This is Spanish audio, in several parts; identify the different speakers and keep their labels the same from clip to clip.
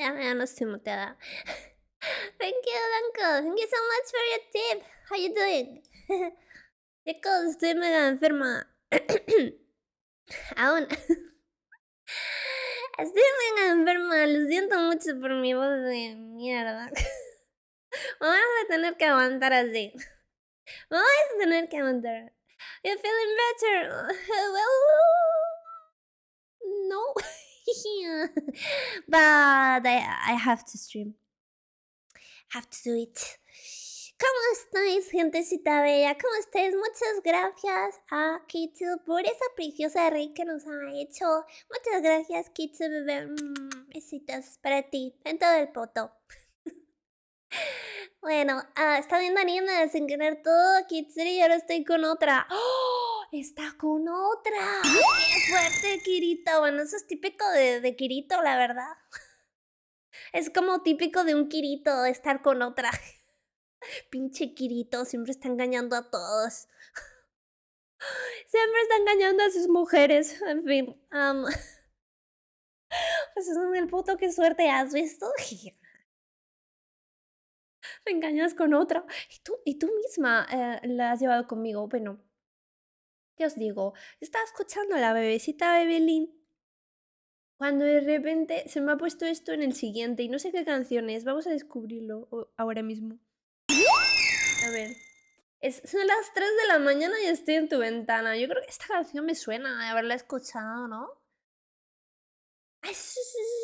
Speaker 1: Ya no estoy muteada. Thank you, Uncle. Thank you so much for your tip. How you doing? Chicos, estoy mega enferma. Aún. Estoy mega enferma. Lo siento mucho por mi voz de mierda. Vamos a tener que aguantar así. Vamos a tener que aguantar. You're feeling better? Well, no. But I have to stream. Have to do it. ¿Cómo estáis, gentecita bella? ¿Cómo estáis? Muchas gracias a Kitsu por esa preciosa raid que nos ha hecho. Muchas gracias, Kitsu, bebé. Besitos para ti, en todo el poto. Bueno, está viendo anime sin querer todo, Kitsuri, y ahora estoy con otra. ¡Oh! ¡Está con otra! ¡Qué fuerte, Kirito! Bueno, eso es típico de Kirito, la verdad. Es como típico de un Kirito estar con otra. Pinche Kirito, siempre está engañando a todos. Siempre está engañando a sus mujeres. En fin. Pues es el puto, qué suerte, ¿has visto? Me engañas con otra. Y tú misma la has llevado conmigo. Bueno, ¿qué os digo? Estaba escuchando a la bebecita Bebelín cuando de repente se me ha puesto esto en el siguiente y no sé qué canción es. Vamos a descubrirlo ahora mismo. A ver. Son las 3 de la mañana y estoy en tu ventana. Yo creo que esta canción me suena de haberla escuchado, ¿no? Ay, sí,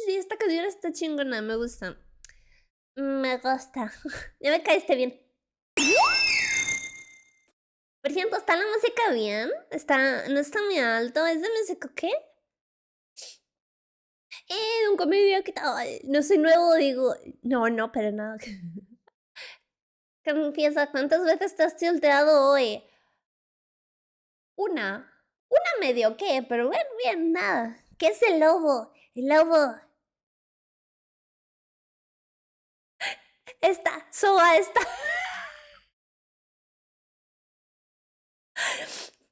Speaker 1: esta canción está chingona, me gusta. Me gusta. Ya me caíste bien. Por ejemplo, ¿está la música bien? No está muy alto. ¿Es de música qué? Un comedia, ¿qué tal? No soy nuevo, digo. No, pero nada. Confiesa, ¿cuántas veces te has tilteado hoy? Una medio, ¿qué? Pero bueno, bien, nada. ¿Qué es el lobo? El lobo. Esta.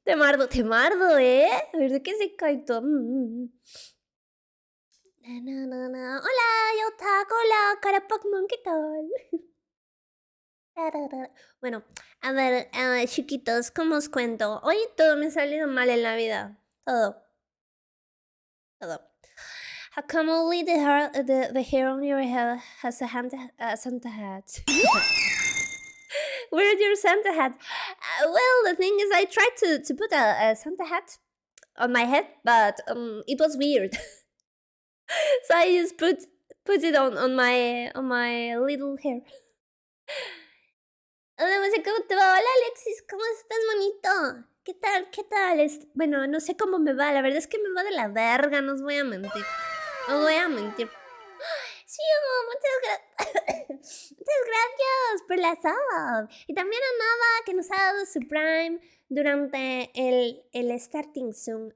Speaker 1: Te mardo, ¿eh? ¿Verdad que se caitó? Hola, Yotak, hola, cara Pokémon, ¿qué tal? Bueno, a ver, chiquitos, ¿cómo os cuento? Hoy todo me ha salido mal en la vida. Todo. How come only the hair on your head has a Santa hat? Where's your Santa hat? Well, the thing is, I tried to put a Santa hat on my head, but it was weird. So I just put it on my little hair. Hola, ¿cómo te va? Hola, Alexis, ¿cómo estás, bonito? ¿Qué tal? Bueno, no sé cómo me va, la verdad es que me va de la verga, no os voy a mentir. No os voy a mentir. Sí, muchas gracias por la sub. Y también a Nava, que nos ha dado su Prime durante el Starting Zoom.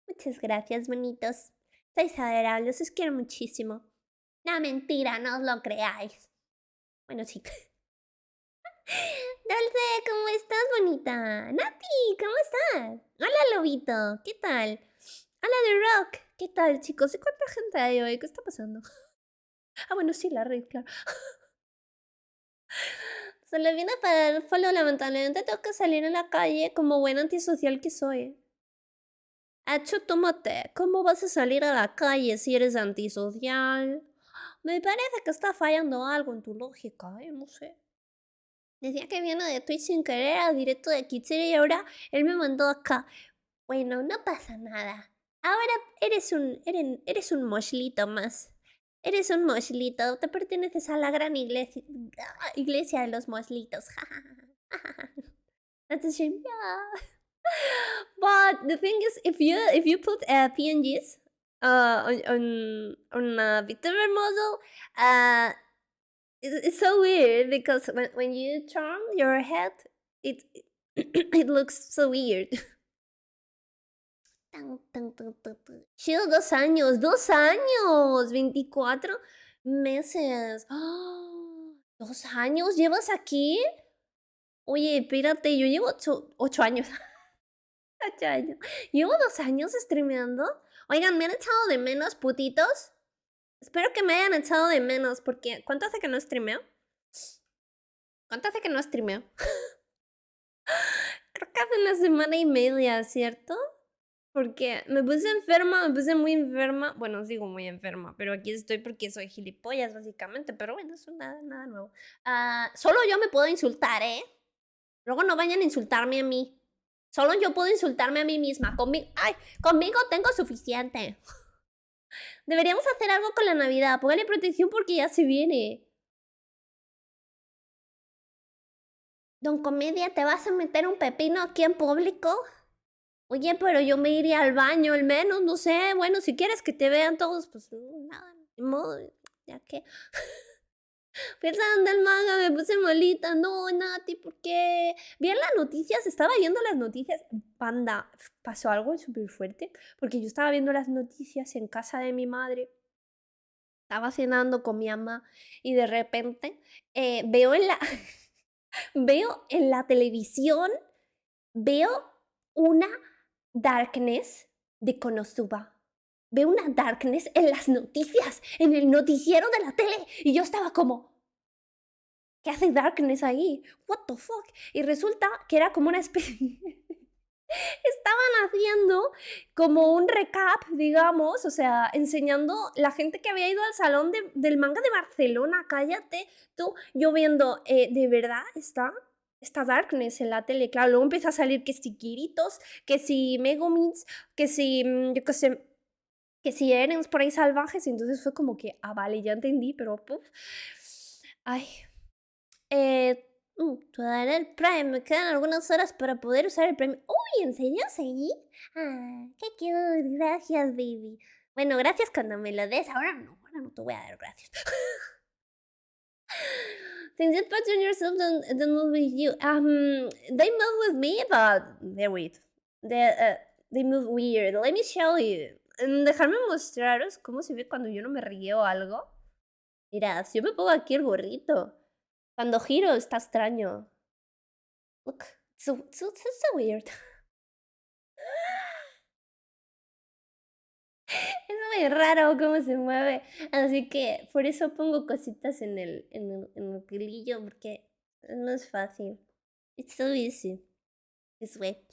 Speaker 1: Muchas gracias, bonitos. Sois adorables, os quiero muchísimo. No, mentira, no os lo creáis. Bueno, sí. Dulce, ¿cómo estás, bonita? Nati, ¿cómo estás? Hola, lobito, ¿qué tal? Hola, The Rock, ¿qué tal, chicos? ¿Y cuánta gente hay hoy? ¿Qué está pasando? Ah, bueno, sí, la red, claro. Solo vine para el follow, lamentablemente tengo que salir a la calle como buena antisocial que soy. Hacho, tómate, ¿cómo vas a salir a la calle si eres antisocial? Me parece que está fallando algo en tu lógica, no sé. Decía que viene de Twitch sin querer al directo de Kitsune y ahora él me mandó acá. Bueno, no pasa nada. Ahora eres un moslito más. Eres un moslito. Te perteneces a la gran iglesia de los moslitos. That's a shame. Yeah. But the thing is, if you put PNGs on a VTuber model, it's so weird because when you turn your head, it it looks so weird. Chido, 2 años, 2 años, 24 meses. ¡Oh! 2 años, ¿llevas aquí? Oye, espérate, yo llevo 8 años. 8 años. Llevo 2 años streameando. Oigan, ¿me han echado de menos, putitos? Espero que me hayan echado de menos, porque ¿cuánto hace que no streameo? ¿Cuánto hace que no streameo? Creo que hace una semana y media, ¿cierto? Porque me puse enferma, me puse muy enferma. Bueno, sigo muy enferma, pero aquí estoy porque soy gilipollas, básicamente. Pero bueno, eso nada, nada nuevo. Solo yo me puedo insultar, ¿eh? Luego no vayan a insultarme a mí. Solo yo puedo insultarme a mí misma. Conmigo tengo suficiente. Deberíamos hacer algo con la Navidad. Póngale protección porque ya se viene. Don Comedia, ¿te vas a meter un pepino aquí en público? Oye, pero yo me iría al baño al menos, no sé. Bueno, si quieres que te vean todos, pues nada, ni modo, ya que. Pensando el manga, me puse malita. No, Nati, ¿por qué? Vi en las noticias, estaba viendo las noticias. Panda, pasó algo súper fuerte. Porque yo estaba viendo las noticias en casa de mi madre. Estaba cenando con mi mamá y de repente veo en la, veo en la televisión, veo una darkness de Konosuba. Veo una darkness en las noticias, en el noticiero de la tele. Y yo estaba como, ¿qué hace darkness ahí? What the fuck? Y resulta que era como una especie... Estaban haciendo como un recap, digamos, o sea, enseñando la gente que había ido al salón del manga de Barcelona. Cállate, tú, yo viendo, ¿de verdad está Darkness en la tele? Claro, luego empieza a salir que si Kiritos, que si Megumins, que si, yo qué sé, que si Erens por ahí salvajes. Y entonces fue como que, vale, ya entendí, pero puf. Ay, todavía el Prime, me quedan algunas horas para poder usar el Prime. Uy, ¿en serio seguí? Qué cute, gracias, baby. Bueno, gracias cuando me lo des, ahora no te voy a dar gracias. Things that pattern yourself don't move with you. They move with me, but they're weird. They move weird. Let me show you. Dejarme mostraros cómo se ve cuando yo no me río o algo. Mirad, si yo me pongo aquí el gorrito. Cuando giro está extraño. Look, so weird. Es muy raro cómo se mueve. Así que por eso pongo cositas en el pelillo, porque no es fácil. It's so easy. This way.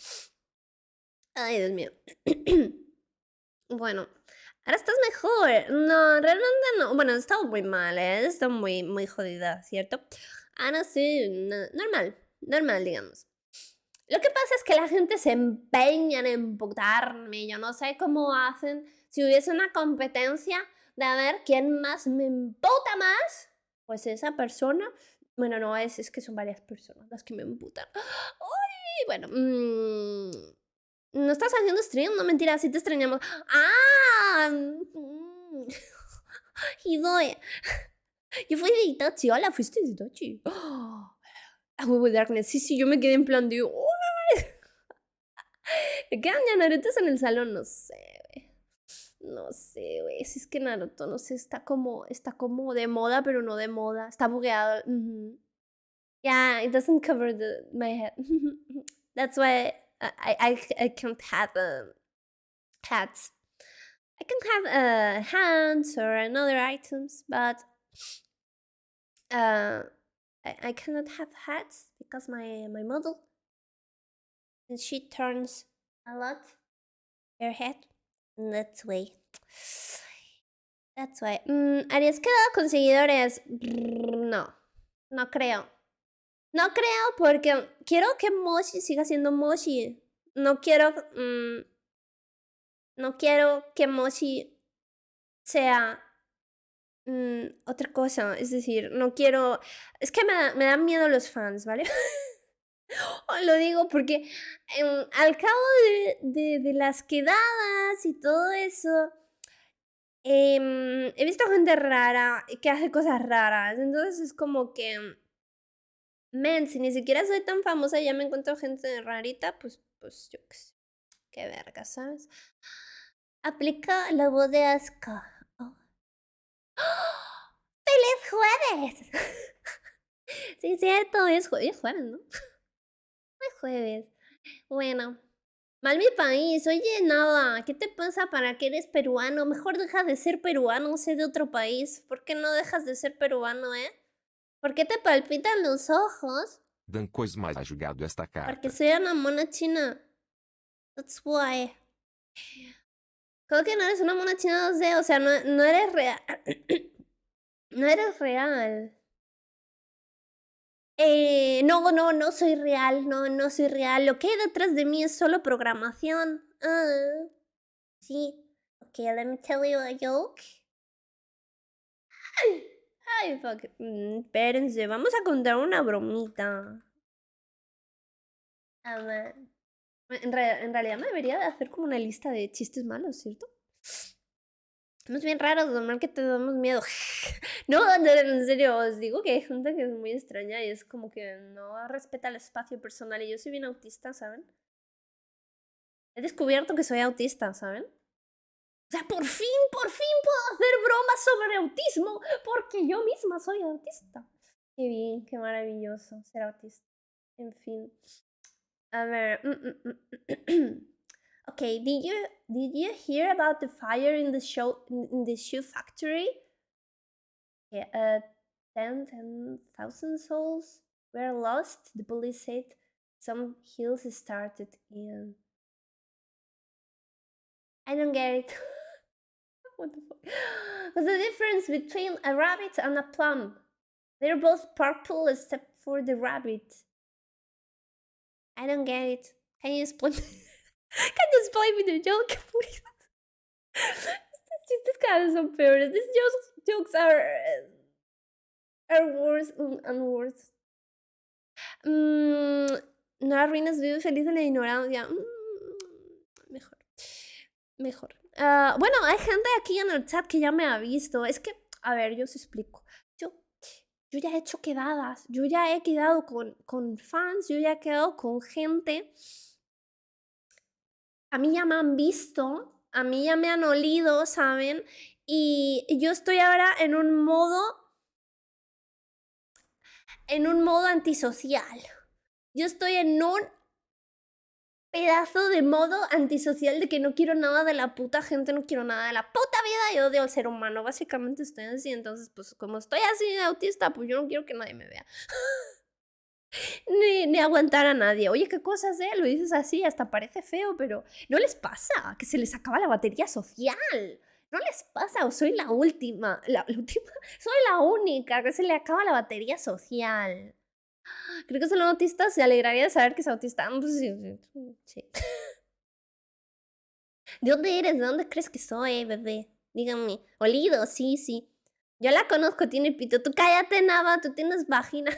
Speaker 1: Ay, Dios mío. Bueno, ahora estás mejor. No, realmente no. Bueno, he estado muy mal, ¿eh? He estado muy, muy jodida, ¿cierto? Ahora sí, normal, digamos. Lo que pasa es que la gente se empeña en emputarme. Yo no sé cómo hacen. Si hubiese una competencia de a ver quién más me emputa más, pues esa persona. Bueno, no, es que son varias personas las que me emputan. Uy, bueno. ¿No estás haciendo stream? No, mentira, sí te extrañamos. ¡Ah! Hidoe. Yo fui de Itachi. Hola, fuiste de Itachi. A huevo Darkness. Sí, yo me quedé en plan de... ¿Me quedan ya Narutos en el salón? No sé, güey. No sé, güey. Si es que Naruto, no sé, está como de moda, pero no de moda. Está bugueado. Yeah, it doesn't cover my head. That's why I can't have hats. I can have hands or another items, but I cannot have hats because my model, and she turns a lot her head. That's why. That's why. ¿Harías quedado con seguidores? No, no creo. No creo porque quiero que Moshi siga siendo Moshi. No quiero. No quiero que Moshi sea otra cosa. Es decir, no quiero. Es que me dan miedo los fans, ¿vale? Lo digo porque al cabo de las quedadas y todo eso, he visto gente rara que hace cosas raras. Entonces es como que, si ni siquiera soy tan famosa y ya me encuentro gente rarita, pues yo qué sé. Qué verga, ¿sabes? Aplica la voz de Asuka. Oh. ¡Feliz jueves! Sí, cierto, es jueves, ¿no? Es jueves. Bueno, Mal mi país, oye, nada, ¿qué te pasa para que eres peruano? Mejor deja de ser peruano, sé de otro país. ¿Por qué no dejas de ser peruano, eh? ¿Por qué te palpitan los ojos?
Speaker 2: Dancois mais ha jogado esta
Speaker 1: Porque
Speaker 2: carta.
Speaker 1: soy una mona china. That's why. ¿Cómo que no eres una mona china 2D? O sea, no eres real. No eres real. No soy real, no soy real. Lo que hay detrás de mí es solo programación. Ah, sí. Okay, let me tell you a joke. Ay, fuck. Espérense, vamos a contar una bromita. A ver. En realidad me debería de hacer como una lista de chistes malos, ¿cierto? Somos bien raros, normal que te damos miedo. No, en serio, os digo que hay gente que es muy extraña y es como que no respeta el espacio personal. Y yo soy bien autista, ¿saben? He descubierto que soy autista, ¿saben? O sea, por fin puedo hacer bromas sobre autismo, porque yo misma soy autista. Qué bien, qué maravilloso ser autista. En fin. A ver. Okay, did you hear about the fire in the shoe factory? Yeah, 10,000 souls were lost. The police said some hills started in. I don't get it. What the fuck? What's the difference between a rabbit and a plum? They're both purple except for the rabbit. I don't get it. Can you explain? Can you explain me the joke, please? Estos chistes cada vez son peores. These jokes are worse and worse. No arruines, vive feliz en la ignorancia. Mejor. Mejor. Bueno, hay gente aquí en el chat que ya me ha visto. Es que, a ver, yo os explico. Yo ya he hecho quedadas. Yo ya he quedado con fans. Yo ya he quedado con gente. A mí ya me han visto. A mí ya me han olido, ¿saben? Y yo estoy ahora en un modo antisocial. Yo estoy en un pedazo de modo antisocial de que no quiero nada de la puta gente, no quiero nada de la puta vida y odio al ser humano. Básicamente estoy así, entonces pues como estoy así de autista, pues yo no quiero que nadie me vea. Ni aguantar a nadie. Oye, qué cosas, lo dices así, hasta parece feo, pero ¿no les pasa que se les acaba la batería social? ¿No les pasa? ¿O soy la última? ¿La última? Soy la única que se le acaba la batería social. Creo que solo autista se alegraría de saber que es autista. Pues sí. ¿De dónde eres? ¿De dónde crees que soy, bebé? Dígame. Olido, sí. Yo la conozco, tiene pito. Tú cállate, Nava, tú tienes vagina.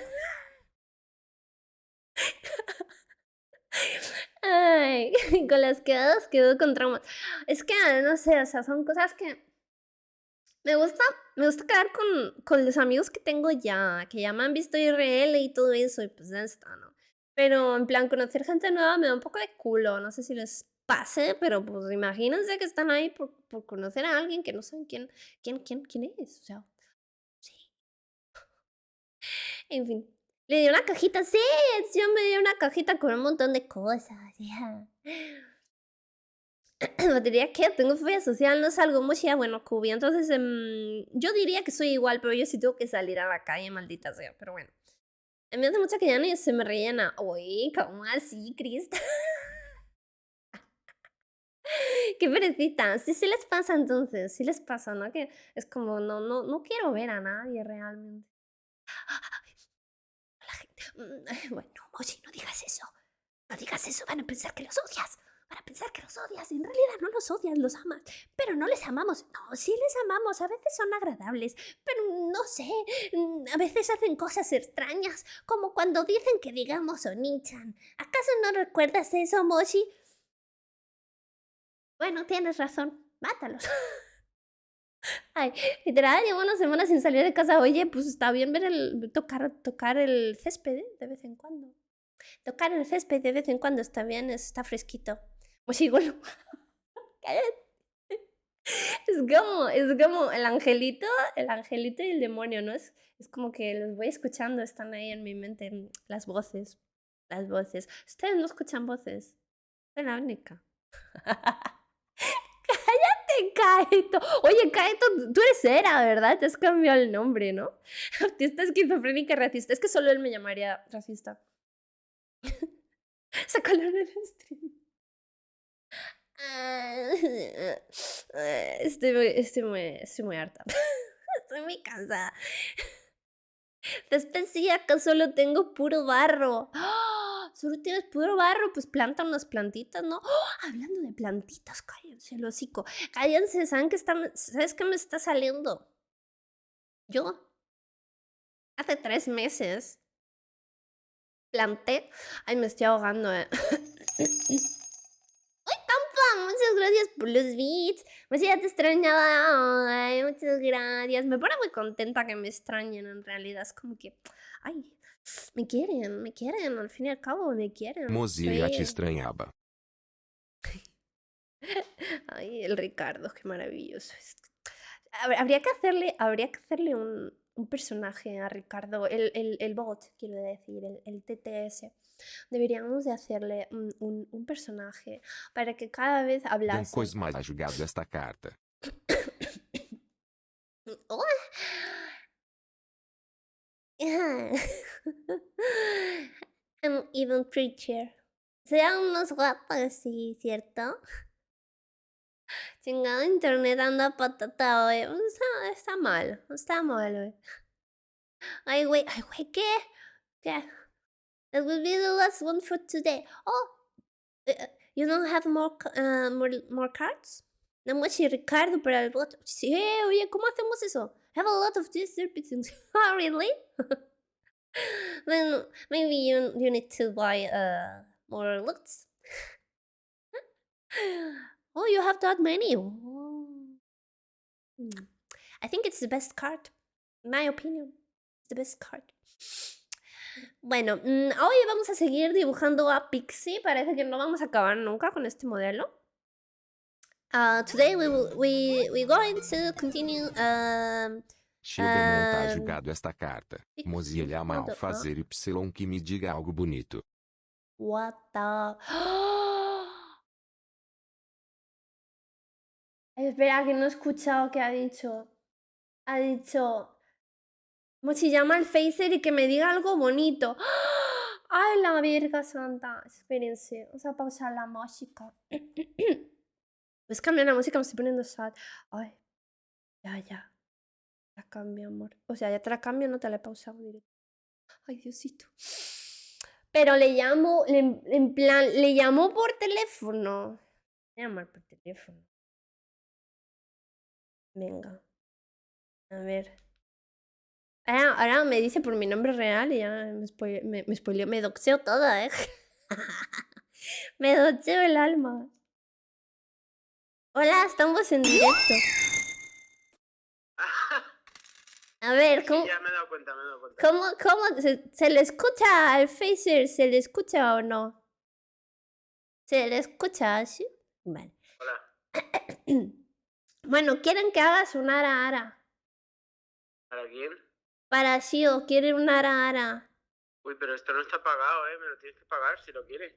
Speaker 1: Ay, con las quedadas quedó con traumas. Es que, no sé, o sea, son cosas que me gusta, quedar con los amigos que tengo ya, que ya me han visto IRL y todo eso, y pues ya está, ¿no? Pero en plan, conocer gente nueva me da un poco de culo, no sé si les pase, pero pues imagínense que están ahí por conocer a alguien que no saben quién es, o sea, sí. En fin, le di una cajita, sí, yo me di una cajita con un montón de cosas, ya. Batería que tengo fobia social, no salgo mucho, bueno, Cubi. Entonces, yo diría que soy igual, pero yo sí tengo que salir a la calle, maldita sea. Pero bueno, a mí me hace mucha que ya ni se me rellena. Uy, ¿cómo así, Crista? Qué perecita. Sí les pasa entonces, sí les pasa, ¿no? Que es como, no quiero ver a nadie realmente. La gente, bueno, Mochi, no digas eso. No digas eso, van a pensar que los odias. Van a pensar que los odias. En realidad no los odias, los amas. Pero no les amamos. No, sí les amamos. A veces son agradables. Pero no sé. A veces hacen cosas extrañas. Como cuando dicen que digamos Onichan. ¿Acaso no recuerdas eso, Moshi? Bueno, tienes razón. Mátalos. Ay, literal, llevo una semana sin salir de casa. Oye, pues está bien ver tocar el césped, de vez en cuando. Tocar el césped de vez en cuando está bien, está fresquito. Pues igual. Es como el angelito y el demonio, ¿no? Es como que los voy escuchando, están ahí en mi mente, las voces. Ustedes no escuchan voces. Soy la única. ¡Cállate, Kaeto! Oye, Kaeto, tú eres Era, ¿verdad? Te has cambiado el nombre, ¿no? Autista esquizofrénica y racista. Es que solo él me llamaría racista. Sácalo en el stream. Estoy muy harta. Estoy muy cansada. Decía que solo tengo puro barro. ¡Ah! Solo tienes puro barro, pues planta unas plantitas, ¿no? ¡Oh! Hablando de plantitas, cállense el hocico. Cállense, ¿sabes qué me está saliendo? Yo, hace 3 meses, planté. Ay, me estoy ahogando, Muchas gracias por los beats. Pues ya te extrañaba. Ay, muchas gracias. Me pone muy contenta que me extrañen en realidad. Es como que, ay, me quieren. Al fin y al cabo me quieren.
Speaker 2: Mozilla te
Speaker 1: Sí.
Speaker 2: estranhava.
Speaker 1: Ay, el Ricardo, qué maravilloso es. Habría que hacerle un personaje a Ricardo, el bot, quiero decir, el TTS. Deberíamos de hacerle un personaje para que cada vez hablase.
Speaker 2: Coisa mais jogado esta carta.
Speaker 1: Oh. I'm even preacher. Sean unos guapos, sí, ¿cierto? Chingado internet anda patata hoy. Está mal, hoy. Ay, güey, ¿qué? ¿Qué? That will be the last one for today. Oh, you don't have more cards? No much Ricardo para el bot. Sí, oye, ¿cómo hacemos eso? Have a lot of these things. Oh, really? Then maybe you need to buy more looks. Oh, you have that many. Oh. I think it's the best card. In my opinion, it's the best card. Bueno, hoy vamos a seguir dibujando a Pixie. Parece que no vamos a acabar nunca con este modelo. Today we're going to continue.
Speaker 2: Chega montar jogado esta carta. Mozilla mal fazer y que me diga algo bonito.
Speaker 1: What the... Espera, que no he escuchado qué ha dicho. Ha dicho... Mochi llama al Phaser y que me diga algo bonito. ¡Ay, la Virga Santa! Espérense, vamos a pausar la música. Pues cambia la música, me estoy poniendo sad. Ay, ya. La cambio, amor. O sea, ya te la cambio, no te la he pausado directo. Ay, Diosito. Pero le llamo, en plan, le llamo por teléfono. Voy a llamar por teléfono. Venga. A ver. Ahora me dice por mi nombre real y ya me spoileó, me doxeo toda, Me doxeo el alma. Hola, estamos en directo. A ver, ¿cómo?
Speaker 3: Sí, ya me he dado cuenta.
Speaker 1: ¿Cómo se le escucha al Phaser? ¿Se le escucha o no? ¿Se le escucha? ¿Sí? Vale.
Speaker 3: Hola.
Speaker 1: Bueno, quieren que hagas un ara.
Speaker 3: ¿Para quién?
Speaker 1: Para Shio, quieren un ara.
Speaker 3: Uy, pero esto no está pagado, me lo tienes que pagar si lo quieres.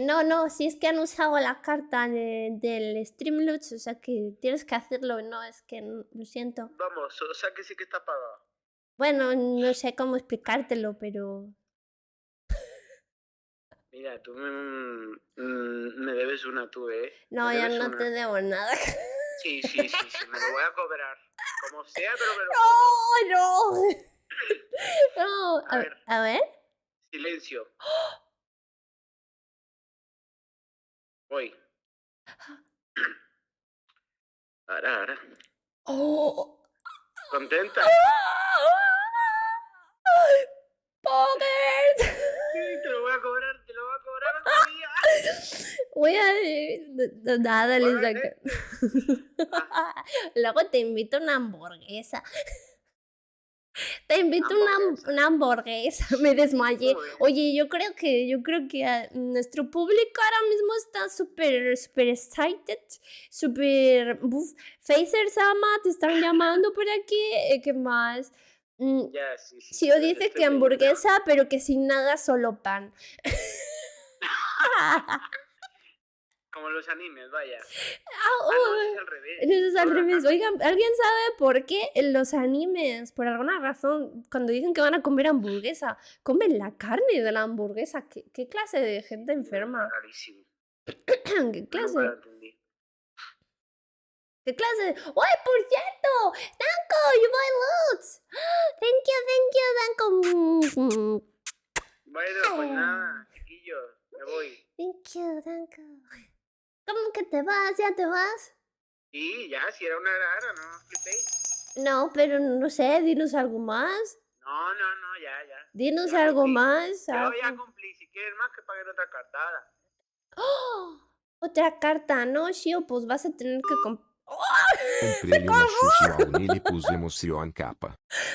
Speaker 1: No, si es que han usado la carta del Streamlabs, o sea que tienes que hacerlo, no, es que lo siento.
Speaker 3: Vamos, o sea que sí que está pagado.
Speaker 1: Bueno, no sé cómo explicártelo, pero...
Speaker 3: Mira, tú me debes una tú,
Speaker 1: No, ya no te debo nada.
Speaker 3: Sí, me lo voy a cobrar. Como sea, pero me lo
Speaker 1: cobro. No. A ver.
Speaker 3: Silencio. Voy. Ahora.
Speaker 1: Oh.
Speaker 3: ¿Contenta?
Speaker 1: ¡Poker!
Speaker 3: Te lo voy a cobrar otro día.
Speaker 1: Voy a... Nada, les saco. Luego te invito a una hamburguesa. Te invito a una hamburguesa. Me desmayé. Oye, yo creo que nuestro público ahora mismo está súper excited. Súper... Phaser Sama, te están llamando por aquí. ¿Qué más?
Speaker 3: Ya, sí.
Speaker 1: Shio dice que hamburguesa, pero que sin nada, solo pan.
Speaker 3: Como los animes, vaya.
Speaker 1: Ah,
Speaker 3: No, eso es al revés.
Speaker 1: eso es al
Speaker 3: Toda la
Speaker 1: revés.
Speaker 3: carne.
Speaker 1: Oigan, ¿alguien sabe por qué en los animes, por alguna razón, cuando dicen que van a comer hamburguesa, comen la carne de la hamburguesa? ¿Qué clase de gente enferma?
Speaker 3: Rarísimo.
Speaker 1: ¿Qué
Speaker 3: Yo nunca lo
Speaker 1: clase?
Speaker 3: entendí.
Speaker 1: ¿Qué clase? ¡Ay, por cierto! ¡Danko, you buy loads! Thank you, Danko.
Speaker 3: Bueno, pues nada, chiquillos, me voy.
Speaker 1: Thank you, Danko. ¿Cómo que te vas? ¿Ya te vas?
Speaker 3: Sí, ya, si era una hora, no flipéis.
Speaker 1: No, pero no sé, dinos algo más.
Speaker 3: No, ya.
Speaker 1: Dinos
Speaker 3: Ya
Speaker 1: algo
Speaker 3: cumplí.
Speaker 1: más.
Speaker 3: Yo ya
Speaker 1: algo.
Speaker 3: cumplí, si quieres más que paguen otra cartada.
Speaker 1: ¡Oh! Otra carta, ¿no, Shio? Pues vas a tener que comprar.
Speaker 2: Comprei uma chute baunilha e pus emoção capa.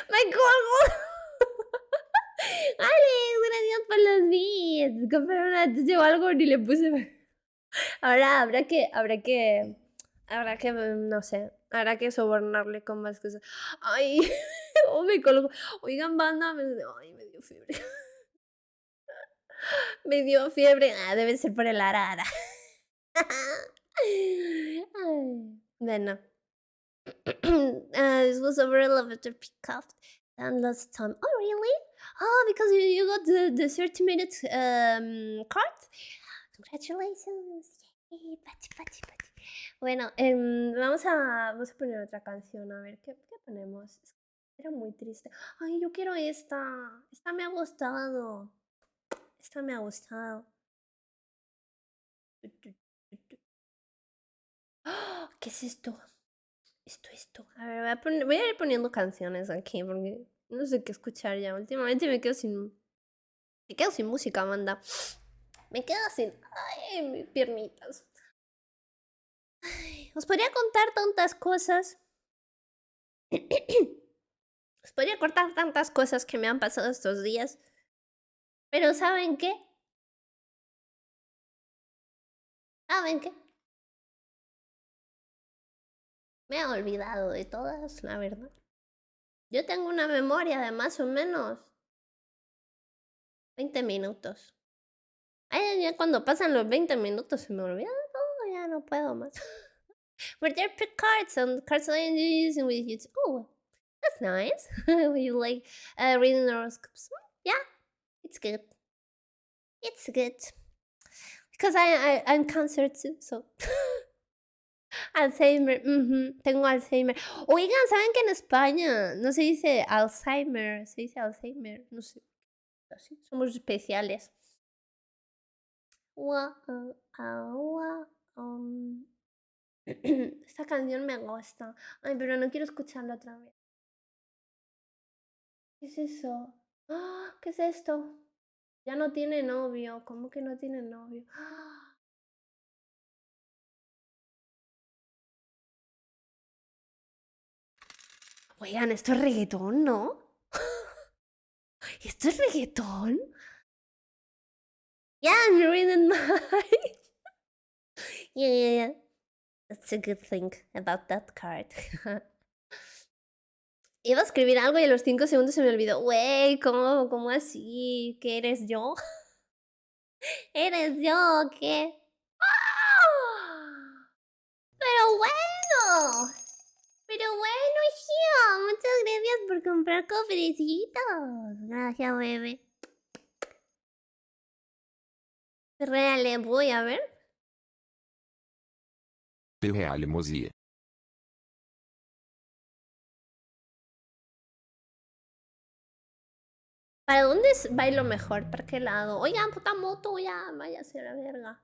Speaker 1: ¡Me colgó! Alex, gracias por los bits. Compré una tuya o algo ni le puse. Ahora no sé, habrá que sobornarle con más cosas. Ay, oh, me colgó. Oigan, banda, ay, me dio fiebre. Me dio fiebre. Ah, debe ser por el arara. Ay, bueno. This was a real elevator pick up and last time. Oh, really? Oh, because you got the 30 minutes card? Congratulations. Yay, pati. Bueno, vamos a poner otra canción. A ver, ¿qué ponemos? Era muy triste. Ay, yo quiero esta. Esta me ha gustado. ¡Ah! ¿Qué es esto? Esto. A ver, voy a ir poniendo canciones aquí porque no sé qué escuchar ya. Últimamente me quedo sin música, Amanda. Me quedo sin... Ay, mis piernitas. Ay, os podría contar tantas cosas. Os podría contar tantas cosas que me han pasado estos días. Pero ¿saben qué? Me he olvidado de todas, la verdad. Yo tengo una memoria de más o menos 20 minutos. Ay, ya cuando pasan los 20 minutos se me olvida todo, ya no puedo más. But they're pick cards and cards that you're using with you. Oh, that's nice. You like reading horoscopes? Yeah, it's good. Because I'm cancer too, so... Alzheimer, tengo Alzheimer. Oigan, ¿saben que en España no se dice Alzheimer? Se dice Alzheimer, no sé. Así, somos especiales. Esta canción me gusta. Ay, pero no quiero escucharla otra vez. ¿Qué es eso? ¡Ah! ¿Qué es esto? Ya no tiene novio. ¿Cómo que no tiene novio? ¡Ah! Oigan, esto es reggaetón, ¿no? ¿Esto es reggaetón? Yeah, I'm reading my... Yeah. That's a good thing about that card. Iba a escribir algo y a los 5 segundos se me olvidó. Wey, ¿cómo así? ¿Qué eres yo? ¿Eres yo o qué? ¡Ah! Pero bueno, Gio, muchas gracias por comprar cofrecitos. Gracias, bebé. Real, voy a ver.
Speaker 2: Reale Mosia.
Speaker 1: ¿Para dónde bailo mejor? ¿Para qué lado? Oigan, puta moto, ya, váyase a la verga.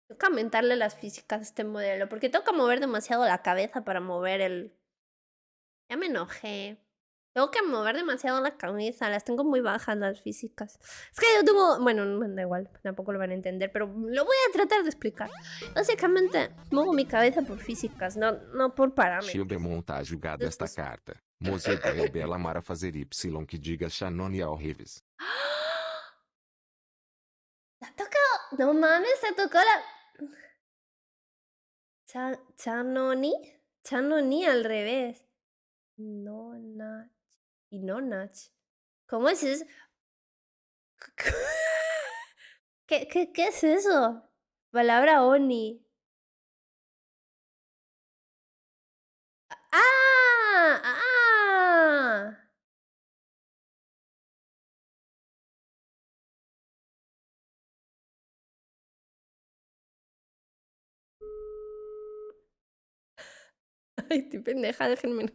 Speaker 1: Tengo que aumentarle las físicas a este modelo, porque tengo que mover demasiado la cabeza para mover el... Ya me enojé. Tengo que mover demasiado la cabeza, las tengo muy bajas las físicas. Es que yo tengo... Bueno, no da igual, tampoco lo van a entender, pero lo voy a tratar de explicar. Básicamente, muevo mi cabeza por físicas, no por parámetros.
Speaker 2: Chilbermont tá julgado esta carta. Mozeta rebela Mara fazer Y que diga Shannon ao Reves.
Speaker 1: ¡La tocó! No mames, se tocó la... Chanoni al revés. No, Nach. ¿Cómo es eso? ¿Qué es eso? Palabra Oni. ¡Ah! ¡Ah! Ay, estoy pendeja, déjenme.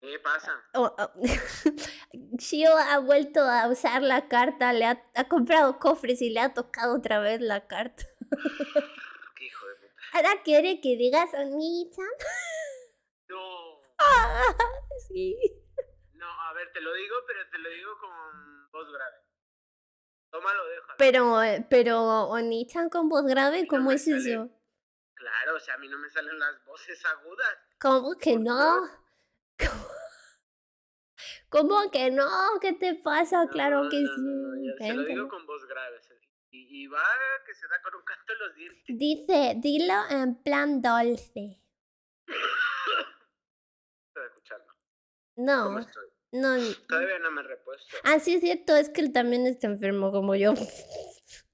Speaker 3: ¿Qué pasa?
Speaker 1: Shio ha vuelto a usar la carta, ha comprado cofres y le ha tocado otra vez la carta.
Speaker 3: Qué hijo de puta.
Speaker 1: Ahora quiere que digas Oni-chan.
Speaker 3: No.
Speaker 1: Sí.
Speaker 3: No, a ver, te lo digo, pero te lo digo con voz grave. Tómalo, déjalo.
Speaker 1: Pero Oni-chan con voz grave,
Speaker 3: No
Speaker 1: ¿cómo
Speaker 3: me
Speaker 1: es
Speaker 3: sale.
Speaker 1: eso?
Speaker 3: Claro, o sea, a mí no me salen las voces agudas.
Speaker 1: ¿Cómo que
Speaker 3: Por
Speaker 1: no?
Speaker 3: Dios.
Speaker 1: ¿Cómo que no? ¿Qué te pasa? Claro que sí.
Speaker 3: yo se lo digo
Speaker 1: Inténtalo.
Speaker 3: con voz grave. Y va que se da con un canto en los dientes.
Speaker 1: Dice, dilo en plan dulce.
Speaker 3: Estoy escuchando. ¿Cómo
Speaker 1: No,
Speaker 3: estoy?
Speaker 1: no.
Speaker 3: Todavía no me he repuesto.
Speaker 1: Ah, sí, es cierto, es que él también está enfermo como yo.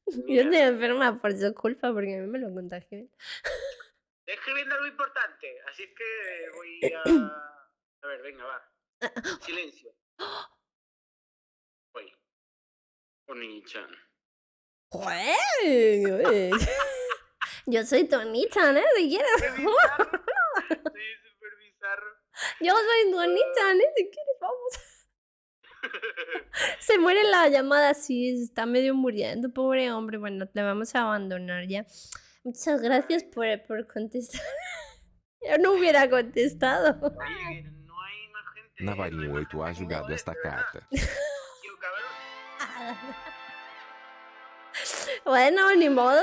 Speaker 1: Yo
Speaker 3: Mira.
Speaker 1: estoy enferma por su culpa porque a mí me lo contagió.
Speaker 3: Estoy escribiendo algo importante, así es que voy a... A ver, venga, va. Silencio. Voy. Oni-chan.
Speaker 1: Joder. Yo soy Tony-chan, ¿eh? Si quieres.
Speaker 3: ¡Qué bizarro! Sí, súper bizarro.
Speaker 1: Yo soy Tony-chan, ¿eh? Si quieres, vamos. Se muere la llamada, sí, se está medio muriendo, pobre hombre. Bueno, le vamos a abandonar ya. Muchas gracias por contestar. Yo no hubiera contestado.
Speaker 3: Oye, no hay más gente.
Speaker 2: Navarinho
Speaker 3: no hay
Speaker 2: 8
Speaker 3: más
Speaker 2: ha
Speaker 3: gente
Speaker 2: julgado
Speaker 3: como
Speaker 2: esta
Speaker 3: de verdad.
Speaker 2: carta.
Speaker 3: Tío, cabrón.
Speaker 1: Bueno, ni modo,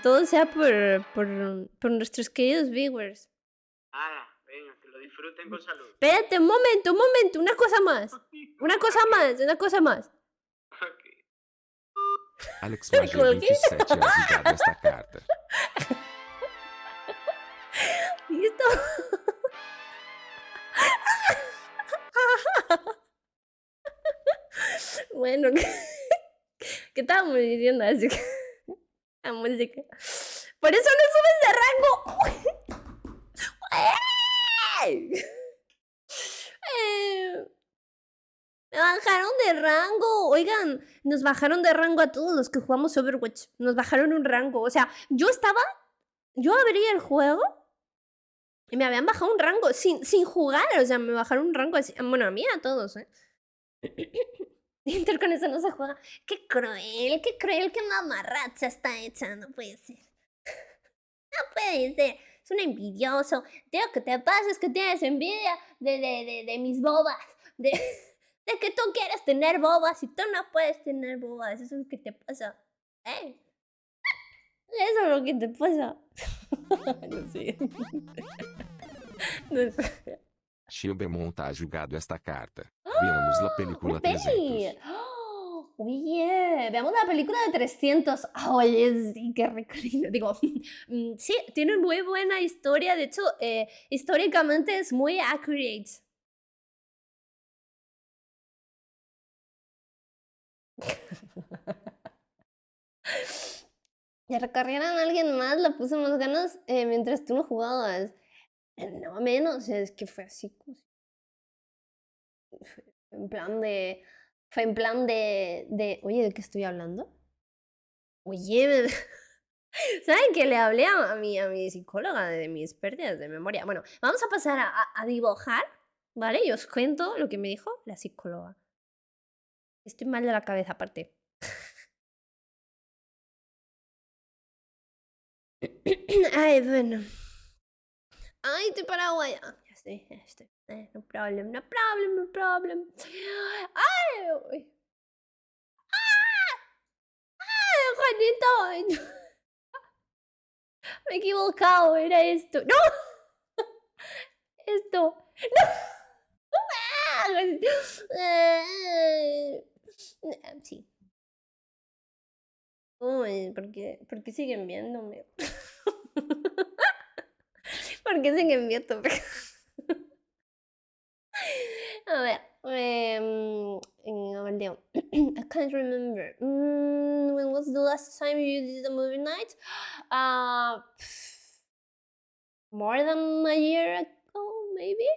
Speaker 1: todo sea por nuestros queridos viewers.
Speaker 3: Hala, venga, que lo disfruten con salud.
Speaker 1: Espérate, un momento, una cosa más. Una cosa más.
Speaker 3: Ok.
Speaker 2: Alex Magia 27 ha julgado esta carta.
Speaker 1: ¿Listo? Bueno, ¿qué estábamos diciendo? Así que la música. Por eso no subes de rango. Me bajaron de rango. Oigan, nos bajaron de rango a todos los que jugamos Overwatch. Nos bajaron un rango. O sea, yo abrí el juego y me habían bajado un rango sin jugar. O sea, me bajaron un rango así. Bueno, a mí a todos, ¿eh? Inter con eso no se juega. Qué cruel, qué mamarracha está hecha. No puede ser. No puede ser. Es un envidioso. Tío, ¿qué te pasa? Es que tienes envidia de mis bobas. De que tú quieres tener bobas y tú no puedes tener bobas. Eso es lo que te pasa. ¿Eh? Eso es lo que te pasa. No sé. No sé.
Speaker 2: Shio Beaumont ha julgado esta carta. Veamos la película
Speaker 1: ¡Peli!
Speaker 2: 300.
Speaker 1: Oye, veamos la película de 300. Oye, sí, qué recorrido. Digo, sí, tiene muy buena historia. De hecho, históricamente es muy accurate. Ya recorrieran a alguien más, le puse más ganas mientras tú no jugabas. No menos, es que fue así. Fue en plan de. Fue en plan de. Oye, ¿de qué estoy hablando? Oye, ¿saben que le hablé a mi psicóloga de mis pérdidas de memoria? Bueno, vamos a pasar a dibujar, ¿vale? Y os cuento lo que me dijo la psicóloga. Estoy mal de la cabeza, aparte. Ay, bueno. Ay, estoy paraguaya. Ya estoy, ya estoy. No problem, no problem, no problem. Ay, uy. ¡Ay, Juanito! Me he equivocado, era esto. ¡No! Esto. ¡No! Sí. Uy, ¿por qué siguen viéndome? ¿Por qué siguen viéndome? A ver. can't remember. When was the last time you did a movie night? More than a year ago, maybe.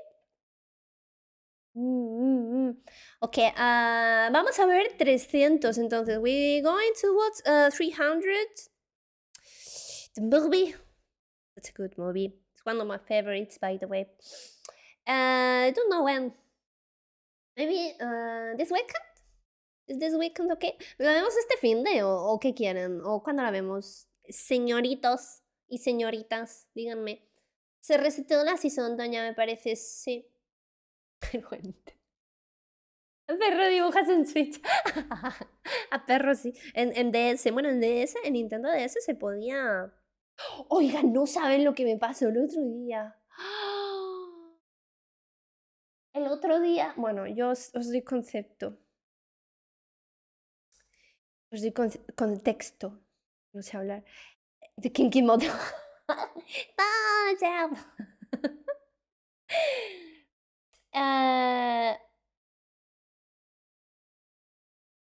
Speaker 1: Ok, vamos a ver 300 entonces. We're going to watch 300. The movie. That's a good movie. It's one of my favorites, by the way. I don't know when. Maybe this weekend? Is this weekend okay? ¿La vemos este fin de o qué quieren? ¿O cuándo la vemos? Señoritos y señoritas, díganme. Se reseteó la season, doña, me parece, sí. A perro dibujas en Switch. A perro sí. En DS, bueno, en DS, en Nintendo DS se podía. Oigan, no saben lo que me pasó el otro día. El otro día, bueno, yo os doy concepto. Os doy contexto. No sé hablar. De Kinky Moto.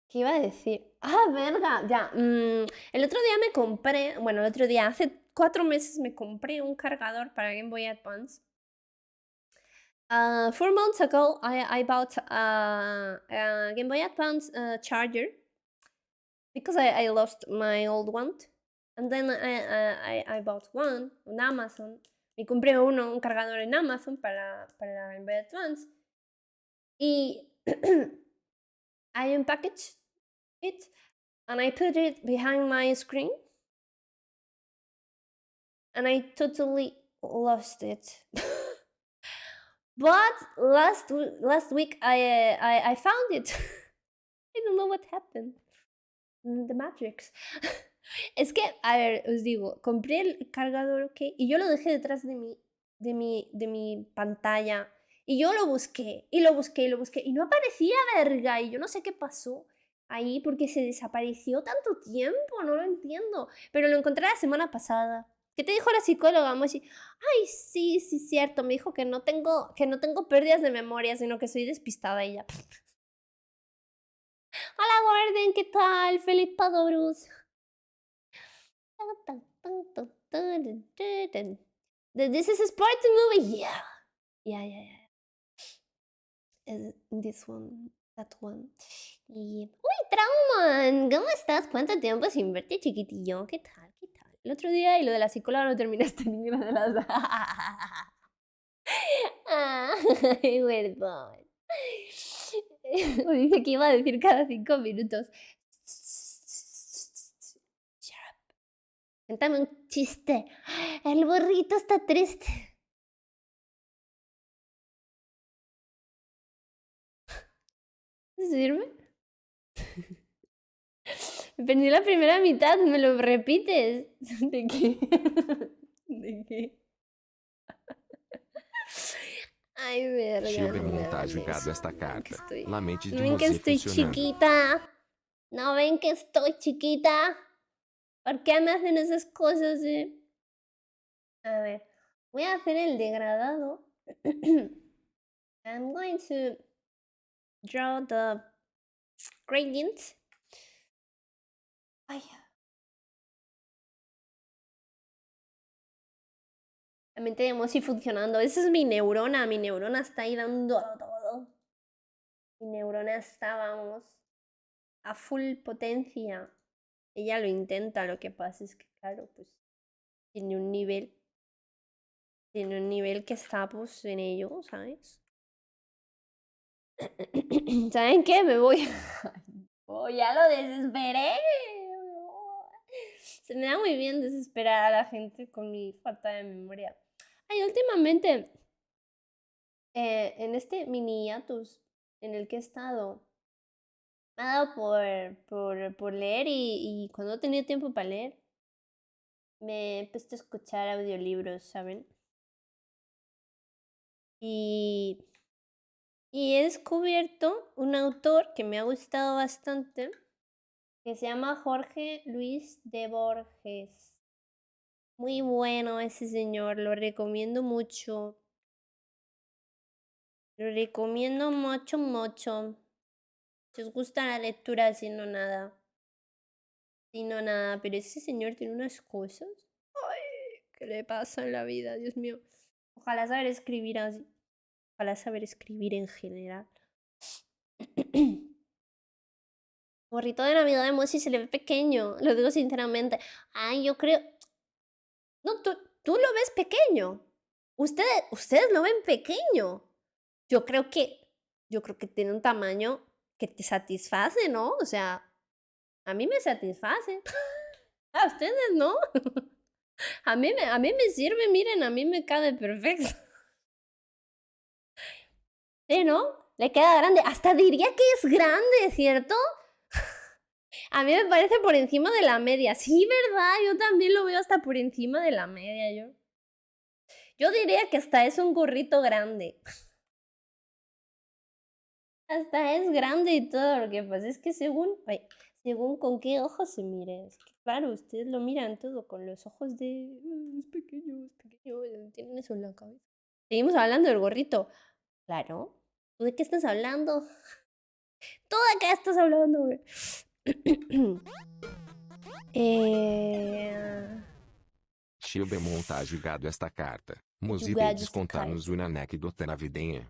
Speaker 1: ¿Qué iba a decir? Ah, verga, ya. El otro día me compré, bueno, el otro día, hace 4 meses me compré un cargador para Game Boy Advance. 4 months ago, I bought a Game Boy Advance charger because I lost my old one. And then I bought one on Amazon. Me compré un cargador en Amazon para Game Boy Advance. Y I unpackaged it and I put it behind my screen. And I totally lost it. But last week I found it. I don't know what happened. The Matrix. Es que, a ver, os digo, compré el cargador, ¿ok? Y yo lo dejé detrás de mi pantalla. Y yo lo busqué, y lo busqué, y lo busqué. Y no aparecía, verga. Y yo no sé qué pasó ahí, porque se desapareció tanto tiempo, no lo entiendo. Pero lo encontré la semana pasada. ¿Qué te dijo la psicóloga, Mochi? Ay, sí, cierto. Me dijo que no tengo pérdidas de memoria, sino que soy despistada y ya. Hola, Warden, ¿qué tal? Feliz pago, Bruce. This is a sports movie. Yeah. This one, that one. Uy, Trauman, ¿cómo estás? ¿Cuánto tiempo sin verte, chiquitillo? ¿Qué tal? El otro día y lo de la psicóloga no terminaste ninguna de las. Ay, perdón. Dije que iba a decir cada 5 minutos. Cuéntame un chiste. El burrito está triste. ¿Sirve? Me perdí la primera mitad, ¿me lo repites? ¿De qué? ¿De qué? Ay, verga.
Speaker 2: Silberman tá jogado esta carta. Lamente de
Speaker 1: ¿No ven que estoy chiquita? ¿No ven que estoy chiquita? ¿Por qué me hacen esas cosas, A ver, voy a hacer el degradado. I'm going to draw the gradient. Ay. La mente de Moshi funcionando. Esa es mi neurona. Mi neurona está ahí dando todo. Mi neurona está, vamos, a full potencia. Ella lo intenta, lo que pasa es que, claro, pues tiene un nivel que está, pues, en ello, ¿sabes? ¿Saben qué? Me voy. Oh, ya lo desesperé. Se me da muy bien desesperar a la gente con mi falta de memoria. Ay, últimamente, en este mini hiatus en el que he estado, me ha dado por leer y cuando he tenido tiempo para leer, me he puesto a escuchar audiolibros, ¿saben? Y he descubierto un autor que me ha gustado bastante, que se llama Jorge Luis de Borges. Muy bueno ese señor, lo recomiendo mucho. Lo recomiendo mucho. Si os gusta la lectura, si no nada. Si no nada, pero ese señor tiene unas cosas. Ay, ¿qué le pasa en la vida? Dios mío. Ojalá saber escribir así. Ojalá saber escribir en general. Gorrito de Navidad de Mochi se le ve pequeño, lo digo sinceramente. Ay, yo creo... No, tú lo ves pequeño. Ustedes lo ven pequeño. Yo creo que tiene un tamaño que te satisface, ¿no? O sea, a mí me satisface. A ustedes no. A mí me sirve, miren, a mí me cabe perfecto. ¿Sí, no? Le queda grande. Hasta diría que es grande, ¿cierto? A mí me parece por encima de la media. Sí, ¿verdad? Yo también lo veo hasta por encima de la media, yo diría que hasta es un gorrito grande. Hasta es grande y todo. Lo que pasa es que según con qué ojos se mire. Es que, claro, ustedes lo miran todo con los ojos de... es pequeño, tienen eso en la cabeza. Seguimos hablando del gorrito. Claro. ¿Tú de qué estás hablando? ¿Tú de qué estás hablando?
Speaker 2: Tio Bemon tá julgado esta carta. Mozi
Speaker 1: Julgado
Speaker 2: dedes
Speaker 1: esta
Speaker 2: contar-nos uma anedota navideña.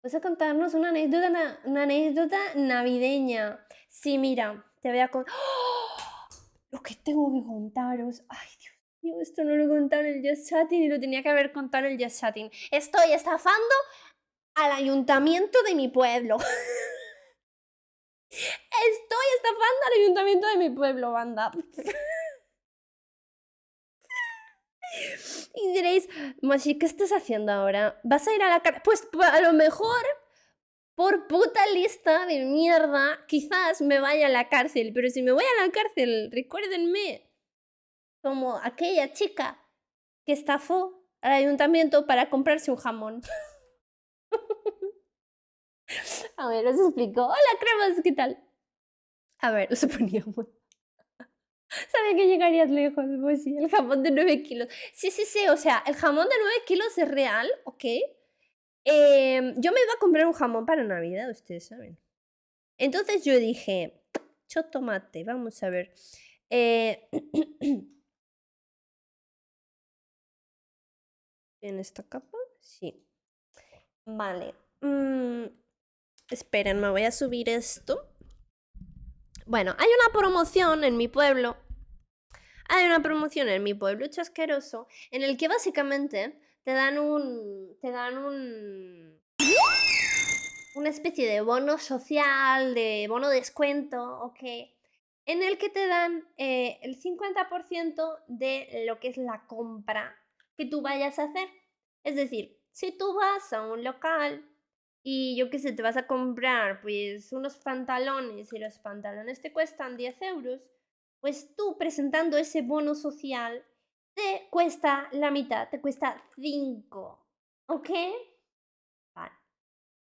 Speaker 1: Vas a contarnos una anécdota navideña. Sí, mira, te voy a contar... ¡Oh! Lo que tengo que contaros. Ay, Dios mío, esto no lo he contado en el Just Chatting y lo tenía que haber contado en el Just Chatting. Estoy estafando al ayuntamiento de mi pueblo. Estoy estafando al ayuntamiento de mi pueblo, banda. Y diréis, Mochi, ¿qué estás haciendo ahora? ¿Vas a ir a la cárcel? Pues a lo mejor, por puta lista de mierda, quizás me vaya a la cárcel. Pero si me voy a la cárcel, recuérdenme como aquella chica que estafó al ayuntamiento para comprarse un jamón. A ver, os explico. Hola, cremas, ¿qué tal? A ver, os poníamos... Sabía que llegarías lejos, pues sí, el jamón de 9 kilos. Sí, o sea, el jamón de 9 kilos es real, ¿ok? Yo me iba a comprar un jamón para Navidad, ustedes saben. Entonces yo dije, tomate, vamos a ver. ¿En esta capa? Sí. Vale. Esperen, me voy a subir esto. Bueno, hay una promoción en mi pueblo. Hay una promoción en mi pueblo chasqueroso en el que básicamente te dan una especie de bono social, de bono descuento, ¿ok? En el que te dan el 50% de lo que es la compra que tú vayas a hacer. Es decir, si tú vas a un local y yo qué sé, te vas a comprar pues unos pantalones y los pantalones te cuestan 10 euros, pues tú presentando ese bono social te cuesta la mitad, te cuesta 5, ¿ok? Vale.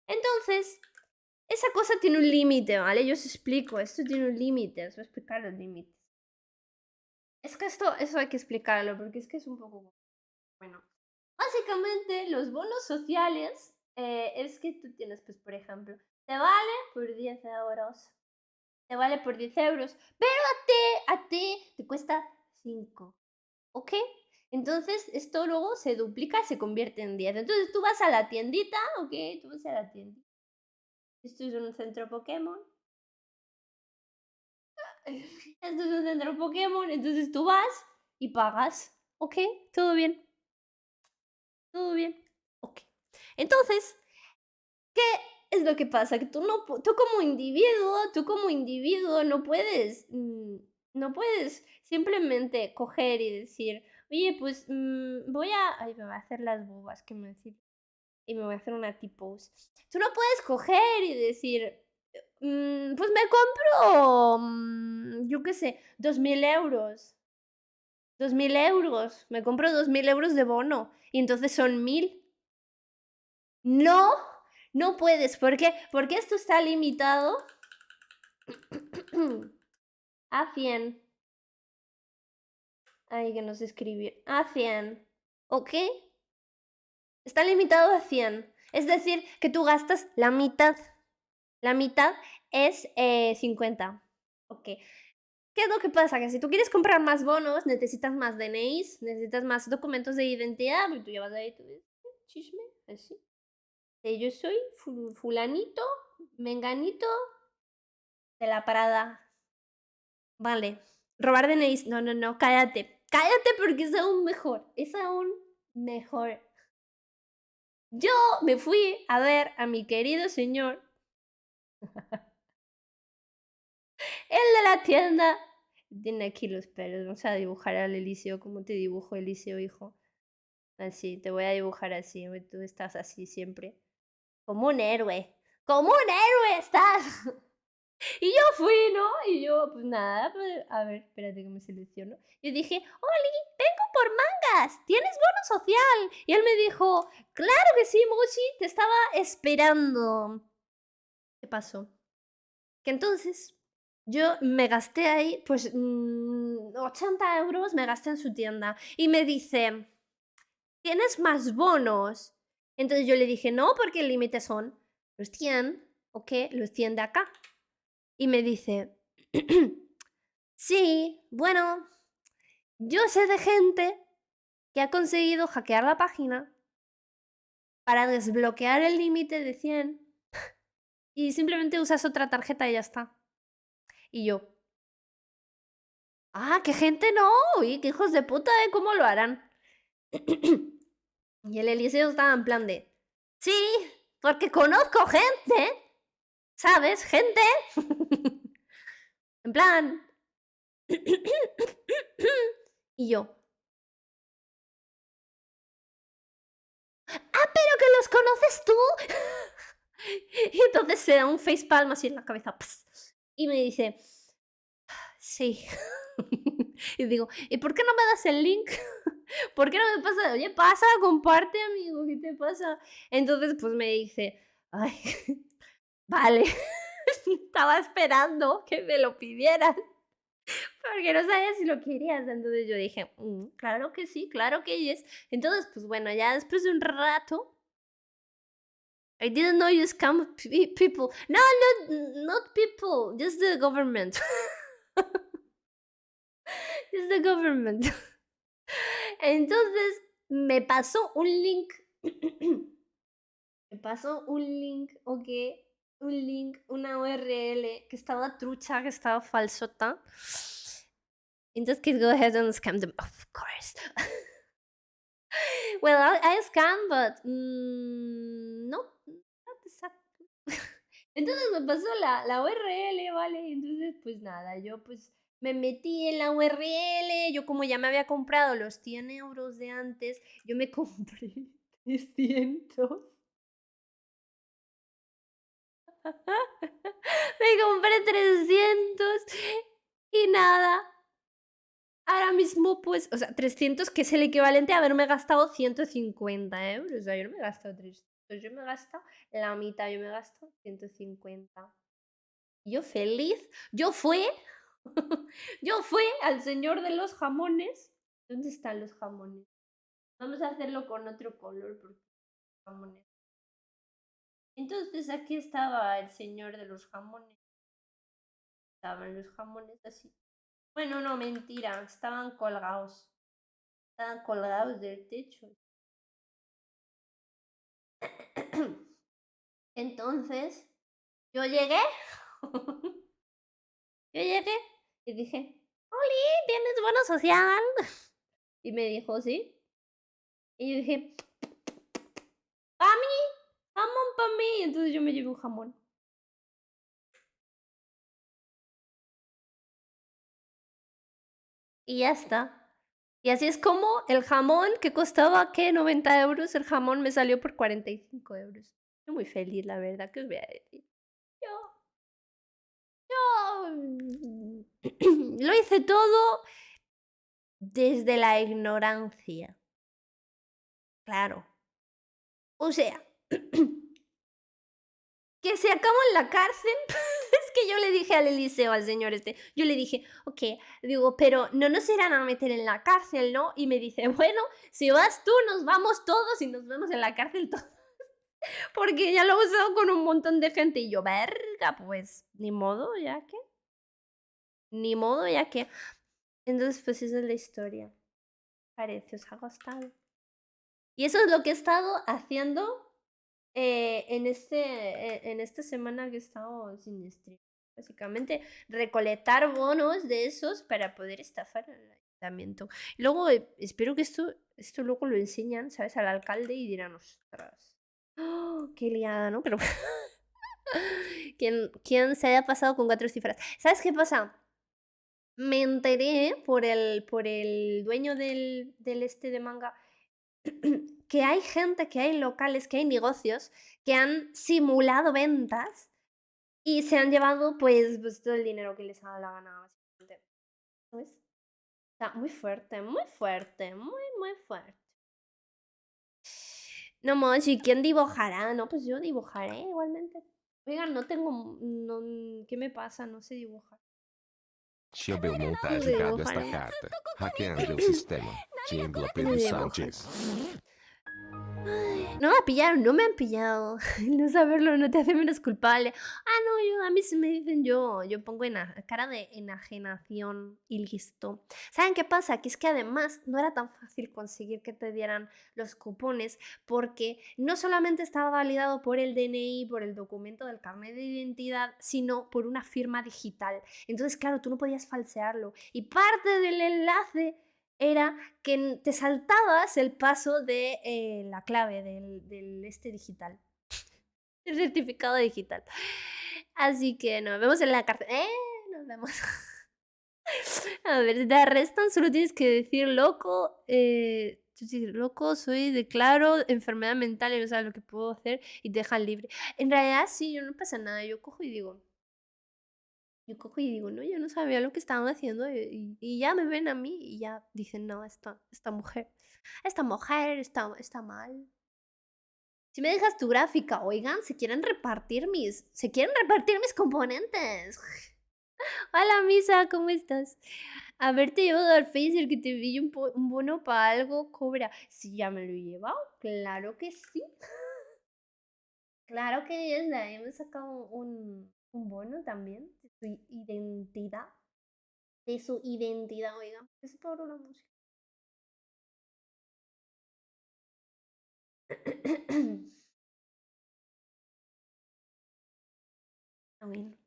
Speaker 1: Entonces, esa cosa tiene un límite, ¿vale? Yo os explico, esto tiene un límite, os voy a explicar los límites. Es que eso hay que explicarlo, porque es que es un poco... Bueno, básicamente los bonos sociales es que tú tienes, pues, por ejemplo, te vale por 10 euros, te vale por 10 euros, pero a ti te cuesta 5, ¿ok? Entonces esto luego se duplica y se convierte en 10. Entonces tú vas a la tiendita, ¿ok? Tú vas a la tiendita. Esto es un centro Pokémon. Esto es un centro Pokémon, entonces tú vas y pagas, ¿ok? ¿Todo bien? ¿Todo bien? Ok. Entonces, ¿qué es lo que pasa? Que tú como individuo no puedes simplemente coger y decir, oye, pues voy a... Ay, me voy a hacer las bobas que me decir. Y me voy a hacer una T-pose. Tú no puedes coger y decir, pues me compro, yo qué sé, 2.000 euros. 2.000 euros. Me compro 2.000 euros de bono. Y entonces son 1.000. No, no puedes. ¿Por qué? Porque esto está limitado a 100. Ay, que no sé escribir. A 100. ¿Ok? Está limitado a 100. Es decir, que tú gastas la mitad. La mitad es 50. Ok. ¿Qué es lo que pasa? Que si tú quieres comprar más bonos, necesitas más DNIs, necesitas más documentos de identidad, y tú llevas ahí tu chisme, así. Yo soy fulanito, menganito de la parada. Vale. Robar DNIs. No, no, no, cállate. Cállate porque es aún mejor. Es aún mejor. Yo me fui a ver a mi querido señor, el de la tienda. Tiene aquí los pelos. Vamos a dibujar al Eliseo. ¿Cómo te dibujo, Eliseo, hijo? Así, te voy a dibujar así. Tú estás así siempre. Como un héroe. ¡Como un héroe estás! Y yo fui, ¿no? Y yo, pues nada, pues, a ver, espérate que me selecciono. Yo dije, Oli, vengo por mangas, ¿tienes bono social? Y él me dijo, claro que sí, Mochi, te estaba esperando. ¿Qué pasó? Que entonces yo me gasté ahí, pues 80 euros me gasté en su tienda. Y me dice, ¿tienes más bonos? Entonces yo le dije, no, porque el límite son los 100, ¿ok? Los 100 de acá. Y me dice, sí, bueno, yo sé de gente que ha conseguido hackear la página para desbloquear el límite de 100 y simplemente usas otra tarjeta y ya está. Y yo, qué gente no, y qué hijos de puta, ¿cómo lo harán? Y el Eliseo estaba en plan de, sí, porque conozco gente, ¿sabes? Gente. En plan. Y yo, pero que los conoces tú. Y entonces se da un facepalm así en la cabeza. Y me dice, sí. Y digo, ¿y por qué no me das el link? ¿Por qué no me pasa? Oye, pasa, comparte, amigo, ¿qué te pasa? Entonces, pues me dice, ay, vale. Estaba esperando que me lo pidieras. Porque no sabía si lo querías. Entonces yo dije, claro que sí, claro que yes. Entonces, pues bueno, ya después de un rato, I didn't know you scam people. No, not people, just the government. Just the government. Entonces me pasó un link. Me pasó un link, ok. Un link, una URL que estaba trucha, que estaba falsota. Entonces, kids, go ahead and scam them, of course. Well, I scam, but no, not exactly. Entonces me pasó la URL, ¿vale? Entonces, pues nada, yo pues me metí en la URL, yo como ya me había comprado los 100 euros de antes, yo me compré 300. Me compré 300 y nada. Ahora mismo, pues, o sea, 300, que es el equivalente a haberme gastado 150 euros. O sea, yo no me he gastado 300, yo me he gastado la mitad, yo me he gastado 150. Y yo feliz, yo fui al señor de los jamones. ¿Dónde están los jamones? Vamos a hacerlo con otro color, porque jamones. Entonces aquí estaba el señor de los jamones. Estaban los jamones así. Bueno, no, mentira, estaban colgados. Estaban colgados del techo. Entonces, yo llegué. Yo llegué y dije, Oli, ¿tienes bono social? Y me dijo, sí. Y yo dije, ¡pa' mí! ¡Jamón pa' mí! Entonces yo me llevé un jamón. Y ya está. Y así es como el jamón, que costaba, ¿qué? 90 euros, el jamón me salió por 45 euros. Estoy muy feliz, la verdad, ¿qué os voy a decir? Yo lo hice todo desde la ignorancia. Claro. O sea, que se acabó en la cárcel. Es que yo le dije al Eliseo, al señor este, yo le dije, ok, digo, pero no nos irán a meter en la cárcel, ¿no? Y me dice, bueno, si vas tú, nos vamos todos y nos vemos en la cárcel todos. Porque ya lo he usado con un montón de gente y yo, verga, pues ni modo, ya que. Ni modo, ya que. Entonces, pues esa es la historia. Parece, os ha gustado. Y eso es lo que he estado haciendo en esta semana que he estado sin stream. Básicamente, recolectar bonos de esos para poder estafar al ayuntamiento. Y luego, espero que esto luego lo enseñan, ¿sabes? Al alcalde y dirán, ostras, ¡oh, qué liada, ¿no? Pero ¿quién se haya pasado con 4 cifras? ¿Sabes qué pasa? Me enteré por el dueño del este de manga que hay gente, que hay locales, que hay negocios que han simulado ventas y se han llevado pues todo el dinero que les ha dado la gana, básicamente. ¿Sabes? Está muy fuerte, muy fuerte, muy fuerte. No, Mochi, ¿quién dibujará? No, pues yo dibujaré igualmente. Oigan, no tengo... ¿qué me pasa? No sé dibujar.
Speaker 2: Chibel monta jogado esta carta, hackeando el sistema. Tiembla Pedro Sánchez.
Speaker 1: Ay, no me pillaron, no me han pillado. No saberlo no te hace menos culpable. No, a mí si me dicen yo pongo cara de enajenación y listo. ¿Saben qué pasa? Que es que además no era tan fácil conseguir que te dieran los cupones porque no solamente estaba validado por el DNI, por el documento del carnet de identidad, sino por una firma digital. Entonces, claro, tú no podías falsearlo. Y parte del enlace era que te saltabas el paso de la clave del este digital. El certificado digital. Así que nos vemos en la cárcel. Nos vemos. A ver, si te arrestan, solo tienes que decir loco. Loco, soy, declaro enfermedad mental y no sabes lo que puedo hacer y te dejan libre. En realidad, sí, yo no pasa nada. Yo cojo y digo, no, yo no sabía lo que estaban haciendo y ya me ven a mí y ya dicen, no, esta mujer está mal. Si me dejas tu gráfica, oigan, se quieren repartir mis componentes. Hola, Misa, ¿cómo estás? Haberte llevado al Face, el que te vi un bono para algo cobra. Sí, ya me lo he llevado, claro que sí. Claro que es, de ahí me he sacado un bono también de su identidad. Oigan, ¿por qué se paró la música? Bueno.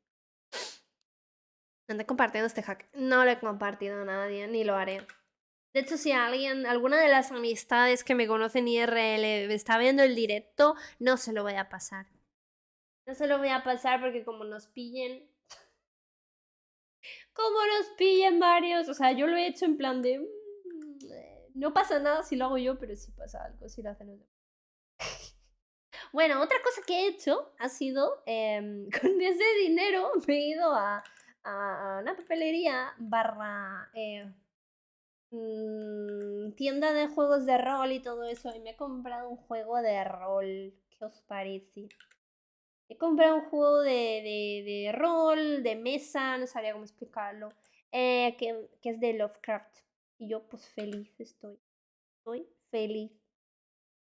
Speaker 1: ¿Dónde compartiendo este hack? No lo he compartido a nadie, ni lo haré. De hecho, si alguna de las amistades que me conocen IRL está viendo el directo, no se lo voy a pasar. No se lo voy a pasar porque como nos pillen varios, o sea, yo lo he hecho en plan de... no pasa nada si lo hago yo, pero sí pasa algo si lo hacen los demás. Bueno, otra cosa que he hecho ha sido, con ese dinero me he ido a una papelería barra tienda de juegos de rol y todo eso y me he comprado un juego de rol. ¿Qué os parece? He comprado un juego de rol, de mesa, no sabría cómo explicarlo, que es de Lovecraft. Y yo pues feliz estoy feliz.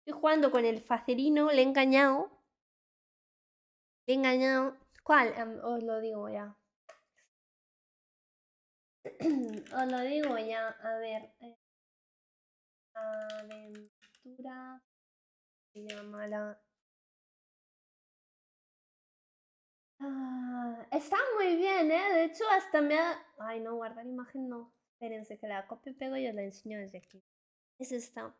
Speaker 1: Estoy jugando con el facerino, le he engañado. ¿Cuál? Os lo digo ya. Os lo digo ya, a ver. Aventura. Se llama la... está muy bien, ¿eh? De hecho, hasta me ha... Ay, no, guardar imagen no. Espérense que la copio y pego y os la enseño desde aquí. Es esta.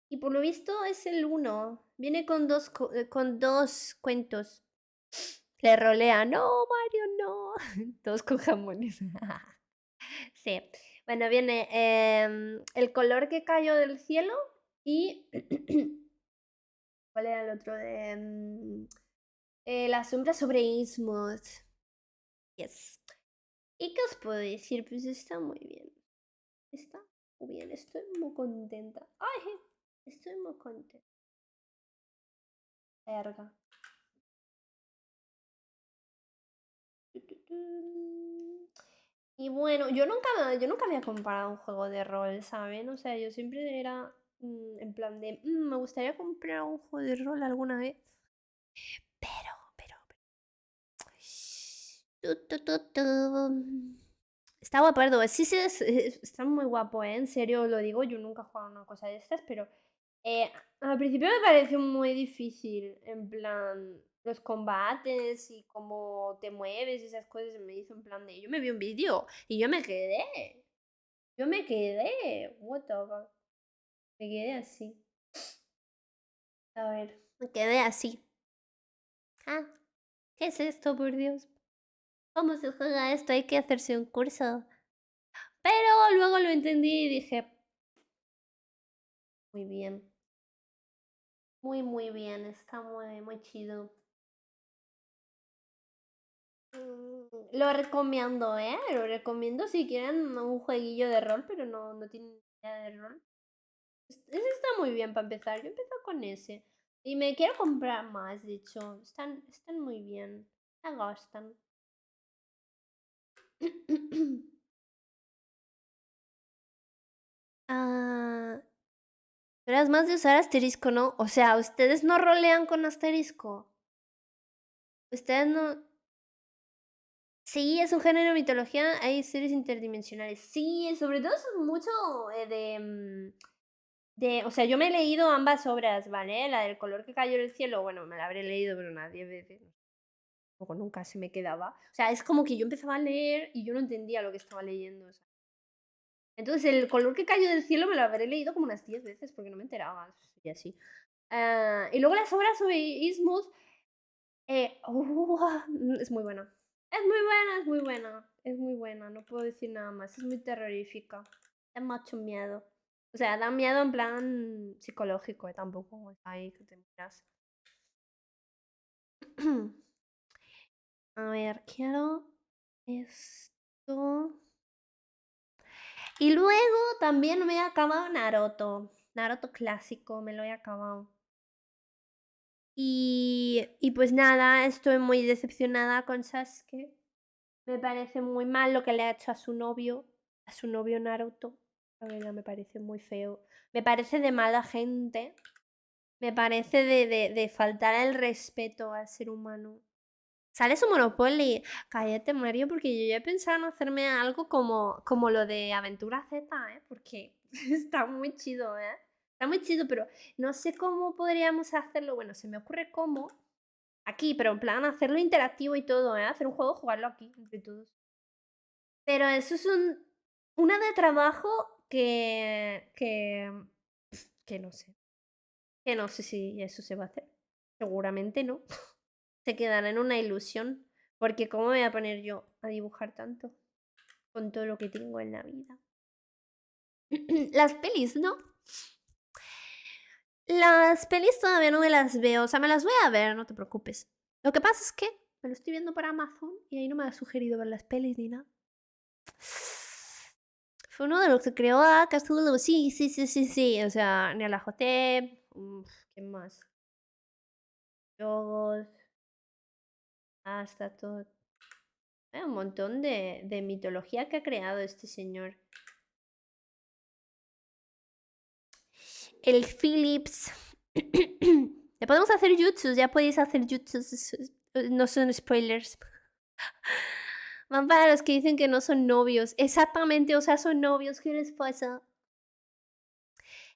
Speaker 1: Y por lo visto es el 1. Viene con dos cuentos. Le rolea. No, Mario, no. Todos con jamones. Sí. Bueno, viene el color que cayó del cielo y... ¿Cuál era el otro? La sombra sobre Innsmouth. Yes. ¿Y qué os puedo decir? Pues está muy bien. Está muy bien. Estoy muy contenta. Ay, estoy muy contenta. Verga. Y bueno, yo nunca había comparado un juego de rol, ¿saben? O sea, yo siempre era en plan de, me gustaría comprar un juego de rol alguna vez. Pero. Está guapardo. Sí, está muy guapo, ¿eh? En serio lo digo, yo nunca he jugado a una cosa de estas, pero al principio me pareció muy difícil, en plan, los combates y cómo te mueves y esas cosas, me hizo en plan de, yo me vi un vídeo y yo me quedé, what the fuck, me quedé así, a ver, me quedé así. Ah, ¿qué es esto, por Dios? ¿Cómo se juega esto? Hay que hacerse un curso. Pero luego lo entendí y dije, muy bien. Muy bien. Está muy chido. Lo recomiendo, ¿eh? Lo recomiendo si quieren un jueguillo de rol, pero no tienen idea de rol. Ese está muy bien para empezar. Yo empiezo con ese. Y me quiero comprar más, de hecho. Están muy bien. Me gustan. Ah, pero es más de usar asterisco, ¿no? O sea, ustedes no rolean con asterisco. Ustedes no. Sí, es un género de mitología, hay series interdimensionales. Sí, sobre todo es mucho o sea, yo me he leído ambas obras, ¿vale? La del color que cayó del cielo, bueno, me la habré leído, pero unas 10 veces. Luego nunca se me quedaba. O sea, es como que yo empezaba a leer y yo no entendía lo que estaba leyendo. O sea. Entonces, el color que cayó del cielo me lo habré leído como unas 10 veces porque no me enteraba. Y así. Y luego las obras sobre Ismuth. Es muy buena. Es muy buena, no puedo decir nada más. Es muy terrorífica. Da mucho miedo. O sea, da miedo en plan psicológico, tampoco es ahí que te miras. A ver, quiero esto. Y luego también me he acabado Naruto. Naruto clásico, me lo he acabado. Y pues nada, estoy muy decepcionada con Sasuke. Me parece muy mal lo que le ha hecho a su novio Naruto. La verdad, me parece muy feo. Me parece de mala gente. Me parece de faltar el respeto al ser humano. Sale su Monopoly. Cállate, Mario, porque yo ya he pensado en hacerme algo como lo de Aventura Z, ¿eh? Porque está muy chido, ¿eh? Está muy chido, pero no sé cómo podríamos hacerlo. Bueno, se me ocurre cómo. Aquí, pero en plan hacerlo interactivo y todo, ¿eh? Hacer un juego, jugarlo aquí, entre todos. Pero eso es una de trabajo que no sé. Que no sé si eso se va a hacer. Seguramente no. Se quedará en una ilusión. Porque ¿cómo me voy a poner yo a dibujar tanto? Con todo lo que tengo en la vida. Las pelis, ¿no? Las pelis todavía no me las veo. O sea, me las voy a ver, no te preocupes. Lo que pasa es que me lo estoy viendo por Amazon y ahí no me ha sugerido ver las pelis ni nada. Fue uno de los que creó a Cthulhu. Sí. O sea, Nyarlathotep. ¿Quién más? Yogos. Hasta todo. Hay un montón de mitología que ha creado este señor. El Phillips. Ya podemos hacer jutsus. Ya podéis hacer jutsus. No son spoilers. Van para los que dicen que no son novios. Exactamente, o sea, son novios. ¿Qué les pasa?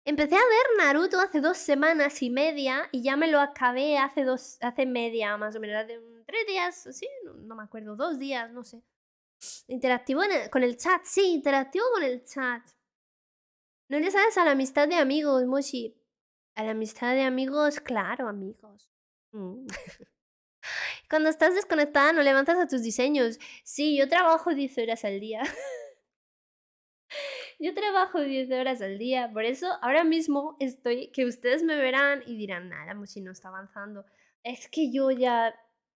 Speaker 1: Empecé a ver Naruto hace 2 semanas y media y ya me lo acabé hace media, más o menos, hace 3 días, ¿sí? No me acuerdo, 2 días, no sé. Interactivo con el chat, sí, interactivo con el chat. No le sabes a la amistad de amigos, Moshi. A la amistad de amigos, claro, amigos. Cuando estás desconectada no levantas a tus diseños. Sí, yo trabajo 10 horas al día. Yo trabajo 10 horas al día. Por eso ahora mismo que ustedes me verán y dirán, nada, Moshi no está avanzando. Es que yo ya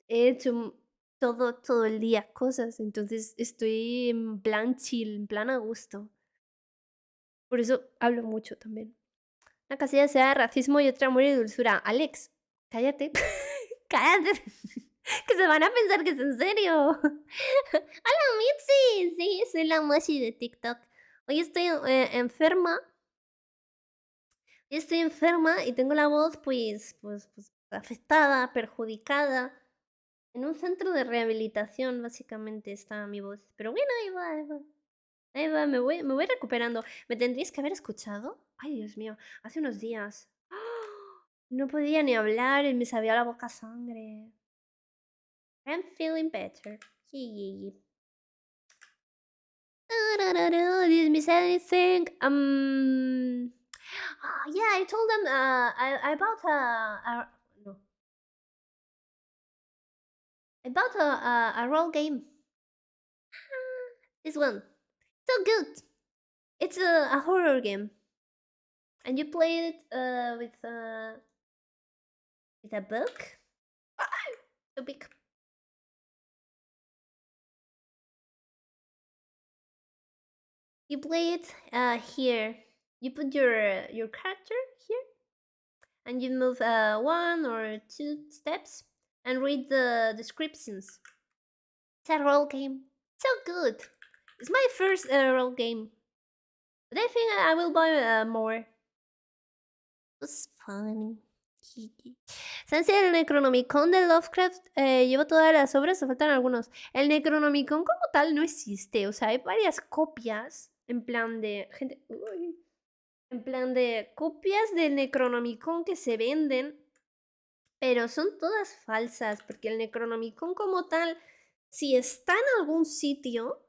Speaker 1: he hecho todo el día cosas. Entonces estoy en plan chill, en plan a gusto. Por eso hablo mucho también. Una casilla sea racismo y otra amor y dulzura. Alex, cállate. Cállate. Que se van a pensar que es en serio. Hola, Mitzi. Sí, soy la Moshi de TikTok. Hoy estoy enferma. Estoy enferma y tengo la voz, pues afectada, perjudicada. En un centro de rehabilitación, básicamente, está mi voz. Pero bueno, ahí va, ahí va. Ahí va, me voy recuperando. ¿Me tendríais que haber escuchado? Ay, Dios mío, hace unos días. ¡Ah! No podía ni hablar y me sabía la boca sangre. I'm feeling better. Yee. Did miss anything? Yeah, I told them I bought no. I bought a role game. This one. So good. It's a horror game. And you play it with a book. So big. You play it here. You put your character here, and you move 1 or 2 steps and read the descriptions. It's a role game. So good. It's my first role game, but I think I will buy more. It was fun. ¿Sabes si el Necronomicon de Lovecraft lleva todas las obras o faltan algunos? El Necronomicon como tal no existe, o sea, hay varias copias en plan de gente, en plan de copias del Necronomicon que se venden, pero son todas falsas, porque el Necronomicon como tal, si está en algún sitio,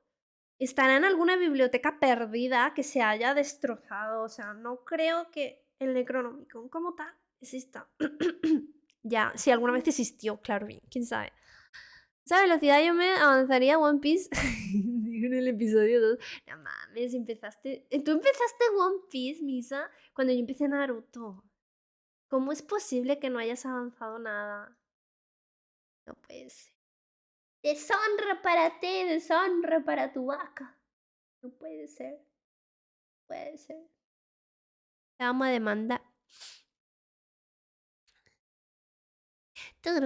Speaker 1: estará en alguna biblioteca perdida que se haya destrozado, o sea, no creo que el Necronomicon como tal exista. Ya, si alguna vez existió, claro, bien, quién sabe. Esa velocidad yo me avanzaría One Piece. Digo en el episodio 2. No mames, empezaste. Tú empezaste One Piece, Misa, cuando yo empecé Naruto. ¿Cómo es posible que no hayas avanzado nada? No puede ser. Deshonra para ti, deshonra para tu vaca. No puede ser. Puede ser. Te vamos a demandar. When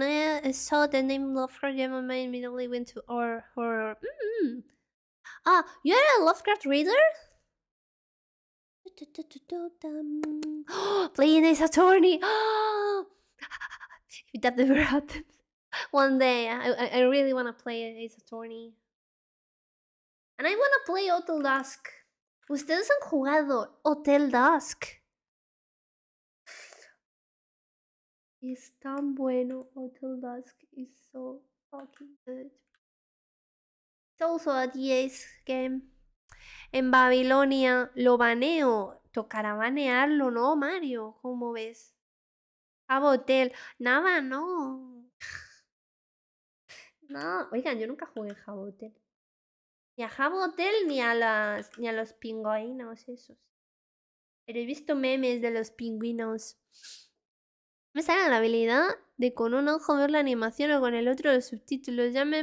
Speaker 1: I saw the name Lovecraft, I immediately went to horror. You're a Lovecraft reader? Playing Ace Attorney. If that never happens. One day, I really want to play Ace Attorney. And I want to play Hotel Dusk. ¿Ustedes han jugado Hotel Dusk? Es tan bueno. Hotel Dusk is so fucking good. It's also a DA's game. En Babilonia lo baneo. Tocará banearlo, ¿no, Mario? ¿Cómo ves? Jabo Hotel. Nada, no. No, oigan, yo nunca jugué en Jabo Hotel. Ni a Jabo Hotel ni a los pingüinos esos. Pero he visto memes de los pingüinos. Me sale la habilidad de con un ojo ver la animación o con el otro los subtítulos. Ya me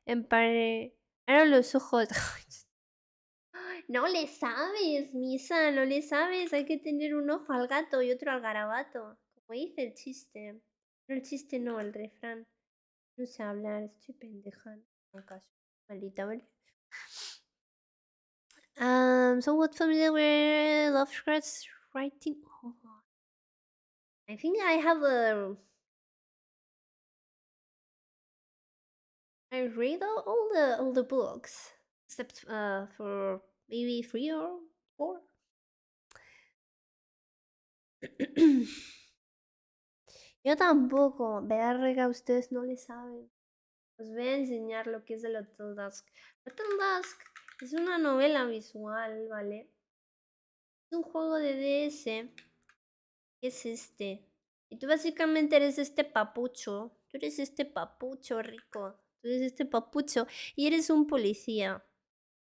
Speaker 1: emparearon los ojos. No le sabes, Misa, no le sabes. Hay que tener un ojo al gato y otro al garabato. Como dice el chiste. No, el chiste no, el refrán. No sé hablar, estoy pendeja. En caso, maldita, ¿vale? Somewhat familiar with Lovecraft's writing. Oh. I think I have I read all the books except for maybe 3 or 4. Yo tampoco, verga, ustedes no le saben. Os voy a enseñar lo que es el Hotel Dusk. Hotel Dusk es una novela visual, ¿vale? Es un juego de DS. ¿Qué es este? Y tú básicamente eres este papucho. Tú eres este papucho rico. Tú eres este papucho y eres un policía.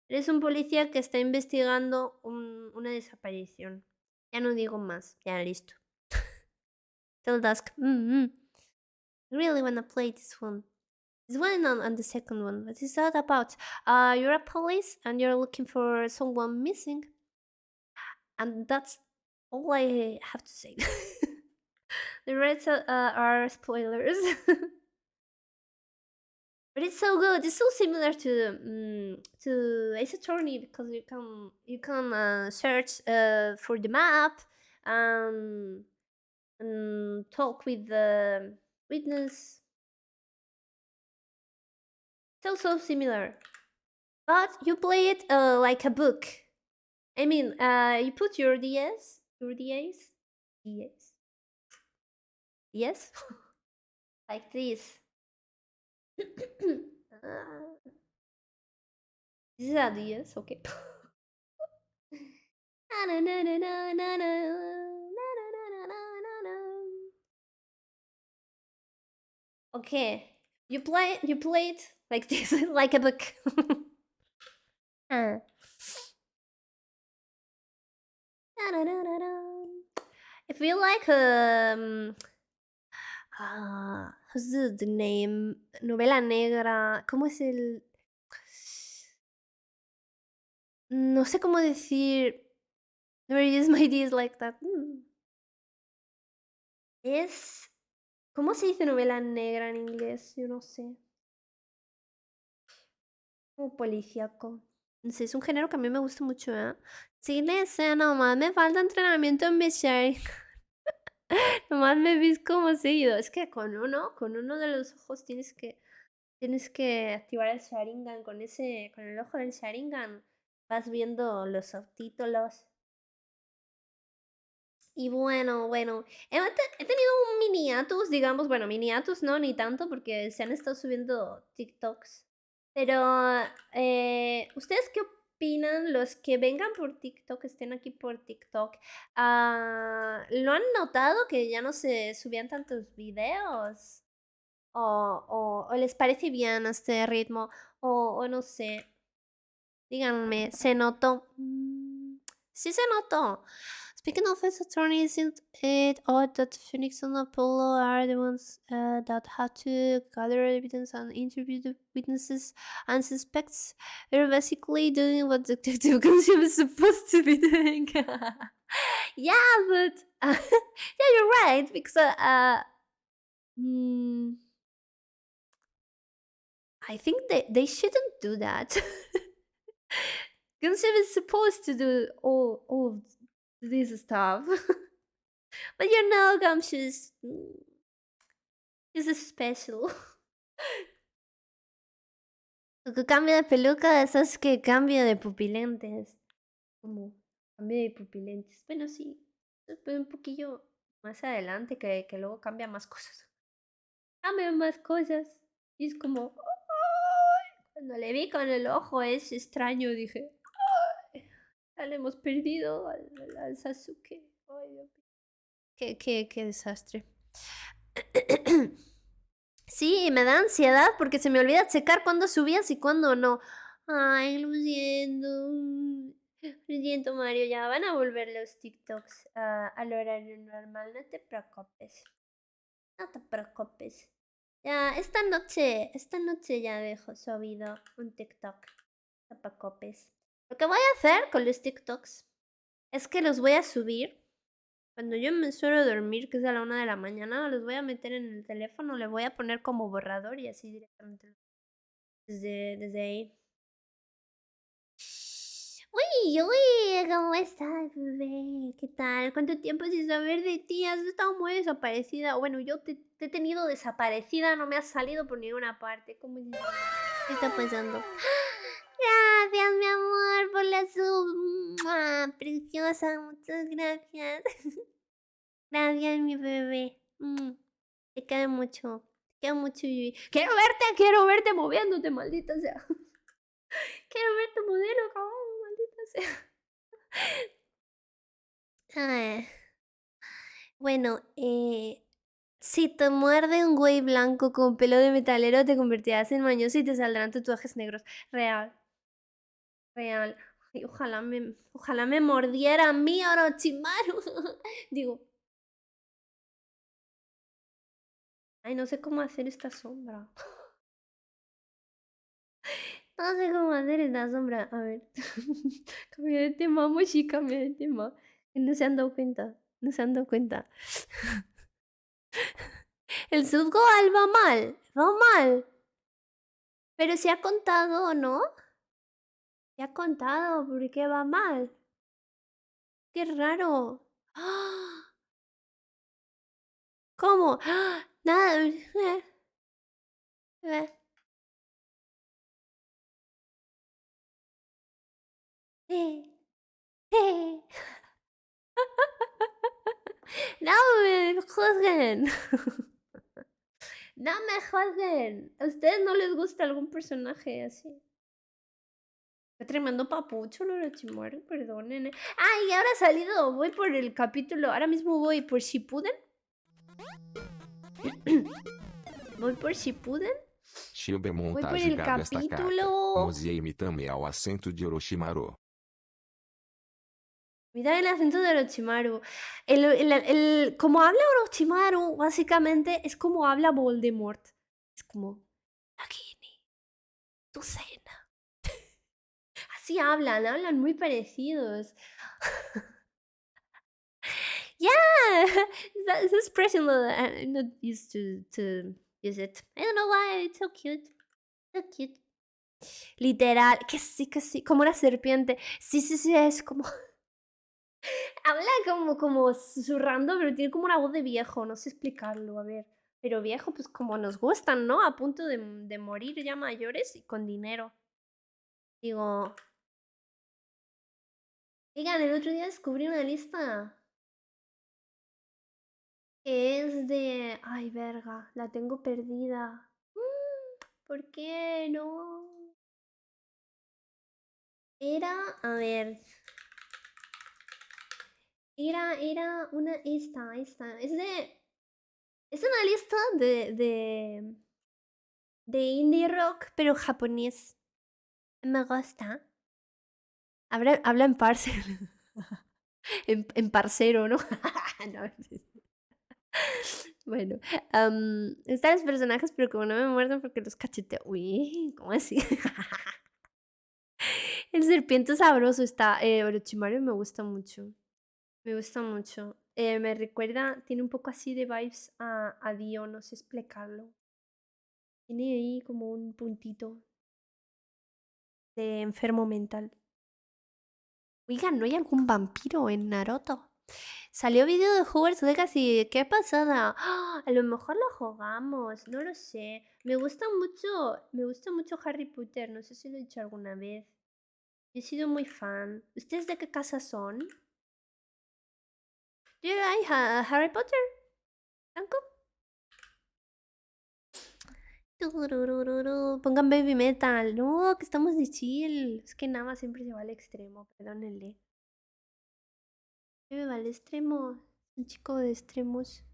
Speaker 1: Eres un policía que está investigando una desaparición. Ya no digo más. Ya listo. Till dusk. I really wanna play this one. This one on the second one. What is that about? You're a police and you're looking for someone missing. And that's all I have to say. The rest are spoilers. But it's so good. It's so similar to Ace Attorney because you can search for the map and talk with the witness. It's also similar, but you play it like a book. I mean, you put your DS, yes, like this. This is a DS, okay. Okay, you play it like this, like a book. Uh. I feel like what's the name? Novela negra. ¿Cómo es el? No sé cómo decir. Never use my Ds like that. Es. ¿Cómo se dice novela negra en inglés? Yo no sé. Como policíaco. No sé, es un género que a mí me gusta mucho, ¿eh? Sí, le sé, nomás me falta entrenamiento en mi Sharingan. Nomás me ves como seguido. Es que con uno de los ojos tienes que activar el Sharingan. Con el ojo del Sharingan vas viendo los subtítulos. Y bueno, he tenido un mini hiatus, digamos, bueno, mini hiatus no, ni tanto, porque se han estado subiendo TikToks. Pero, ¿ustedes qué opinan? Los que vengan por TikTok, estén aquí por TikTok, ¿lo han notado que ya no se subían tantos videos? ¿O les parece bien este ritmo? O no sé, díganme, ¿se notó? Sí se notó. Speaking of his attorney, isn't it odd that Phoenix and Apollo are the ones that have to gather evidence and interview the witnesses and suspects? They're basically doing what Detective Consume is supposed to be doing. Yeah, but yeah, you're right because I think they shouldn't do that. Consume is supposed to do all this stuff. But you know, Gumshoe is special. Que cambia de peluca, esas que cambia de pupilentes. Como cambia de pupilentes. Bueno, sí. Un poquillo más adelante que luego cambia más cosas. Cambia más cosas. Y es como. ¡Ay! Cuando le vi con el ojo es extraño, dije. ¡Ay! Ya le hemos perdido al Sasuke. Ay, Dios mío. Qué desastre. Sí, me da ansiedad porque se me olvida checar cuándo subías y cuándo no. Ay, lo siento. Lo siento, Mario. Ya van a volver los TikToks al horario normal. No te preocupes. No te preocupes. Ya, esta noche ya dejo subido un TikTok. No te preocupes. Lo que voy a hacer con los TikToks es que los voy a subir. Cuando yo me suelo dormir, que es a la 1 de la mañana, los voy a meter en el teléfono, le voy a poner como borrador y así directamente desde ahí. Uy, ¿cómo estás, bebé? ¿Qué tal? ¿Cuánto tiempo sin saber de ti? Has estado muy desaparecida. Bueno, yo te he tenido desaparecida, no me has salido por ninguna parte. ¿Qué está pasando? Gracias, mi amor, por la sub. Preciosa, muchas gracias. Gracias, mi bebé. Te queda mucho. Te queda mucho, Yui. Quiero verte moviéndote, maldita sea. Quiero ver tu modelo, cabrón, maldita sea. Bueno, si te muerde un güey blanco con pelo de metalero, te convertirás en mañoso y te saldrán tatuajes negros. Real. Real. Ay, ojalá me mordiera a mí, Orochimaru. Digo. Ay, no sé cómo hacer esta sombra. No sé cómo hacer esta sombra. A ver. Cambia de tema, Moshi, cambia de tema. No se han dado cuenta. No se han dado cuenta. El Subgoal va mal. Va mal. Pero se ha contado, ¿no? Se ha contado, ¿por qué va mal? Qué raro. ¡Ah! ¿Cómo? ¡Ah! Nada. Eh. Eh, eh. No me juzguen. No me juzguen. ¿A ustedes no les gusta algún personaje así? Qué tremendo papucho lo de Orochimaru, perdonen. Ah, y ahora ha salido, voy por el capítulo, ahora mismo voy por Shippuden. Voy por Shippuden.
Speaker 2: Shibe
Speaker 1: Voy por
Speaker 2: montagem
Speaker 1: el
Speaker 2: gado esta carta.
Speaker 1: capítulo...
Speaker 2: Mosiei-me também ao acento de Orochimaru.
Speaker 1: Mira el acento de Orochimaru. Como habla Orochimaru, básicamente es como habla Voldemort. Es como... Nagini, tu cena. Así hablan muy parecidos. Yeah, that's expression that I'm not used to use it. I don't know why, it's so cute. So cute. Literal, que sí, como una serpiente. Sí, sí, sí, es como... Habla como susurrando, pero tiene como una voz de viejo, no sé explicarlo, a ver. Pero viejo, pues como nos gustan, ¿no? A punto de morir ya mayores y con dinero. Digo, oigan, el otro día descubrí una lista que es de... Ay, verga, la tengo perdida. ¿Por qué no? Era, a ver, era una, esta, es una lista de indie rock, pero japonés. Me gusta. Habla en parcel. En parcero, ¿no? No, bueno, están los personajes, pero como no me muerden porque los cacheteo. Uy, ¿cómo así? El serpiente sabroso está. Orochimaru me gusta mucho. Me gusta mucho. Me recuerda, tiene un poco así de vibes a Dio, no sé explicarlo. Tiene ahí como un puntito de enfermo mental. Oigan, ¿no hay algún vampiro en Naruto? Salió vídeo de Hogwarts Legacy, qué pasada. ¡Ah! A lo mejor lo jugamos, no lo sé. Me gusta mucho Harry Potter, no sé si lo he dicho alguna vez. He sido muy fan. ¿Ustedes de qué casa son? ¿Do you like Harry Potter? ¿Franco? Tururururu. Pongan baby metal. No, que estamos de chill. Es que nada más siempre se va al extremo, perdónenle. Me va al extremo. Un chico de extremos.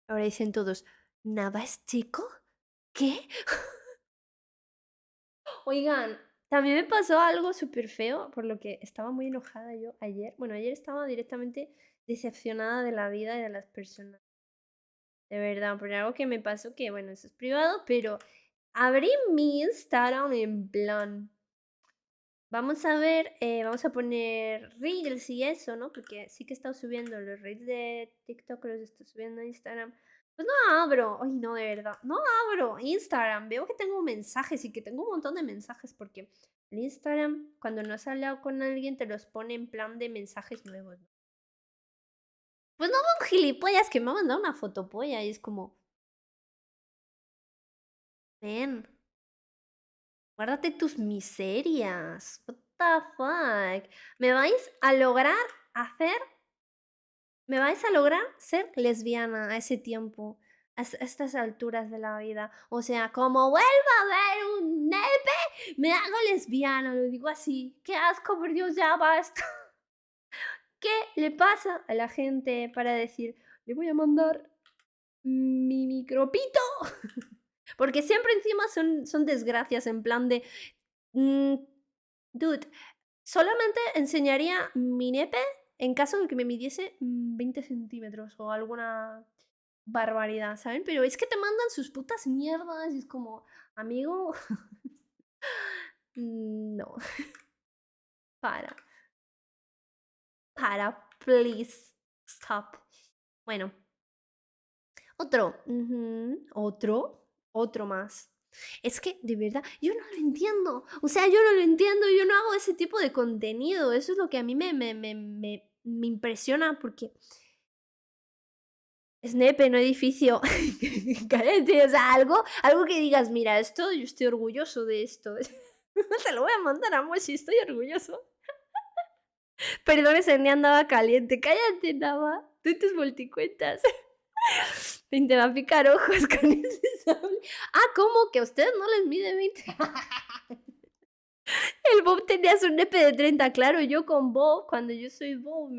Speaker 1: Ahora dicen todos, ¿Nava es chico? ¿Qué? Oigan, también me pasó algo súper feo, por lo que estaba muy enojada yo ayer. Bueno, ayer estaba directamente decepcionada de la vida y de las personas. De verdad, por algo que me pasó que, bueno, eso es privado, pero abrí mi Instagram en plan. Vamos a ver, vamos a poner Reels y eso, ¿no? Porque sí que he estado subiendo los Reels de TikTok, los estoy subiendo a Instagram. Pues no abro, ay no, de verdad, no abro Instagram. Veo que tengo mensajes y que tengo un montón de mensajes porque el Instagram, cuando no has hablado con alguien, te los pone en plan de mensajes nuevos, ¿no? Pues no, un gilipollas que me ha mandado una fotopolla y es como, ven, guárdate tus miserias. What the fuck? Me vais a lograr hacer Me vais a lograr ser lesbiana a ese tiempo, a estas alturas de la vida. O sea, como vuelva a ver un nepe, me hago lesbiana, lo digo así. Qué asco, por Dios, ya basta. ¿Qué le pasa a la gente para decir, le voy a mandar mi micropito? Porque siempre encima son desgracias en plan de, dude, solamente enseñaría mi nepe en caso de que me midiese 20 centímetros o alguna barbaridad, ¿saben? Pero es que te mandan sus putas mierdas y es como, amigo, no, para, please, stop. Bueno, otro más. Es que, de verdad, yo no lo entiendo. O sea, yo no lo entiendo, yo no hago ese tipo de contenido. Eso es lo que a mí me impresiona porque es nepe, no edificio. Cállate, o sea, algo que digas, mira, esto, yo estoy orgulloso de esto. Se lo voy a mandar a Moshi, estoy orgulloso. Perdón, ese día andaba caliente. Cállate, Nava. Tú tus multicuentas. Te va a picar ojos con ese sable. Ah, ¿cómo? Que a ustedes no les mide 20. El Bob tenía su nepe de 30, claro. Yo con Bob, cuando yo soy Bob,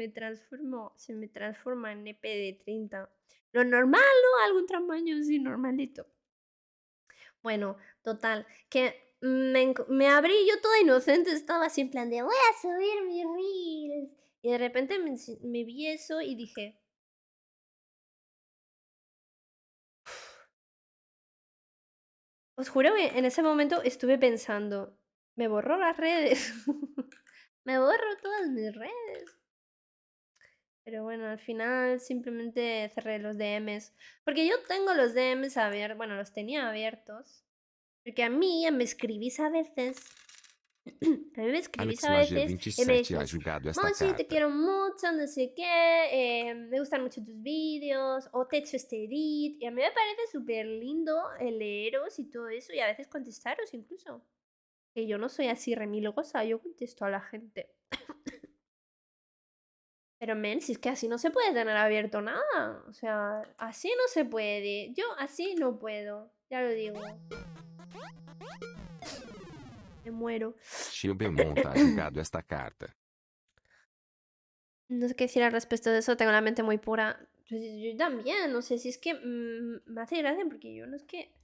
Speaker 1: se me transforma en nepe de 30. Lo normal, ¿no? Algún tamaño así normalito. Bueno, total, que me abrí yo toda inocente, estaba así en plan de voy a subir mis reels. Y de repente me vi eso y dije, os juro que en ese momento estuve pensando, me borro las redes, me borro todas mis redes. Pero bueno, al final simplemente cerré los DMs. Porque yo tengo los DMs abiertos, bueno, los tenía abiertos. Porque a mí me escribís a veces. A mí me escribís
Speaker 2: Alex
Speaker 1: a
Speaker 2: Laje
Speaker 1: veces y me
Speaker 2: 27 ha
Speaker 1: dices,
Speaker 2: julgado esta
Speaker 1: Monchi, te
Speaker 2: carta.
Speaker 1: quiero mucho, no sé qué, me gustan mucho tus vídeos, o te he hecho este edit. Y a mí me parece súper lindo leeros y todo eso, y a veces contestaros incluso. Que yo no soy así remilgosa, yo contesto a la gente. Pero men, si es que así no se puede tener abierto nada. O sea, así no se puede. Yo así no puedo. Ya lo digo. Me muero.
Speaker 2: Gil Belmonte ha julgado esta carta.
Speaker 1: No sé qué decir al respecto de eso, tengo la mente muy pura. Pues yo también, no sé si es que me hace gracia porque yo no es que.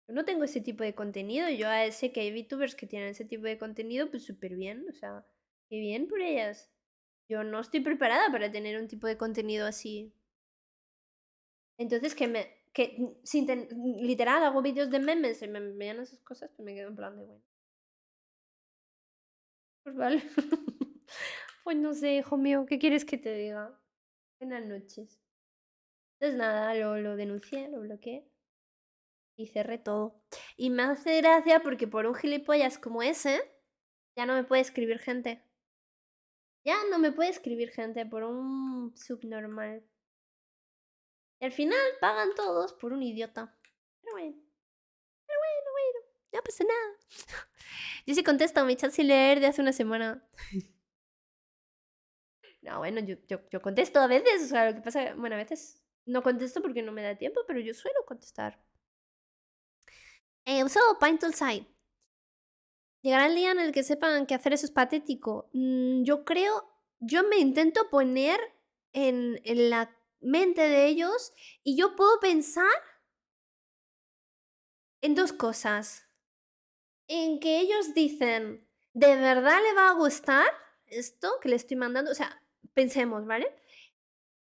Speaker 1: Yo no tengo ese tipo de contenido. Yo sé que hay VTubers que tienen ese tipo de contenido, pues súper bien. O sea, qué bien por ellas. Yo no estoy preparada para tener un tipo de contenido así. Entonces, literal hago vídeos de memes y me envían esas cosas, pues me quedo en plan de bueno. Pues vale. Pues no sé, hijo mío, ¿qué quieres que te diga? Buenas noches. Entonces nada, lo denuncié, lo bloqueé y cerré todo. Y me hace gracia porque por un gilipollas como ese, ya no me puede escribir gente. Ya no me puede escribir gente por un subnormal. Y al final pagan todos por un idiota. Pero bueno, no pasa nada. Yo sí contesto mi chat sin leer de hace una semana. No, bueno, yo contesto a veces, o sea, lo que pasa, bueno, a veces no contesto porque no me da tiempo, pero yo suelo contestar. Uso Pine Llegará el día en el que sepan que hacer eso es patético. Yo me intento poner en la mente de ellos y yo puedo pensar en dos cosas. En que ellos dicen, ¿de verdad le va a gustar esto que le estoy mandando? O sea, pensemos, ¿vale?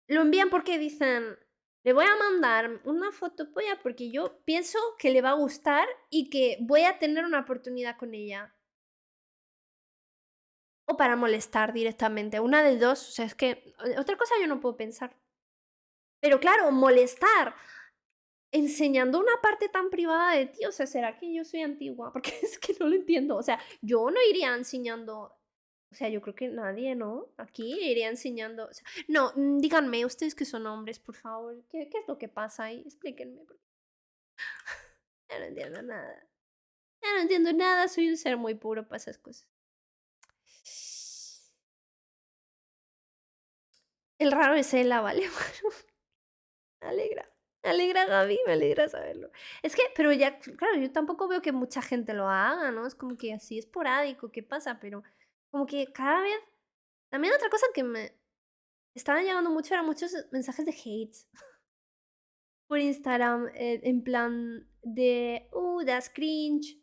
Speaker 1: Lo envían porque dicen, le voy a mandar una foto polla porque yo pienso que le va a gustar y que voy a tener una oportunidad con ella. O para molestar directamente. Una de dos. O sea, es que otra cosa yo no puedo pensar. Pero claro, molestar enseñando una parte tan privada de ti. O sea, ¿será que yo soy antigua? Porque es que no lo entiendo. O sea, yo no iría enseñando. O sea, yo creo que nadie, ¿no? Aquí iría enseñando. O sea, no, díganme, ustedes que son hombres, por favor. ¿Qué es lo que pasa ahí? Explíquenme. Porque ya no entiendo nada. Ya no entiendo nada. Soy un ser muy puro para esas cosas. El raro es Ela, ¿vale? Me alegra. Me alegra, Gaby, me alegra saberlo. Es que, pero ya, claro, yo tampoco veo que mucha gente lo haga, ¿no? Es como que así esporádico, ¿qué pasa? Pero como que cada vez. También otra cosa que me estaban llegando mucho eran muchos mensajes de hate por Instagram, en plan de, das cringe,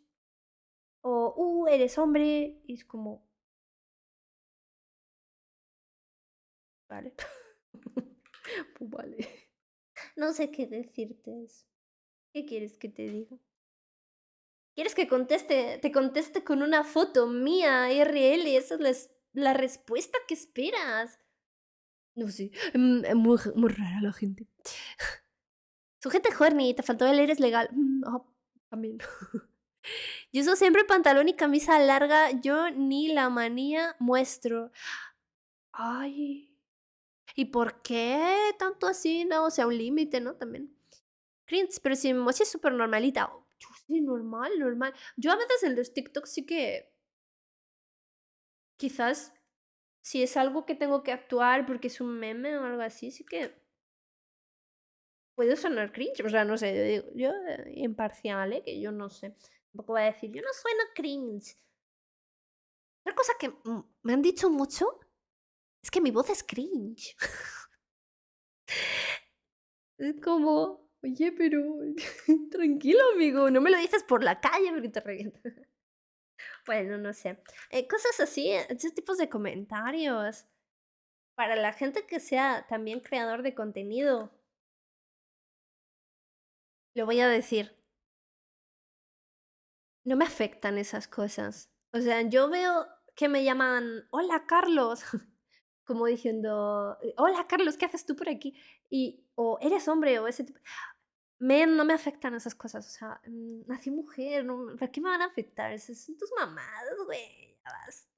Speaker 1: o, eres hombre, y es como, vale. Pues vale. No sé qué decirte eso. ¿Qué quieres que te diga? ¿Quieres que te conteste con una foto mía, RL? Esa es la respuesta que esperas. No sé, es muy rara la gente. Sujete horny, te faltó el eres legal. También. Yo uso siempre pantalón y camisa larga, yo ni la manía muestro. Ay, ¿y por qué tanto así? No, o sea, un límite, ¿no? También. Cringe, pero si mi mochi es súper normalita. Yo sí, normal, normal. Yo a veces en los TikToks sí que quizás si es algo que tengo que actuar porque es un meme o algo así, sí que puede sonar cringe. O sea, no sé, yo imparcial, ¿eh? Que yo no sé. Tampoco voy a decir, yo no sueno cringe. Otra cosa que me han dicho mucho es que mi voz es cringe. Es como, oye, pero tranquilo, amigo, no me lo dices por la calle porque te reviento. Bueno, no sé. Cosas así, esos tipos de comentarios. Para la gente que sea también creador de contenido, lo voy a decir, no me afectan esas cosas. O sea, yo veo que me llaman, hola Carlos, como diciendo, hola Carlos, ¿qué haces tú por aquí? O eres hombre o ese tipo. No me afectan esas cosas. O sea, nací mujer, ¿para qué me van a afectar? Esas son tus mamadas, güey. Ya vas.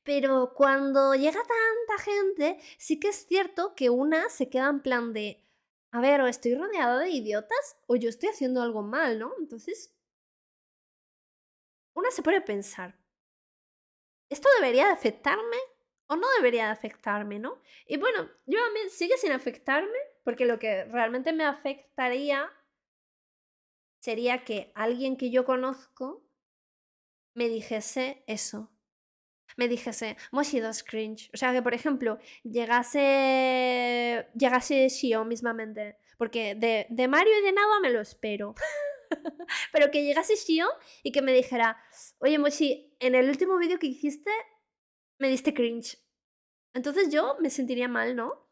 Speaker 1: Pero cuando llega tanta gente, sí que es cierto que una se queda en plan de, a ver, o estoy rodeada de idiotas o yo estoy haciendo algo mal, ¿no? Entonces, una se puede pensar, ¿esto debería de afectarme o no debería de afectarme, no? Y bueno, yo a mí sigue sin afectarme, porque lo que realmente me afectaría sería que alguien que yo conozco me dijese eso. Me dijese, Moshi 2 cringe. O sea, que por ejemplo, llegase Shio mismamente. Porque de Mario y de Nava me lo espero. Pero que llegase Shio y que me dijera, oye Moshi, en el último vídeo que hiciste me diste cringe. Entonces yo me sentiría mal, ¿no?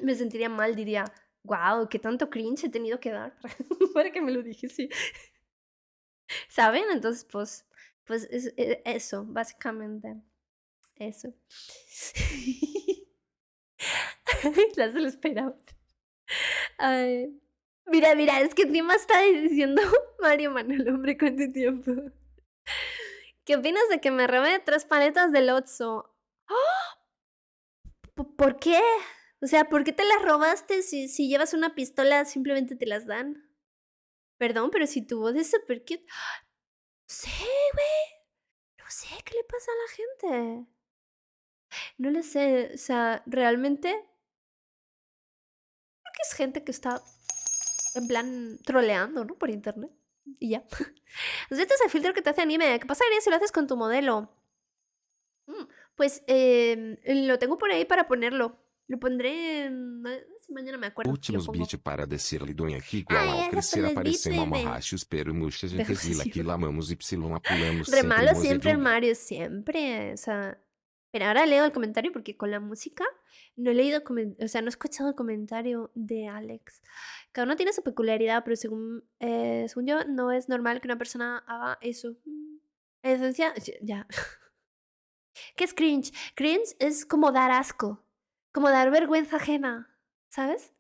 Speaker 1: Me sentiría mal, diría, wow, qué tanto cringe he tenido que dar para que me lo dijese. ¿Saben? Entonces, pues eso, básicamente. Eso. Ya se lo esperaba. Ay. Mira, mira, es que encima está diciendo Mario Manuel, hombre, ¿cuánto tiempo? ¿Qué opinas de que me robe 3 paletas del Otso? ¿Por qué? O sea, ¿por qué te las robaste si llevas una pistola simplemente te las dan? Perdón, pero si tu voz es súper cute. No sé, güey. No sé qué le pasa a la gente. No lo sé. O sea, realmente creo que es gente que está en plan troleando, ¿no? Por internet. Y ya. Entonces, este es el filtro que te hace anime. ¿Qué pasaría si lo haces con tu modelo? Pues lo tengo por ahí para ponerlo. Lo pondré. Si mañana me acuerdo. Y lo
Speaker 2: Últimos
Speaker 1: pongo.
Speaker 2: beat para descer lidonha que igual
Speaker 1: Ay,
Speaker 2: ao
Speaker 1: gracias por
Speaker 2: crescer
Speaker 1: los beats,
Speaker 2: aparecemos
Speaker 1: bebé.
Speaker 2: amarrachos pero murchas
Speaker 1: Dejo
Speaker 2: resila
Speaker 1: así.
Speaker 2: que lamamos y apulamos
Speaker 1: Re
Speaker 2: sempre
Speaker 1: malo siempre el
Speaker 2: mozedum.
Speaker 1: Mario, siempre. O sea. Pero ahora leo el comentario porque con la música no he leído, o sea, no he escuchado el comentario de Alex. Cada uno tiene su peculiaridad, pero según yo, no es normal que una persona haga eso. En esencia, ya. ¿Qué es cringe? Cringe es como dar asco, como dar vergüenza ajena, ¿sabes?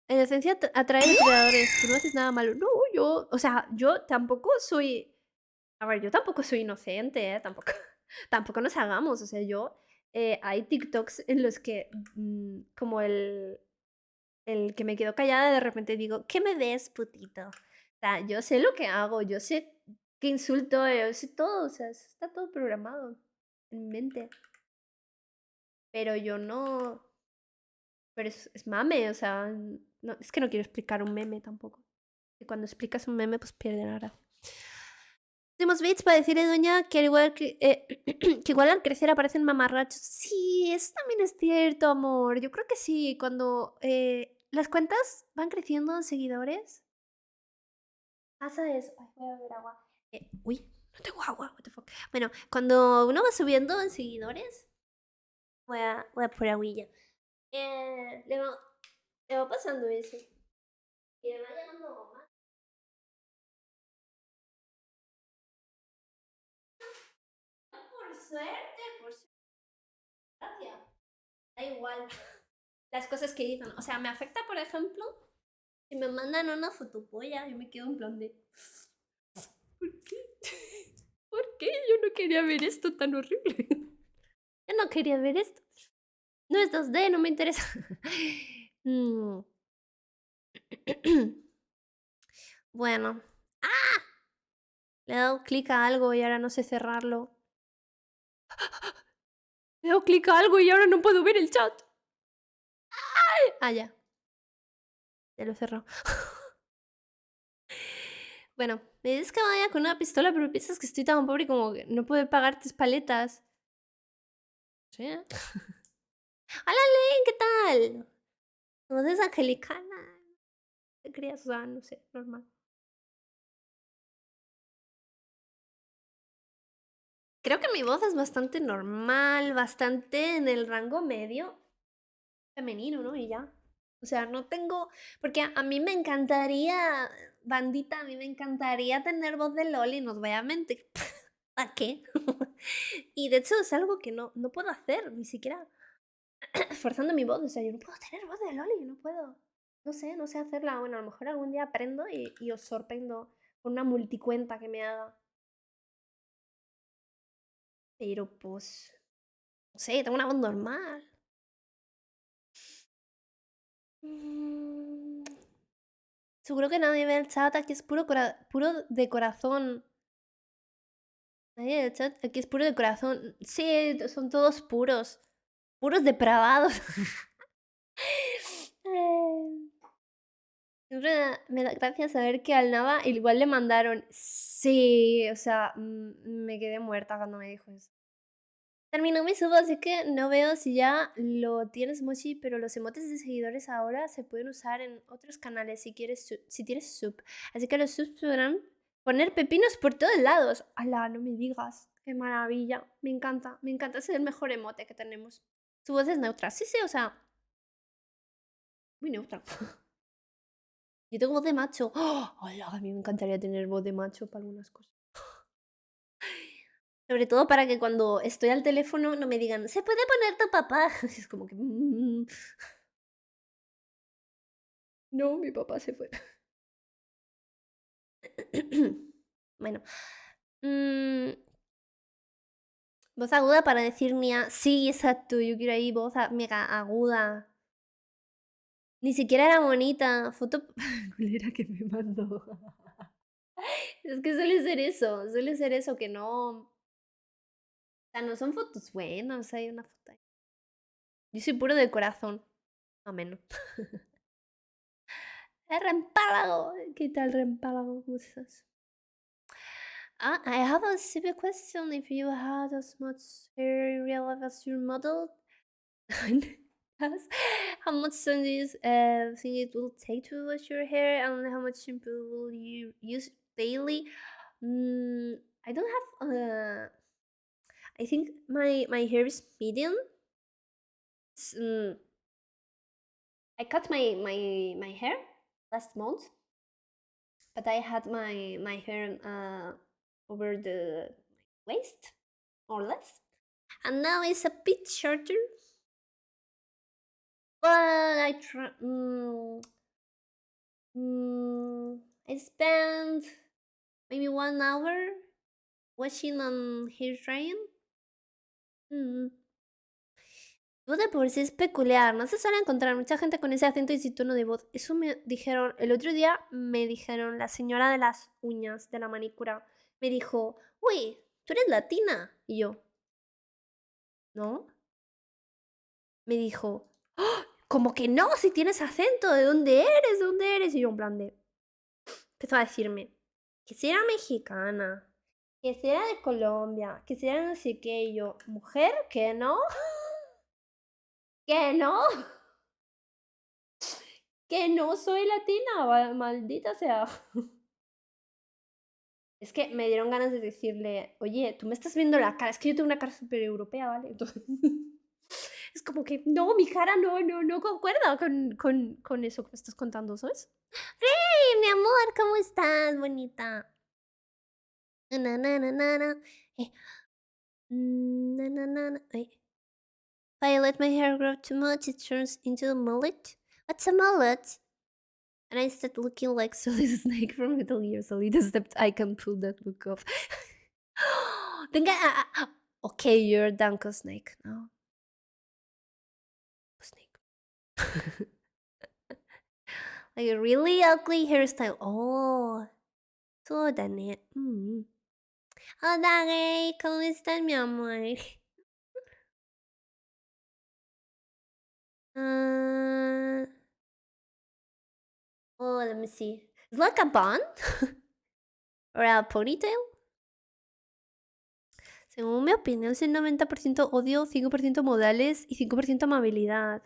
Speaker 1: En esencia atrae depredadores. Tú no haces nada malo. No, o sea, yo tampoco soy. A ver, yo tampoco soy inocente, ¿eh? Tampoco, tampoco nos hagamos. O sea, hay TikToks en los que, como el que me quedo callada, de repente digo, ¿qué me ves, putito? O sea, yo sé lo que hago, yo sé qué insulto, yo sé todo, o sea, está todo programado en mi mente. Pero yo no. Pero es mame, o sea, no, es que no quiero explicar un meme tampoco. Y cuando explicas un meme, pues pierde la gracia. Últimos bits para decirle, doña, que que igual al crecer aparecen mamarrachos. Sí, eso también es cierto, amor. Yo creo que sí, cuando las cuentas van creciendo en seguidores, pasa eso. Ay, voy a beber agua. Uy, no tengo agua, what the fuck. Bueno, cuando uno va subiendo en seguidores, voy a por agüilla. Le va pasando eso. Y le va llegando más. Por suerte, por suerte. Da igual. las cosas que dicen. O sea, me afecta, por ejemplo, si me mandan una fotopolla, yo me quedo en plan de... ¿Por qué? ¿Por qué? Yo no quería ver esto tan horrible. Yo no quería ver esto. No es 2D, no me interesa. Mm. Bueno. ¡Ah! Le he dado clic a algo y ahora no sé cerrarlo. Le he dado clic a algo y ahora no puedo ver el chat. ¡Ay! Ah, ya. Ya lo he cerrado. Bueno, me dices que vaya con una pistola, pero piensas que estoy tan pobre como que no puedo pagar tus paletas. ¿Sí? Hola, Len, ¿qué tal? ¿No eres angelicana? ¿Te creías? O sea, no sé, normal. Creo que mi voz es bastante normal, bastante en el rango medio femenino, ¿no? Y ya. O sea, no tengo... Porque a mí me encantaría, bandita, a mí me encantaría tener voz de Loli, no os voy a mentir. ¿A qué? Y de hecho es algo que no puedo hacer, ni siquiera forzando mi voz. O sea, yo no puedo tener voz de Loli, no puedo. No sé hacerla. Bueno, a lo mejor algún día aprendo y os sorprendo con una multicuenta que me haga. Pero pues, no sé, tengo una voz normal. Seguro que nadie ve el chat, aquí es puro de corazón. Nadie ve el chat, aquí es puro de corazón. Sí, son todos puros. Puros depravados. Siempre me da gracia saber que al Nava igual le mandaron. Sí, o sea, me quedé muerta cuando me dijo eso. Terminó mi sub, así que no veo si ya lo tienes, Mochi, pero los emotes de seguidores ahora se pueden usar en otros canales si quieres si tienes sub. Así que los subs podrán poner pepinos por todos lados. ¡Hala, no me digas! ¡Qué maravilla! Me encanta, ese es el mejor emote que tenemos. Su voz es neutra. Sí, o sea, muy neutra. Yo tengo voz de macho. ¡Oh! ¡Hala! A mí me encantaría tener voz de macho para algunas cosas. Sobre todo para que cuando estoy al teléfono no me digan, ¿se puede poner tu papá? Es como que... No, mi papá se fue. Bueno. Voz aguda para decir Nia. Sí, exacto. Yo quiero ahí voz mega aguda. Ni siquiera era bonita. Foto culera que me mandó. Es que suele ser eso. Suele ser eso que no... O sea, no son fotos buenas. Hay una foto ahí. Yo soy puro de corazón. A menos. ¡El rempálago! ¿Qué tal, rempálago? ¿Cómo estás? I have a simple question. If you had as much hair in real life as your model, how much sun do you think it will take to wash your hair, and how much shampoo will you use daily? I don't have. I think my hair is medium. I cut my hair last month, but I had my hair over the waist, more or less, and now it's a bit shorter. But I try. I spent maybe 1 hour washing and hair drying. Tu de por sí es peculiar, no se suele encontrar mucha gente con ese acento y ese tono de voz. Eso me dijeron, el otro día me dijeron, la señora de las uñas, de la manicura, me dijo, uy, tú eres latina. Y yo, ¿no? Me dijo, ¡oh! Como que no, si tienes acento, ¿de dónde eres? ¿De dónde eres? Y yo en plan de... Empezó a decirme que si era mexicana, que si era de Colombia, que si era no sé qué. Y yo, mujer, que no, que no, que no soy latina, maldita sea. Es que me dieron ganas de decirle, oye, tú me estás viendo la cara, es que yo tengo una cara súper europea, ¿vale? Entonces, es como que, no, mi cara no concuerda con eso que me estás contando, ¿sabes? ¡Rey, mi amor! ¿Cómo estás, bonita? Na, na, na, na, na. Na, na, na, na. If I let my hair grow too much, it turns into a mullet. What's a mullet? And I start looking like Solid Snake from Metal Gear Solid, except I can pull that look off. Then okay, you're Danko Snake now. Snake. Like a really ugly hairstyle. Oh, そうだね。Hola, gay. ¿Cómo estás, mi amor? Oh, let me see. It's like a bun or a ponytail. Según mi opinión, es el 90% odio, 5% modales y 5% amabilidad.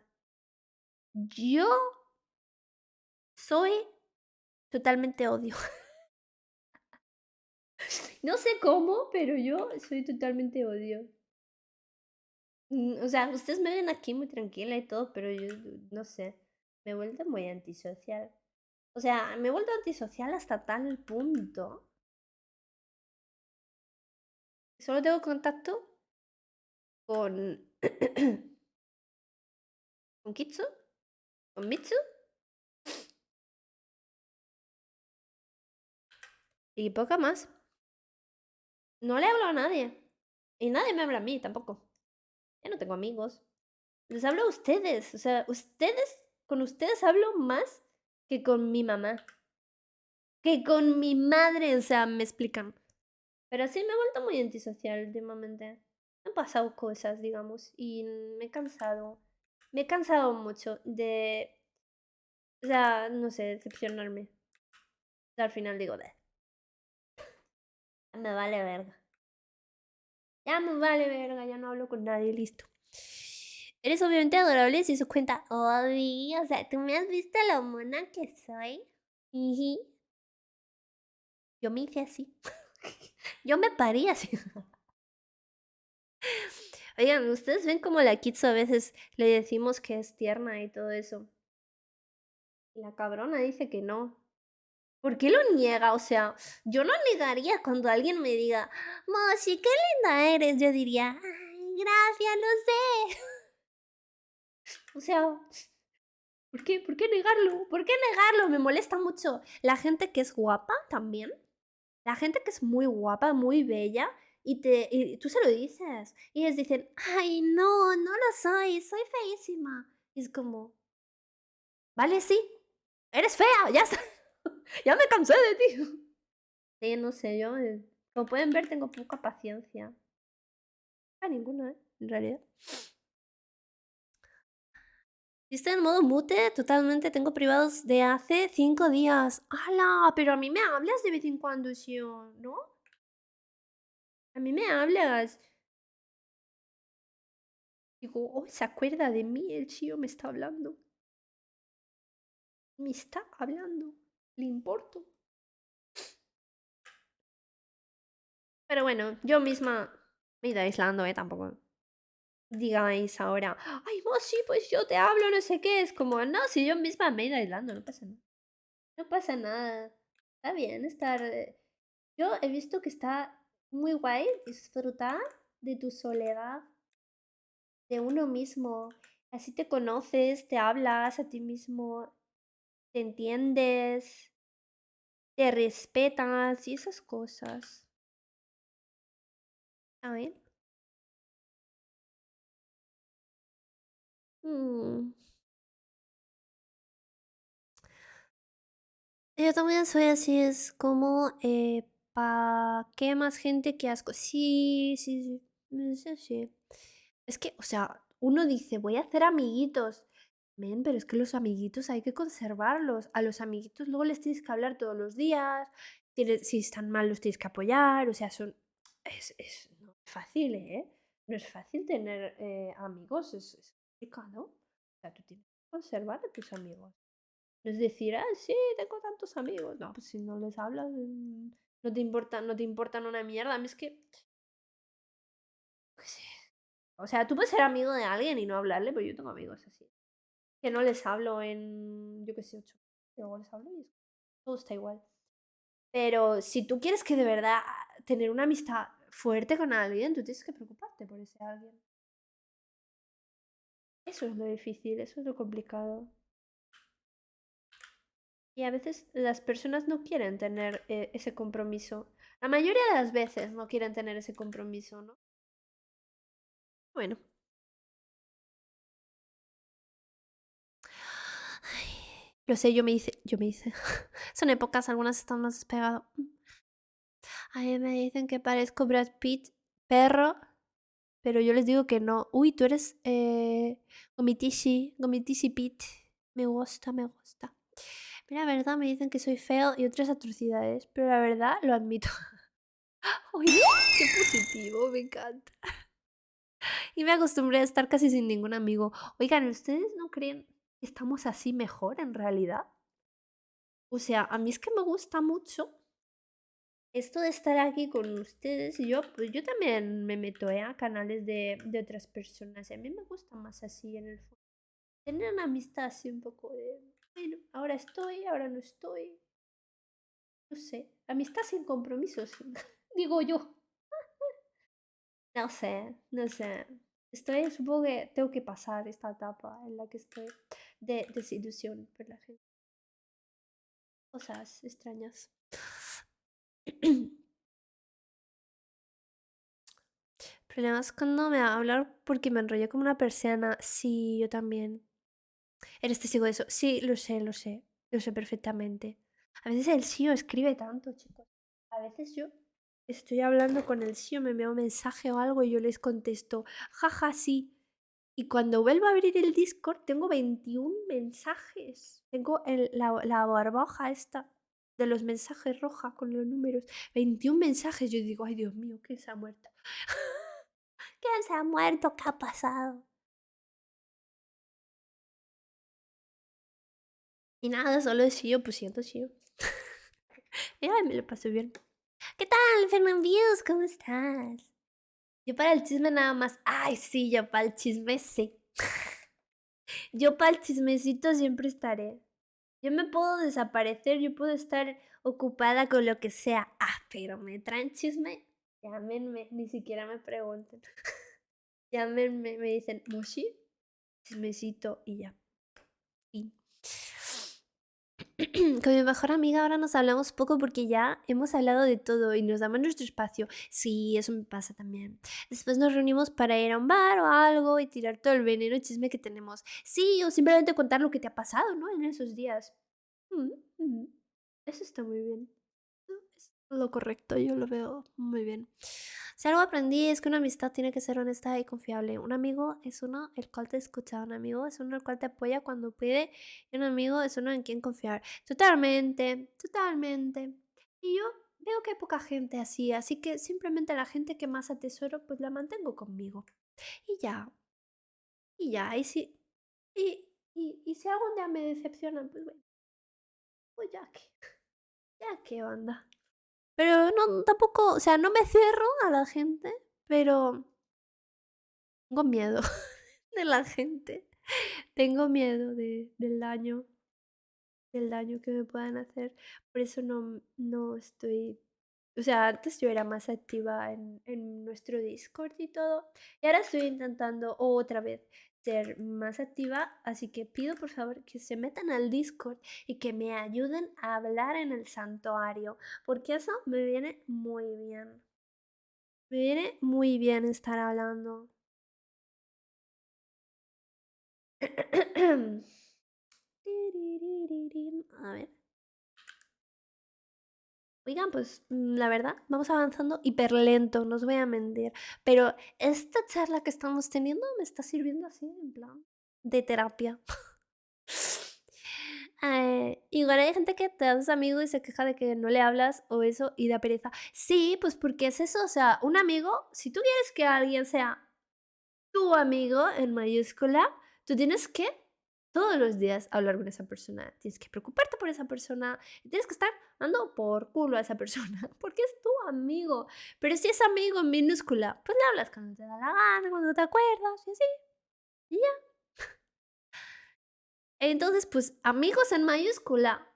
Speaker 1: Yo soy totalmente odio. No sé cómo, pero yo soy totalmente odio. O sea, ustedes me ven aquí muy tranquila y todo, pero yo no sé. Me he vuelto muy antisocial. O sea, me he vuelto antisocial hasta tal punto. Solo tengo contacto con. con Kitsu, con Mitsu y poca más. No le hablo a nadie. Y nadie me habla a mí tampoco. Ya no tengo amigos. Les hablo a ustedes. O sea, con ustedes hablo más que con mi mamá. Que con mi madre. O sea, me explican. Pero sí me he vuelto muy antisocial últimamente. Me han pasado cosas, digamos. Y me he cansado. Me he cansado mucho de. O sea, no sé, decepcionarme. O sea, al final digo, me vale verga. Ya me vale verga, ya no hablo con nadie, listo. Eres obviamente adorable si su cuenta. Obvio, o sea, ¿tú me has visto lo mona que soy? Jiji. Yo me hice así. Yo me parí así. Oigan, ustedes ven como la Kitsu a veces le decimos que es tierna y todo eso. Y la cabrona dice que no. ¿Por qué lo niega? O sea, yo no negaría cuando alguien me diga, Moshi, qué linda eres. Yo diría, ay, gracias, lo sé. O sea, ¿por qué? ¿Por qué negarlo? ¿Por qué negarlo? Me molesta mucho. La gente que es guapa también. La gente que es muy guapa, muy bella. Y tú se lo dices. Y ellos dicen, ay, no, no lo soy feísima. Y es como, vale, sí, eres fea, ya está. Ya me cansé de ti. Sí, no sé, yo, como pueden ver, tengo poca paciencia. A ninguna, en realidad. Si estoy en modo mute, totalmente tengo privados de hace 5 días. ¡Hala! Pero a mí me hablas de vez en cuando, Shio, ¿no? A mí me hablas. Digo, oh, se acuerda de mí, el Shio me está hablando. Me está hablando. Le importo. Pero bueno, yo misma me he ido aislando, tampoco digáis ahora, ay, sí, pues yo te hablo, no sé qué. Es como, no, si yo misma me he ido aislando, no pasa nada. No pasa nada. Está bien estar. Yo he visto que está muy guay disfrutar de tu soledad, de uno mismo. Así te conoces, te hablas a ti mismo, te entiendes, te respetas y esas cosas. A ver. Mm. Yo también soy así, es como, ¿pa qué más gente? Qué asco. Sí, sí, sí. Sí, sí. Es que, o sea, uno dice, voy a hacer amiguitos. Men, pero es que los amiguitos hay que conservarlos. A los amiguitos luego les tienes que hablar todos los días. Si están mal, los tienes que apoyar. O sea, no es fácil, ¿eh? No es fácil tener amigos, es complicado. O sea, tú tienes que conservar a tus amigos. No es decir, ah, sí, tengo tantos amigos. No, pues si no les hablas, no te importan una mierda. A mí es que. Qué sé. O sea, tú puedes ser amigo de alguien y no hablarle, pero yo tengo amigos así. Que no les hablo en, yo qué sé, 8 meses, y luego les hablo y todo está igual. Pero si tú quieres que de verdad tener una amistad fuerte con alguien, tú tienes que preocuparte por ese alguien. Eso es lo difícil, eso es lo complicado. Y a veces las personas no quieren tener ese compromiso. La mayoría de las veces no quieren tener ese compromiso, ¿no? Bueno. Lo sé, yo me hice. Son épocas, algunas están más despegadas. A mí me dicen que parezco Brad Pitt, perro, pero yo les digo que no. Uy, tú eres Gomitishi Pitt. Me gusta, me gusta. Mira, la verdad me dicen que soy feo y otras atrocidades, pero la verdad lo admito. Uy, qué positivo, me encanta. Y me acostumbré a estar casi sin ningún amigo. Oigan, ¿ustedes no creen que estamos así mejor en realidad? O sea, a mí es que me gusta mucho esto de estar aquí con ustedes. Y yo, pues yo también me meto a canales de otras personas. Y a mí me gusta más así en el fondo. Tener una amistad así un poco de, bueno, ahora estoy, ahora no estoy. No sé, amistad sin compromisos, digo yo. No sé, no sé. Supongo que tengo que pasar esta etapa en la que estoy de desilusión por la gente. Cosas extrañas. Problemas cuando me va a hablar porque me enrollé como una persiana. Sí, yo también. ¿Eres testigo de eso? Sí, lo sé, lo sé. Lo sé perfectamente. A veces el SIO escribe tanto, chicos. A veces yo estoy hablando con el SIO, me envía un mensaje o algo y yo les contesto, jaja, sí. Y cuando vuelvo a abrir el Discord tengo 21 mensajes. Tengo la barbaja esta de los mensajes roja con los números. 21 mensajes. Yo digo, ay Dios mío, ¿quién se ha muerto? ¿Quién se ha muerto? ¿Qué ha pasado? Y nada, solo es yo, pues siento yo. Y ay, me lo paso bien. ¿Qué tal, Fernandíos? ¿Cómo estás? Yo para el chisme nada más. Ay, sí, yo para el chisme sí. Yo para el chismecito siempre estaré. Yo me puedo desaparecer, yo puedo estar ocupada con lo que sea. Ah, pero me traen chisme. Llámenme, ni siquiera me pregunten. Llámenme, me dicen, Moshi, chismecito y ya. Fin. Con mi mejor amiga ahora nos hablamos poco porque ya hemos hablado de todo y nos damos nuestro espacio. Sí, eso me pasa también. Después nos reunimos para ir a un bar o algo y tirar todo el veneno y chisme que tenemos. Sí, o simplemente contar lo que te ha pasado, ¿no? En esos días. Mm, mm. Eso está muy bien. Es lo correcto, yo lo veo muy bien. Si algo aprendí es que una amistad tiene que ser honesta y confiable. Un amigo es uno el cual te escucha, un amigo es uno el cual te apoya cuando puede y un amigo es uno en quien confiar. Totalmente, totalmente. Y yo veo que hay poca gente así, así que simplemente la gente que más atesoro pues la mantengo conmigo. Y ya, y ya, y si algún día me decepcionan, pues bueno, pues ya que onda. Pero no, tampoco, o sea, no me cierro a la gente, pero tengo miedo de la gente. Tengo miedo del daño que me puedan hacer. Por eso no estoy. O sea, antes yo era más activa en nuestro Discord y todo. Y ahora estoy intentando otra vez ser más activa. Así que pido por favor que se metan al Discord y que me ayuden a hablar en el santuario. Porque eso me viene muy bien. Me viene muy bien estar hablando. A ver. Oigan, pues la verdad, vamos avanzando hiper lento, no os voy a mentir. Pero esta charla que estamos teniendo me está sirviendo así, en plan, de terapia. Igual hay gente que te haces amigo y se queja de que no le hablas o eso y da pereza. Sí, pues porque es eso, o sea, un amigo, si tú quieres que alguien sea tu amigo en mayúscula, tú tienes que todos los días hablar con esa persona, tienes que preocuparte por esa persona, y tienes que estar dando por culo a esa persona, porque es tu amigo. Pero si es amigo en minúscula, pues le hablas cuando te da la gana, cuando te acuerdas, y así, y ya. Entonces, pues amigos en mayúscula,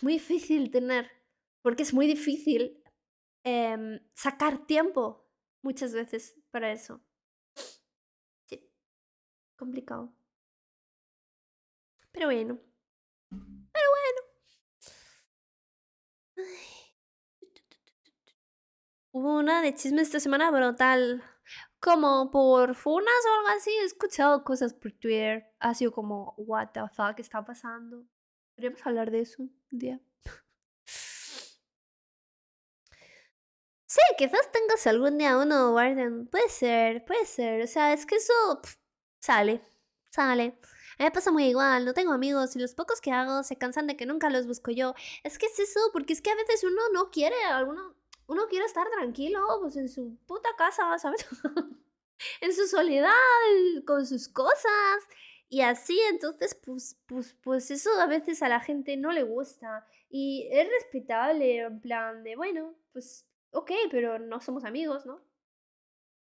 Speaker 1: muy difícil tener, porque es muy difícil sacar tiempo muchas veces para eso. Sí, complicado. Pero bueno. Hubo una de chisme esta semana brutal. Como por funas o algo así. He escuchado cosas por Twitter. Ha sido como, what the fuck, ¿qué está pasando? Podríamos hablar de eso un día. Sí, quizás tengas algún día uno, Warden. Puede ser, puede ser. O sea, es que eso sale, sale. A mí me pasa muy igual, no tengo amigos y los pocos que hago se cansan de que nunca los busco yo. Es que es eso, porque es que a veces uno no quiere, uno quiere estar tranquilo, pues en su puta casa, ¿sabes? En su soledad, con sus cosas y así, entonces, pues eso a veces a la gente no le gusta y es respetable, en plan de, bueno, pues ok, pero no somos amigos, ¿no?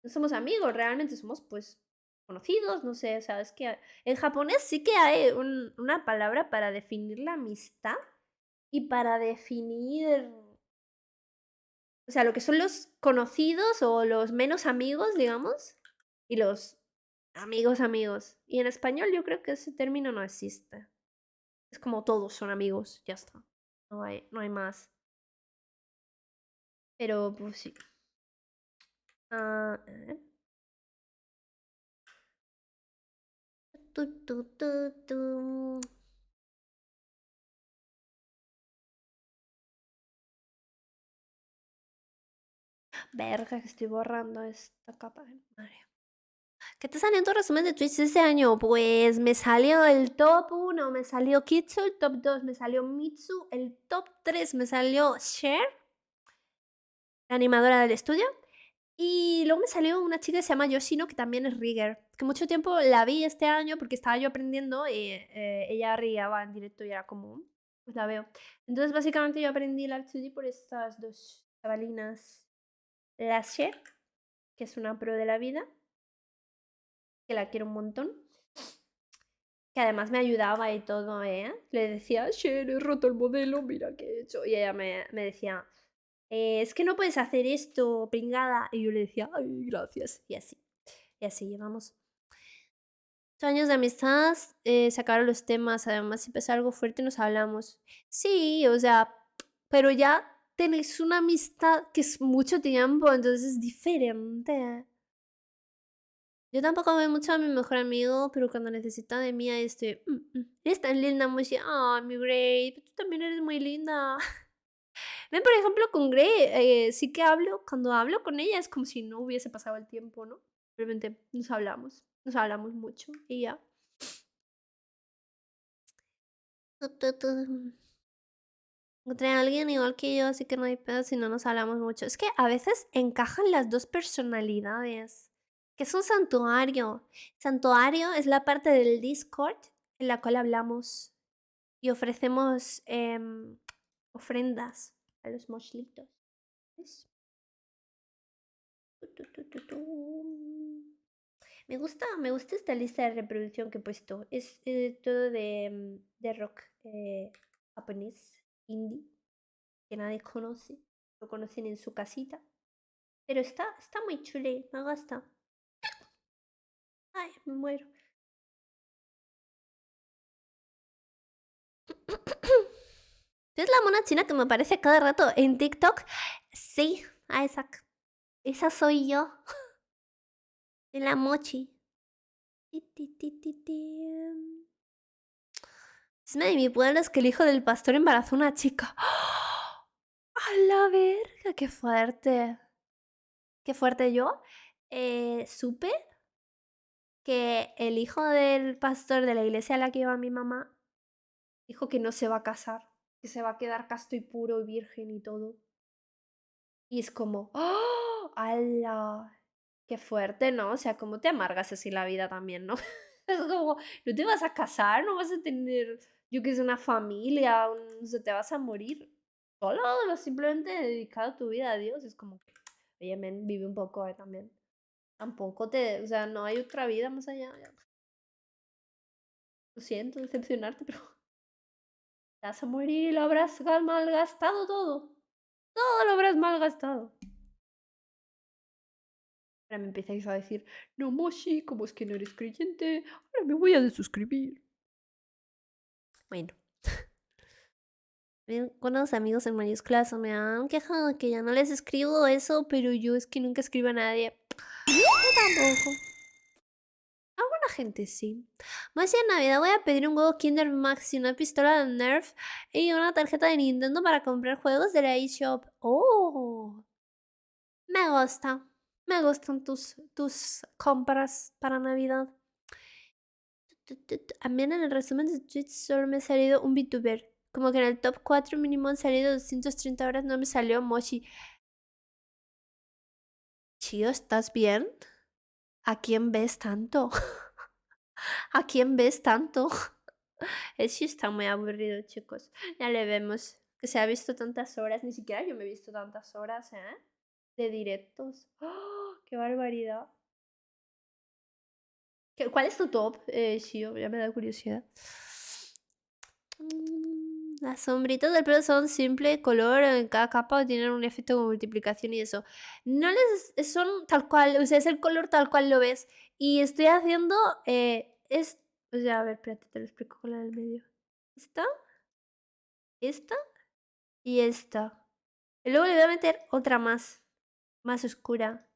Speaker 1: No somos amigos, realmente somos pues conocidos, no sé, o sea, es que en japonés sí que hay una palabra para definir la amistad y para definir, o sea, lo que son los conocidos o los menos amigos, digamos, y los amigos, amigos. Y en español yo creo que ese término no existe. Es como todos son amigos, ya está. No hay más. Pero pues sí. Ah, tu, tu, tu, tu. Verga, que estoy borrando esta capa de madre. ¿Qué te salió en tu resumen de Twitch este año? Pues me salió el top 1, me salió Kitsu, el top 2 me salió Mitsu, el top 3 me salió Cher, la animadora del estudio. Y luego me salió una chica que se llama Yoshino, que también es rigger. Que mucho tiempo la vi este año porque estaba yo aprendiendo y ella riaba en directo y era como, pues la veo. Entonces básicamente yo aprendí el Art2D por estas dos chavalinas. La Cher, que es una pro de la vida, que la quiero un montón. Que además me ayudaba y todo, ¿eh? Le decía, Cher, he roto el modelo, mira qué he hecho. Y ella me decía, es que no puedes hacer esto, pringada. Y yo le decía, ay, gracias. Y así llevamos. 8 años de amistad, se acabaron los temas. Además, si pasa algo fuerte, nos hablamos. Sí, o sea, pero ya tenéis una amistad que es mucho tiempo, entonces es diferente. Yo tampoco veo mucho a mi mejor amigo, pero cuando necesita de mí, ahí estoy. Eres tan linda, muy mi Grey, tú también eres muy linda. Ven, por ejemplo, con Grey, sí que hablo, cuando hablo con ella es como si no hubiese pasado el tiempo, ¿no? Simplemente nos hablamos mucho y ya. Encontré a alguien igual que yo, así que no hay pedo si no nos hablamos mucho. Es que a veces encajan las dos personalidades. Que es un santuario. Santuario es la parte del Discord en la cual hablamos y ofrecemos ofrendas a los mochlitos. ¿Ves? Me gusta esta lista de reproducción que he puesto. Es todo de rock japonés, indie, que nadie conoce. Lo conocen en su casita. Pero está muy chule, me gusta. Ay, me muero. ¿Es la mona china que me aparece cada rato en TikTok? Sí, Isaac. Esa soy yo. De la mochi. Chisme de mi pueblo es que el hijo del pastor embarazó a una chica. ¡Oh! ¡A la verga! ¡Qué fuerte! ¡Qué fuerte! Yo supe que el hijo del pastor de la iglesia a la que iba mi mamá dijo que no se va a casar, que se va a quedar casto y puro y virgen y todo. Y es como, ¡oh! ¡Hala! ¡Qué fuerte!, ¿no? O sea, ¿cómo te amargas así la vida también, no? Es como, no te vas a casar, no vas a tener, yo que sé, una familia, o sea, te vas a morir solo, simplemente dedicado tu vida a Dios. Es como, oye, men, vive un poco también. Tampoco o sea, no hay otra vida más allá. Lo siento decepcionarte, pero te vas a morir y lo habrás malgastado todo. Todo lo habrás malgastado. Ahora me empezáis a decir, no, Moshi, ¿cómo es que no eres creyente? Ahora me voy a desuscribir. Bueno. Con los amigos en mayúsculas me han quejado que ya no les escribo eso, pero yo es que nunca escribo a nadie. Yo tampoco. Alguna gente sí. Más en Navidad voy a pedir un huevo Kinder Max y una pistola de Nerf y una tarjeta de Nintendo para comprar juegos de la eShop. ¡Oh! Me gusta. Me gustan tus compras para Navidad. También en el resumen de Twitch solo me ha salido un VTuber. Como que en el top 4 mínimo han salido 230 horas, no me salió Moshi. Chío, ¿estás bien? ¿A quién ves tanto? ¿A quién ves tanto? El sí está muy aburrido, chicos. Ya le vemos. Que se ha visto tantas horas. Ni siquiera yo me he visto tantas horas, ¿eh? De directos. ¡Oh, qué barbaridad! ¿Cuál es tu top, Shio? Ya me da curiosidad. Las sombritas del pelo son simple color en cada capa, tienen un efecto de multiplicación y eso. No les son tal cual, o sea, es el color tal cual lo ves. Y estoy haciendo o sea, a ver, espérate, te lo explico con la del medio. Esta y esta. Y luego le voy a meter otra más oscura.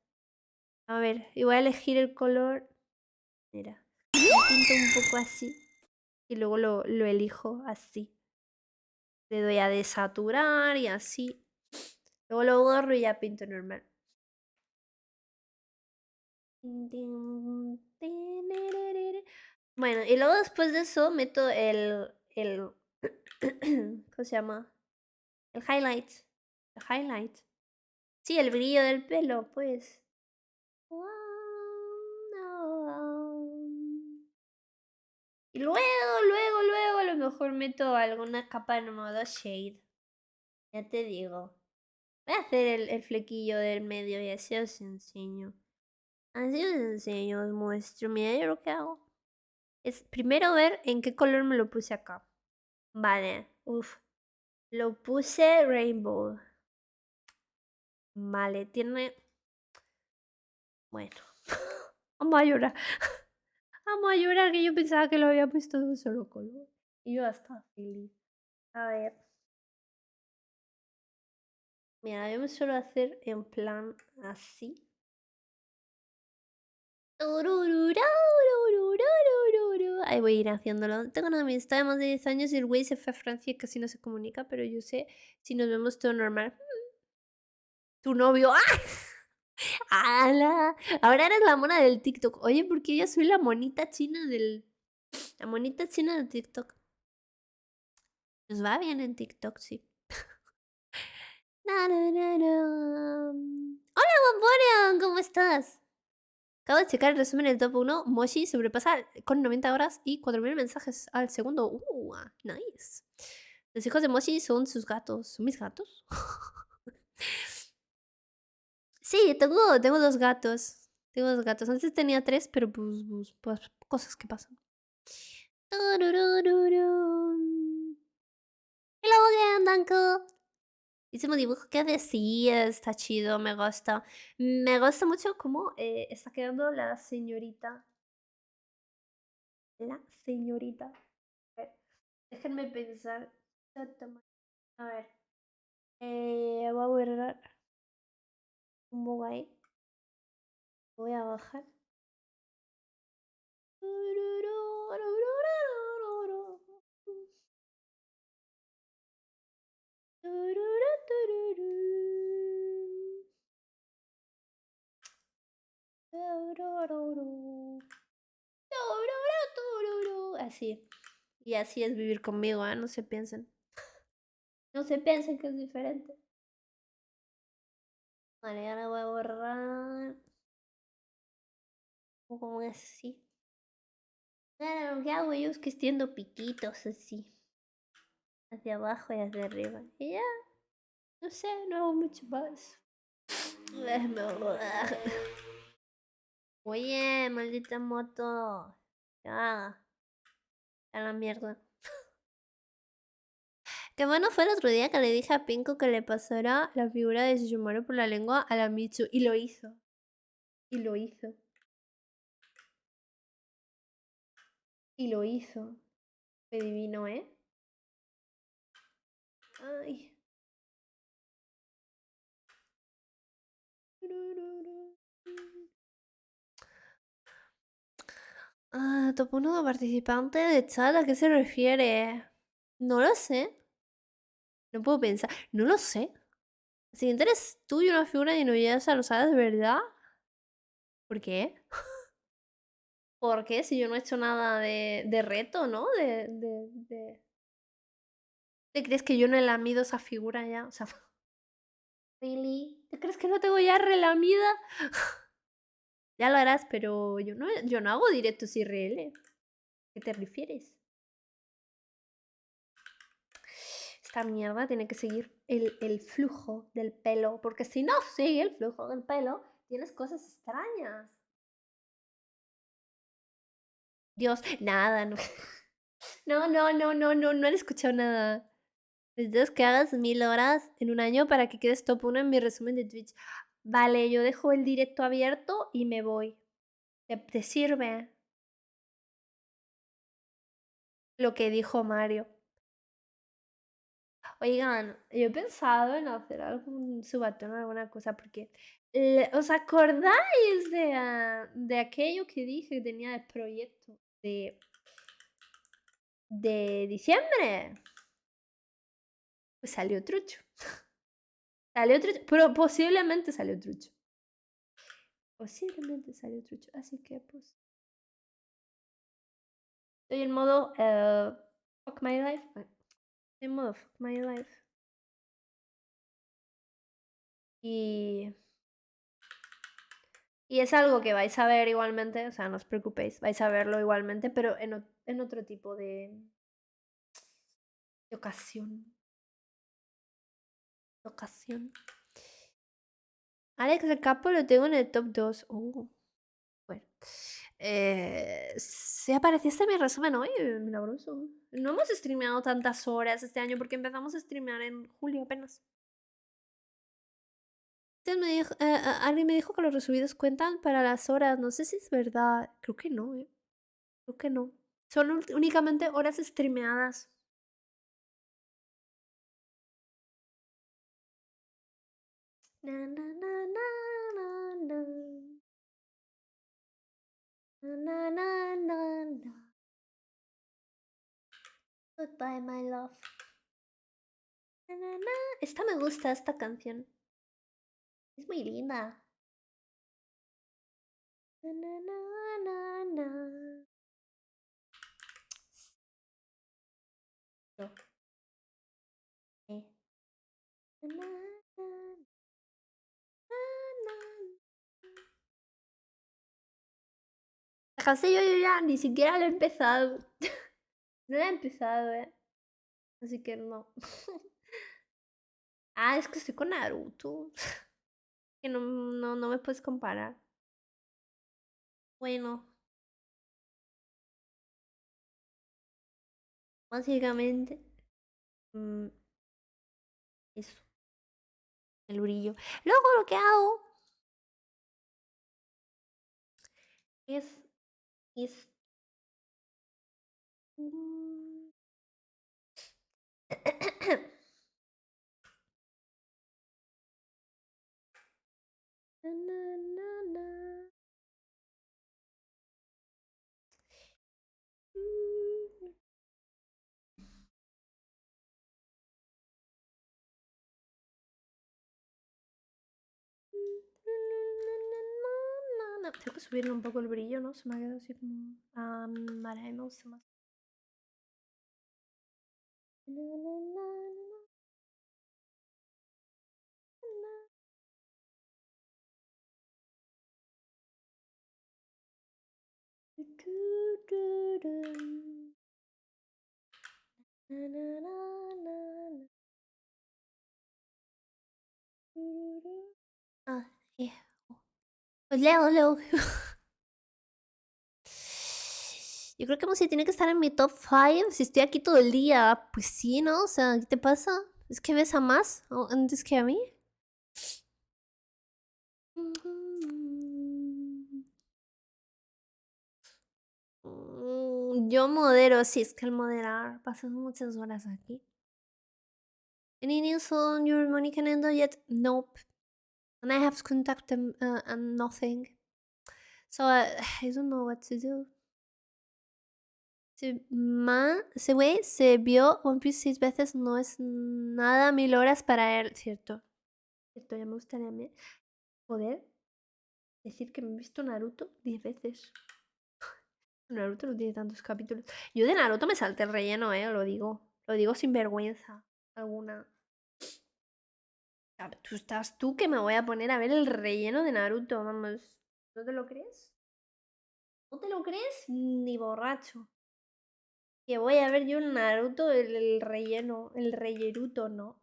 Speaker 1: A ver, y voy a elegir el color. Mira, lo pinto un poco así. Y luego lo elijo así. Le doy a desaturar y así. Luego lo borro y ya pinto normal. Bueno, y luego después de eso meto el ¿cómo se llama? El highlight. El highlight. Sí, el brillo del pelo, pues. Y luego a lo mejor meto alguna capa en modo shade. Ya te digo. Voy a hacer el flequillo del medio y así os enseño. Así os enseño, os muestro. Mira, yo lo que hago es primero ver en qué color me lo puse acá. Vale, lo puse rainbow. Vale, tiene... Bueno, vamos a llorar. Vamos a llorar que yo pensaba que lo había puesto de un solo color. Y yo hasta feliz. A ver. Mira, yo me suelo hacer en plan así. Ahí voy a ir haciéndolo. Tengo una amistad de más de 10 años y el güey se fue a Francia y casi no se comunica, pero yo sé si nos vemos todo normal. Tu novio. ¡Ah! ¡Hala! Ahora eres la mona del TikTok. Oye, porque yo soy la monita china del... La monita china del TikTok. Nos va bien en TikTok, sí. Hola, Bomborian, ¿cómo estás? Acabo de checar el resumen del top 1. Moshi sobrepasa con 90 horas y 4000 mensajes al segundo. Nice. Los hijos de Moshi son sus gatos. ¿Son mis gatos? Sí, tengo dos gatos. Tengo dos gatos. Antes tenía tres, pero pues cosas que pasan. Hello again, Danko. Hicimos dibujo que decía, está chido, me gusta. Me gusta mucho cómo está quedando la señorita. La señorita. A ver, déjenme pensar. A ver. Voy a borrar un poco ahí. Voy a bajar. Así. Y así es vivir conmigo, ¿eh? No se piensen. No se piensen que es diferente. Vale, ahora voy a borrar. Un poco más así. Ahora lo que hago yo es que extiendo piquitos así. Hacia abajo y hacia arriba. Y ya. No sé, no hago mucho más. Oye, maldita moto. Ya. A la mierda. Qué bueno fue el otro día que le dije a Pinko que le pasara la figura de Shishimaru por la lengua a la Michu. Y lo hizo. Y lo hizo. Y lo hizo. Fue divino, ¿eh? Ay. Top 1 de participante de chat, ¿a qué se refiere? No lo sé. No puedo pensar. No lo sé. El siguiente eres tú y una figura de Inuyasha, ¿lo sabes de verdad? ¿Por qué? ¿Por qué? Si yo no he hecho nada de reto, ¿no? ¿Te crees que yo no he lamido esa figura ya? O sea, ¿really? ¿Te crees que no tengo ya relamida? Ya lo harás, pero yo no hago directos IRL. ¿Qué te refieres? Esta mierda tiene que seguir el flujo del pelo, porque si no sigue el flujo del pelo, tienes cosas extrañas. Dios, nada, no. No han escuchado nada. Necesitas que hagas 1000 horas en un año para que quedes top 1 en mi resumen de Twitch. Vale, yo dejo el directo abierto y me voy. ¿Te sirve? Lo que dijo Mario. Oigan, yo he pensado en hacer algún subatón o alguna cosa, porque ¿os acordáis de aquello que dije que tenía el proyecto de diciembre? Pues salió trucho. Salió trucho, pero posiblemente salió trucho. Posiblemente salió trucho, así que pues... Estoy en modo fuck my life. Estoy en modo fuck my life. Y es algo que vais a ver igualmente, o sea, no os preocupéis, vais a verlo igualmente, pero en otro tipo de ocasión. Alex el Capo lo tengo en el top 2. Bueno. Si apareciste en mi resumen hoy, milagroso. No hemos streameado tantas horas este año porque empezamos a streamear en julio apenas. Alguien me dijo que los resubidos cuentan para las horas. No sé si es verdad. Creo que no, Creo que no. Son únicamente horas streameadas. Na, na, na, na, na, na. Na, na, na, na, na. Goodbye, my love. Na, na, na. Esta me gusta, esta canción. Es muy linda. Na, na, na, na, na. No. Na, na, na, na, na. La canción yo ya ni siquiera la he empezado. No la he empezado, Así que no. Es que estoy con Naruto. Que no me puedes comparar. Bueno, básicamente. Eso. El brillo. Luego lo que hago es. Mm, na, na, na, na. Mm. Tengo que subirle un poco el brillo, ¿no? Se me ha quedado así como... vale, a mí me gusta más. Pues leo. Yo creo que Musi tiene que estar en mi top 5 si estoy aquí todo el día. Pues sí, ¿no? O sea, ¿qué te pasa? ¿Es que ves a más antes que a mí? Yo modero, sí, es que al moderar pasas muchas horas aquí. Any news on your Monica and Endo yet? Nope. And I have to contact them and nothing. So I don't know what to do. Ese güey se vio One Piece 6 veces, no es nada 1000 horas para él, ¿cierto? Cierto, ya me gustaría a mí poder decir que me he visto Naruto 10 veces. Naruto no tiene tantos capítulos. Yo de Naruto me salté el relleno, lo digo. Lo digo sin vergüenza alguna. Tú estás tú que me voy a poner a ver el relleno de Naruto, vamos. ¿No te lo crees? ¿No te lo crees? Ni borracho. Que voy a ver yo el Naruto, el relleno, el reyeruto, no.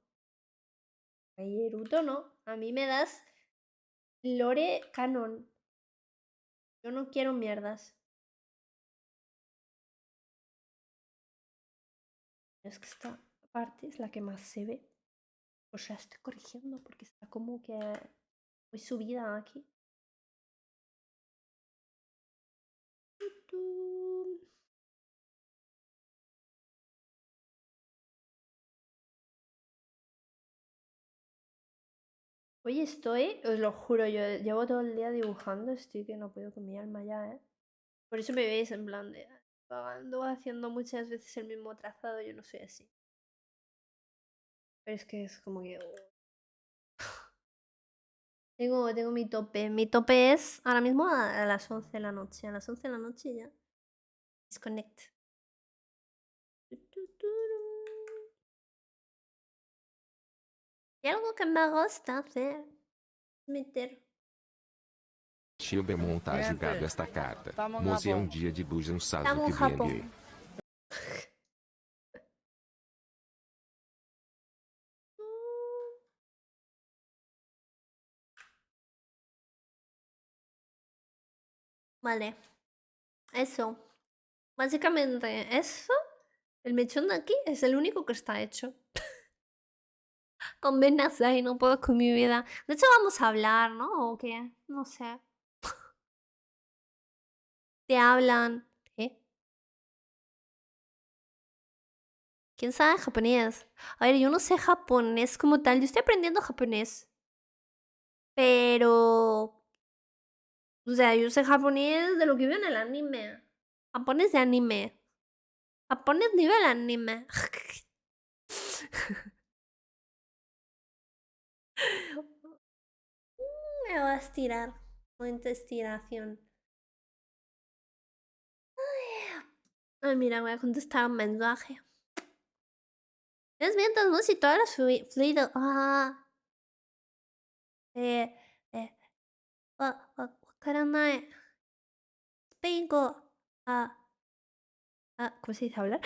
Speaker 1: Reyeruto no. A mí me das lore canon. Yo no quiero mierdas. Es que esta parte es la que más se ve. Pues la estoy corrigiendo porque está como que muy subida aquí. Hoy estoy, os lo juro, yo llevo todo el día dibujando, estoy que no puedo con mi alma ya, ¿eh? Por eso me veis en plan de ando haciendo muchas veces el mismo trazado, yo no soy así. Pero es que es como que... Tengo mi tope. Mi tope es ahora mismo a las 11 de la noche. A las 11 de la noche ya. Disconnect. Y algo que me gusta hacer. Meter.
Speaker 2: Shilbermon tá julgado esta carta. Mozi é um dia de Busan
Speaker 1: Estamos
Speaker 2: Sasuke
Speaker 1: en Japón.
Speaker 2: BLE.
Speaker 1: Vale. Eso. Básicamente eso. El mechón de aquí es el único que está hecho. Con Ben Azai no puedo con mi vida. De hecho vamos a hablar, ¿no? ¿O qué? No sé. Te hablan. ¿Qué? ¿Quién sabe japonés? A ver, yo no sé japonés como tal. Yo estoy aprendiendo japonés. Pero... O sea, yo sé japonés de lo que veo en el anime. Japonés de anime. Japonés nivel anime. Me voy a estirar. Momento de estiración. Ay, mira, voy a contestar un mensaje. Es mientras no si todas las fluido. Wakaranai. Spingo. ¿Cómo se dice hablar?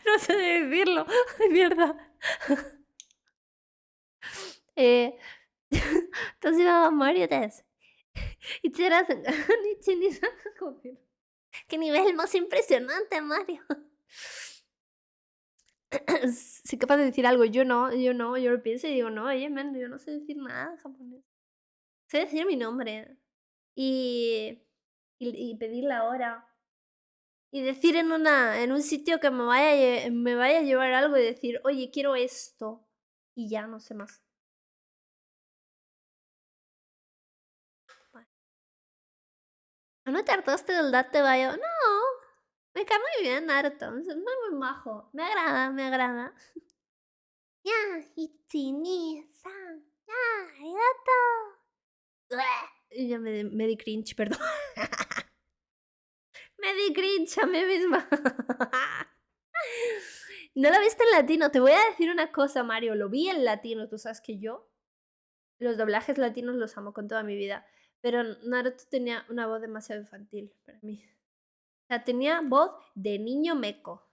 Speaker 1: No sé decirlo. Ay, mierda. Entonces iba a Mario Test. Y serás Qué nivel más impresionante, Mario. Soy capaz de decir algo, yo no, yo lo pienso y digo, no, oye, man, yo no sé decir nada en japonés. Sé decir mi nombre y pedir la hora. Y decir en un sitio que me vaya a llevar algo y decir, oye, quiero esto. Y ya, no sé más. ¿No te hartaste del Date Bayo? No, me cae muy bien Naruto, es muy majo. Me agrada, me agrada. Ya, ichi, ni, san, ya, arigato. Y ya me di cringe, perdón. Me di cringe a mí misma. No lo viste en latino. Te voy a decir una cosa, Mario. Lo vi en latino. Tú sabes que yo los doblajes latinos los amo con toda mi vida. Pero Naruto tenía una voz demasiado infantil para mí. O sea, tenía voz de niño meco.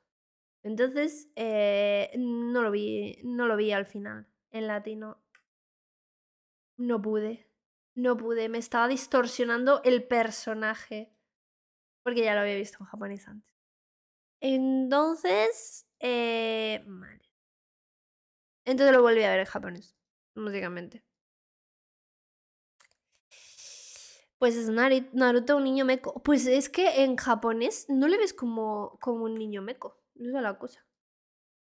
Speaker 1: Entonces, no lo vi al final en latino. No pude. Me estaba distorsionando el personaje. Porque ya lo había visto en japonés antes. Entonces, vale. Entonces lo volví a ver en japonés, básicamente. Pues es Naruto, un niño meco. Pues es que en japonés no le ves como un niño meco. Esa es la cosa.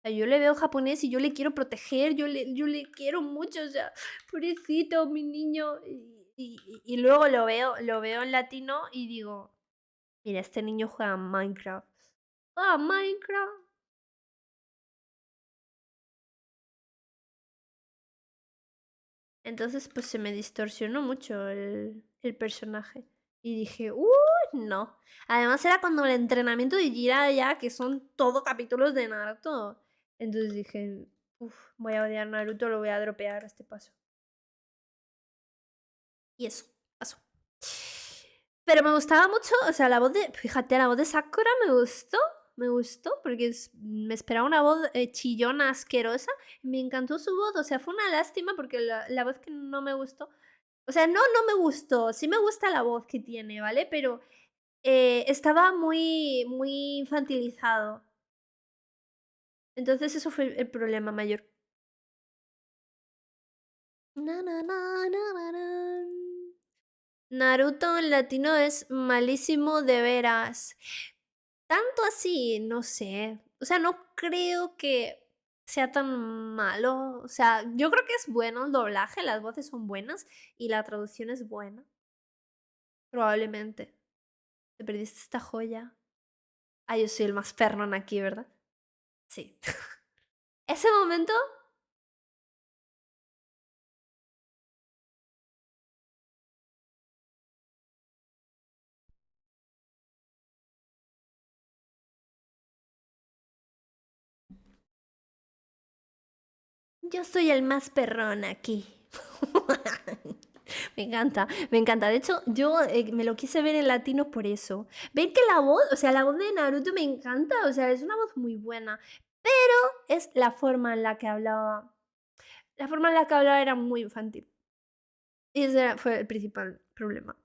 Speaker 1: sea, yo le veo japonés y yo le quiero proteger, yo le quiero mucho, o sea, pobrecito, mi niño. Y luego lo veo en latino y digo, mira, este niño juega a Minecraft. Ah, Minecraft. Entonces, pues se me distorsionó mucho el personaje. Y dije, no. Además era cuando el entrenamiento de Jiraiya, que son todo capítulos de Naruto. Entonces dije, voy a odiar Naruto, lo voy a dropear a este paso. Y eso, pasó. Pero me gustaba mucho, o sea, fíjate, la voz de Sakura me gustó, porque me esperaba una voz chillona, asquerosa, y me encantó su voz, o sea, fue una lástima porque la voz que no me gustó, o sea, no me gustó, sí me gusta la voz que tiene, ¿vale? Pero estaba muy, muy infantilizado, entonces eso fue el problema mayor. Na, na, na, na, na, na. Naruto en latino es malísimo de veras. Tanto así, no sé. O sea, no creo que sea tan malo. O sea, yo creo que es bueno el doblaje, las voces son buenas y la traducción es buena. Probablemente. Te perdiste esta joya. Ah, yo soy el más perrón aquí, ¿verdad? Sí. Ese momento. Yo soy el más perrón aquí. Me encanta, me encanta. De hecho, yo me lo quise ver en latino por eso. Ven que la voz, o sea, la voz de Naruto me encanta, o sea, es una voz muy buena. Pero es la forma en la que hablaba. La forma en la que hablaba era muy infantil. Y ese fue el principal problema.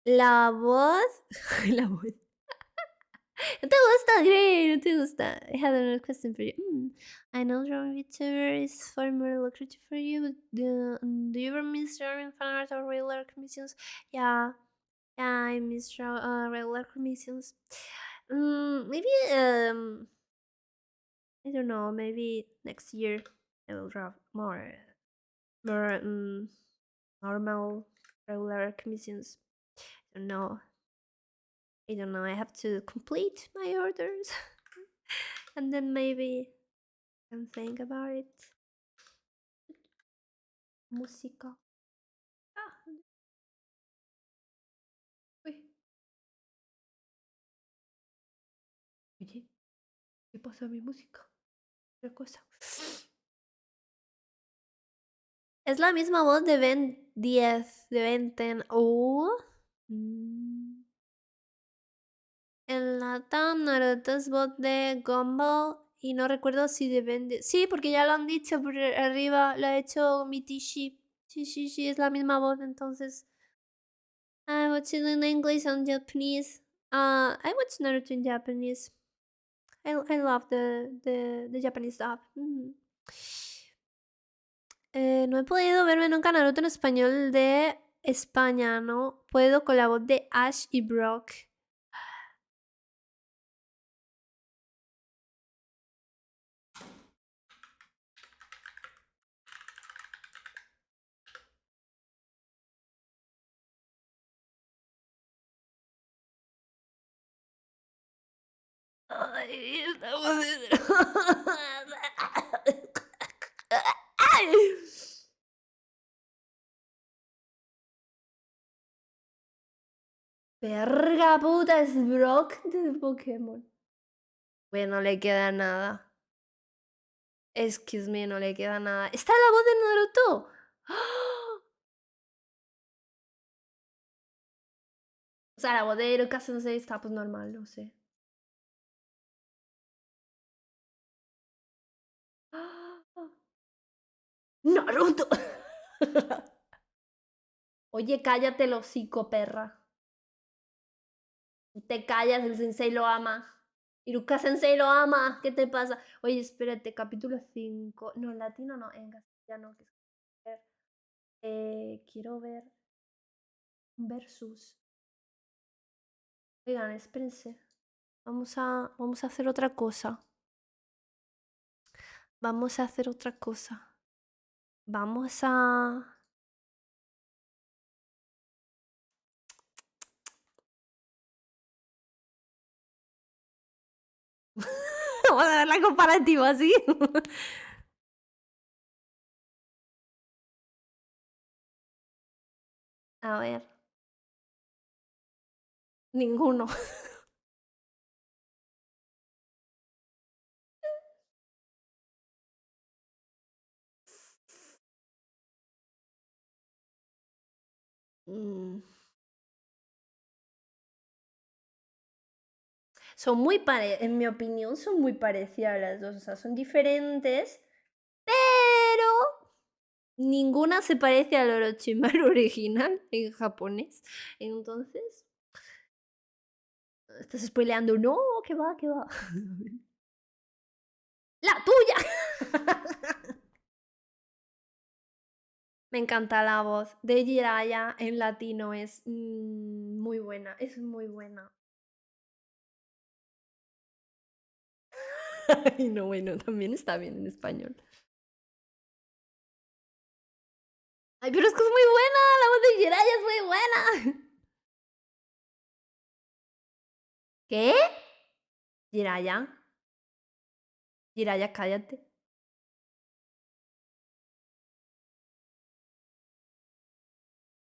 Speaker 1: La voz. La voz. ¿No te gusta, Grey? ¿No te gusta? I have another question for you. I know drawing VTuber is far more lucrative for you, but do you ever miss drawing fan art or regular commissions? Yeah, I miss regular commissions. Maybe I don't know. Maybe next year I will draw more normal regular commissions. I don't know. I don't know. I have to complete my orders, and then maybe I can think about it. Música. Ah, uy. Oye, ¿qué pasa a mi música? Otra cosa. Es la misma voz de Ben 10, de Ben 10. En Latam, Naruto es voz de Gumball. Y no recuerdo si de Ben 10. Sí, porque ya lo han dicho por arriba. Lo ha hecho Mitishi. Sí, es la misma voz, entonces. I watch it in English and Japanese. I watch Naruto in Japanese. I love the Japanese stuff. No he podido verme nunca Naruto en español de España, ¿no? Puedo con la voz de Ash y Brock. Ay, estamos Ay. Verga puta, es Brock de Pokémon. Bueno, no le queda nada. Excuse me, no le queda nada. ¿Está la voz de Naruto? ¡Ah! O sea, la voz de Iruka Sensei está pues normal, no sé. ¡Ah! ¡Naruto! Oye, cállate el hocico, perra. Te callas, el sensei lo ama. Iruka Sensei lo ama. ¿Qué te pasa? Oye, espérate, capítulo 5. No, en latino no, en castellano. Quiero ver Versus. Oigan, espérense. Vamos a hacer otra cosa. Vamos a hacer otra cosa. Vamos a... Vamos a ver la comparativa, ¿sí? A ver. Ninguno. Mm. Son muy en mi opinión, son muy parecidas las dos. O sea, son diferentes, pero ninguna se parece al Orochimaru original en japonés. Entonces, estás spoileando. No, que va, que va. ¡La tuya! Me encanta la voz de Jiraiya en latino, es muy buena, es muy buena. Ay, no, bueno, también está bien en español. Ay, pero es que es muy buena, la voz de Jiraiya es muy buena. ¿Qué? Jiraiya. Jiraiya, cállate.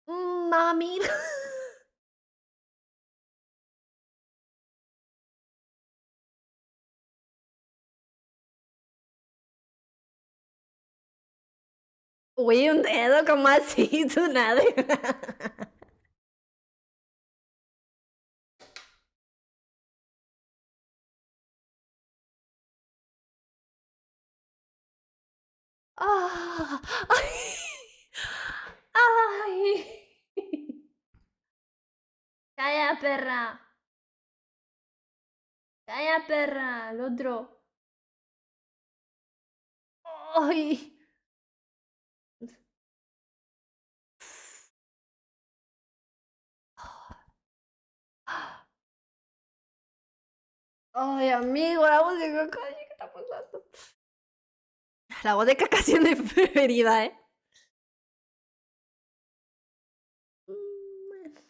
Speaker 1: Mami. Uy, un dedo, ¿cómo así? Tú nada. Ah, ay. Ay. Calla, perra. Calla, perra. El otro. Ay. Ay, amigo, la voz de Kakashi, ¿qué está pasando? La voz de Kakashi es mi preferida, ¿eh? Bueno.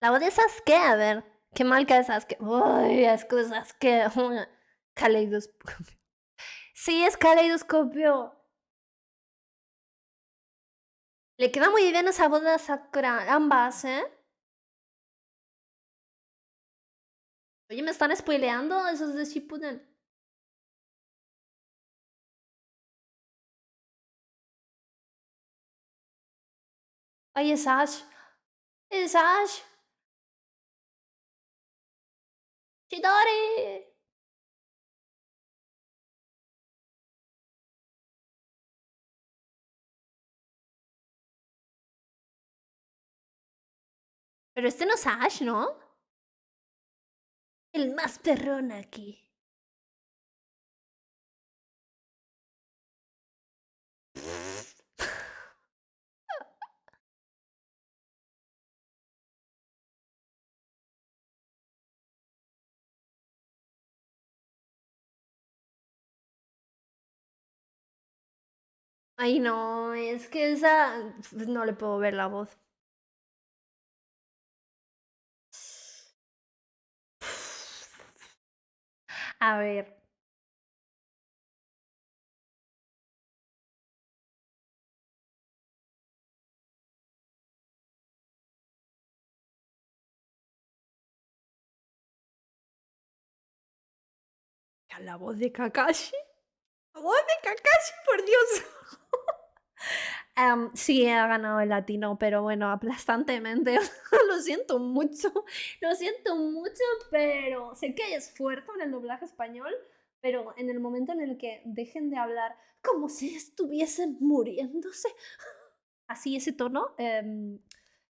Speaker 1: La voz de Sasuke, a ver. Qué mal que es Sasuke. Uy, es que Sasuke. Caleidoscopio. Sí, es caleidoscopio. Le queda muy bien esa voz de Sakura. Ambas, ¿eh? Oye, me están spoileando esos de Shippuden. Ay, es Ash. Es Ash. Chidori. Pero este no es Ash, ¿no? El más perrón aquí. Ay, no, es que esa... Pues no le puedo ver la voz. A ver. La voz de Kakashi. La voz de Kakashi, por Dios. Sí, ha ganado el latino, pero bueno, aplastantemente. Lo siento mucho. Lo siento mucho, pero sé que hay esfuerzo en el doblaje español, pero en el momento en el que dejen de hablar como si estuviesen muriéndose, así ese tono, en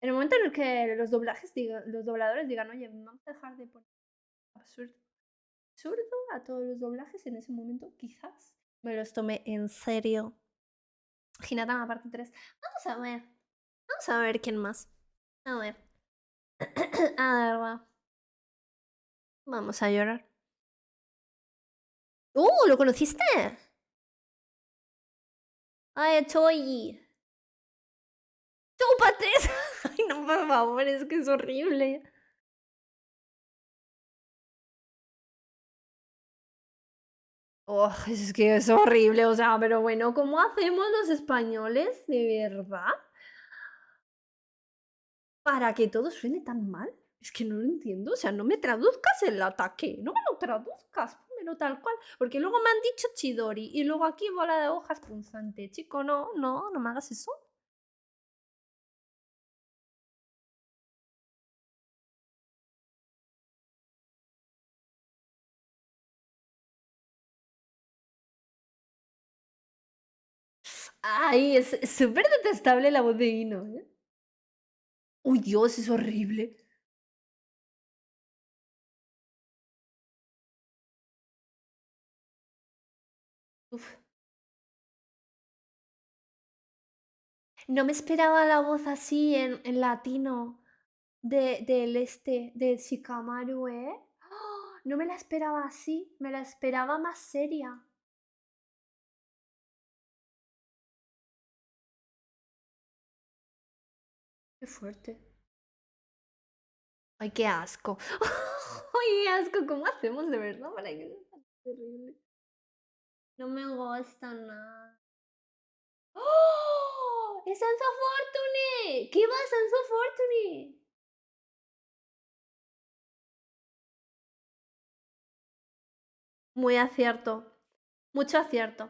Speaker 1: el momento en el que los los dobladores digan, oye, vamos a dejar de poner absurdo, absurdo a todos los doblajes, en ese momento quizás me los tomé en serio. Hinatama parte 3. Vamos a ver. Vamos a ver quién más. A ver. A ver, va. Vamos a llorar. ¿Lo conociste? Ay, Choy. ¡Chúpate! Ay, no, por favor, es que es horrible. Oh, es que es horrible, o sea, pero bueno, ¿cómo hacemos los españoles, de verdad? Para que todo suene tan mal. Es que no lo entiendo, o sea, no me traduzcas el ataque, no me lo traduzcas, pónmelo tal cual, porque luego me han dicho chidori y luego aquí bola de hojas punzante. Chico, no me hagas eso. Ay, es súper detestable la voz de Ino, ¿eh? Uy, Dios, es horrible. Uf. No me esperaba la voz así en latino del Shikamaru, ¿eh? ¡Ah! No me la esperaba así, me la esperaba más seria. Qué fuerte. Ay, qué asco. Ay, qué asco, ¿cómo hacemos de verdad para que sea tan terrible? No me gusta nada. ¡Oh! ¡Es Sansa Fortune! ¿Qué va Sansa Fortune? Muy acierto. Mucho acierto.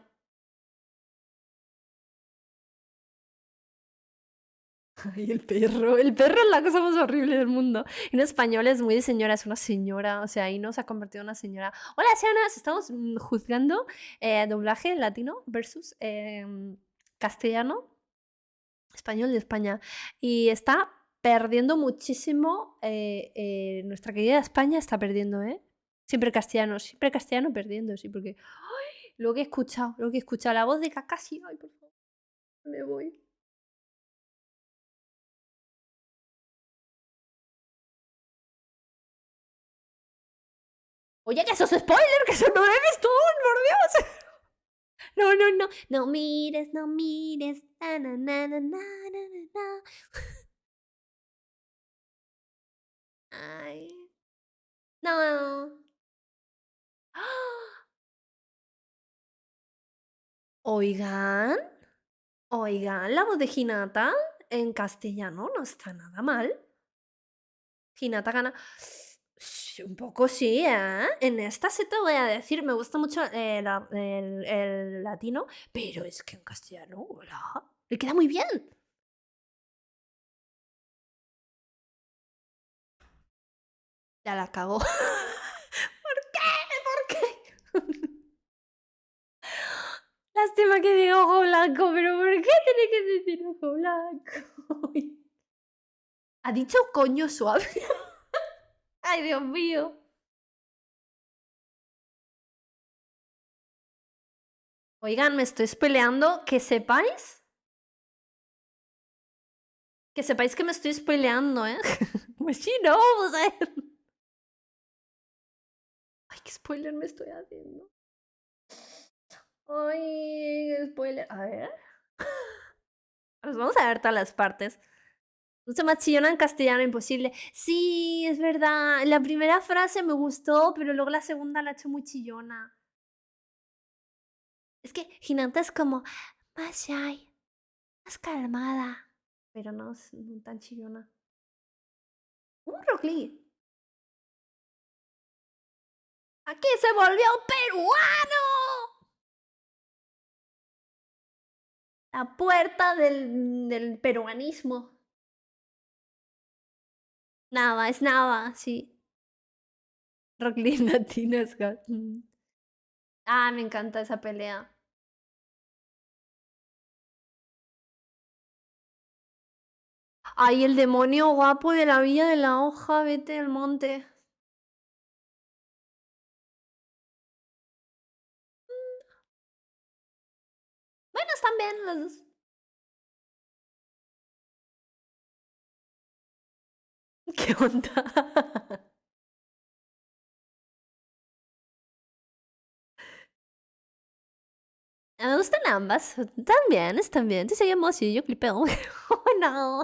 Speaker 1: Ay, el perro es la cosa más horrible del mundo. En español es muy de señora, es una señora, o sea, ahí no se ha convertido en una señora. Hola, señoras, estamos juzgando doblaje latino versus castellano, español de España. Y está perdiendo muchísimo, nuestra querida España está perdiendo, ¿eh? Siempre castellano perdiendo, sí, porque ¡ay! Lo que he escuchado, la voz de Kakashi, ay, por favor, me voy. Oye, que eso es spoiler, que eso no lo he visto aún, por Dios. No. No mires, no mires. Na, na, na, na, na, na, na. Ay. No. ¡Ah! Oigan, oigan, la voz de Hinata en castellano no está nada mal. Hinata gana. Sí, un poco sí, ¿eh? En esta sí te voy a decir, me gusta mucho el latino, pero es que en castellano, hola, le queda muy bien. Ya la cagó. ¿Por qué? ¿Por qué? Lástima que diga ojo blanco, pero ¿por qué tiene que decir ojo blanco? Ha dicho coño suave. Ay, Dios mío. Oigan, me estoy spoileando. Que sepáis que me estoy spoileando, ¿eh? Pues sí, no, vamos a ver. Ay, qué spoiler me estoy haciendo. Ay, qué spoiler. A ver. Nos vamos a ver todas las partes. No se más chillona en castellano, imposible. Sí, es verdad. La primera frase me gustó, pero luego la segunda la he hecho muy chillona. Es que Hinata es como más shy, más calmada, pero no es tan chillona. Rock Lee. Aquí se volvió peruano. La puerta del peruanismo. Nada, es nada, sí. Rock Lee latino es Ah, me encanta esa pelea. Ay, el demonio guapo de la villa de la hoja, vete del monte. Bueno, están bien las dos. ¿Qué onda? Me gustan ambas. Están bien. Te seguimos y yo clipeo. Oh, no.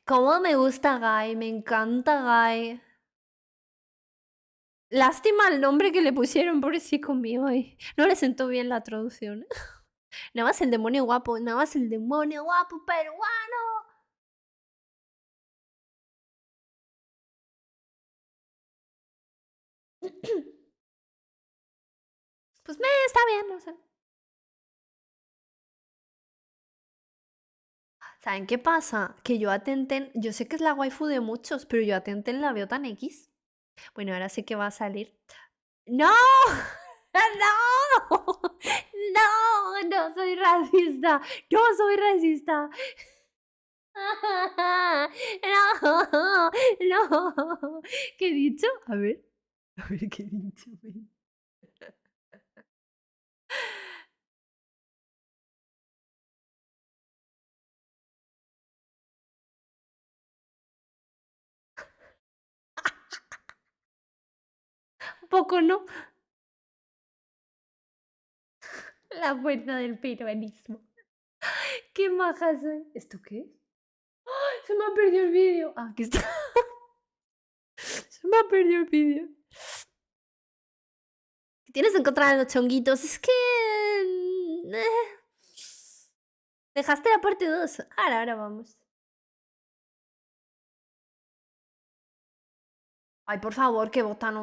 Speaker 1: ¿Cómo me gusta Guy? Me encanta Guy. Lástima el nombre que le pusieron, pobrecito mío. No le sentó bien la traducción. Nada más el demonio guapo, nada más el demonio guapo peruano. Pues está bien, no sé. ¿Saben qué pasa? Que yo a Tenten, yo sé que es la waifu de muchos, pero yo a Tenten la veo tan X. Bueno, ahora sí que va a salir. ¡No! ¡No! ¡No! No soy racista. No soy racista. No, no. ¿Qué he dicho? A ver qué he dicho. Un poco, ¿no? La fuerza del peruanismo. ¡Qué maja soy! ¿Esto qué es? ¡Ah! Se me ha perdido el vídeo. Ah, aquí está. Se me ha perdido el vídeo. ¿Qué tienes en contra de los chonguitos? Es que... Dejaste la parte 2. Ahora vamos. Ay, por favor, qué voz tan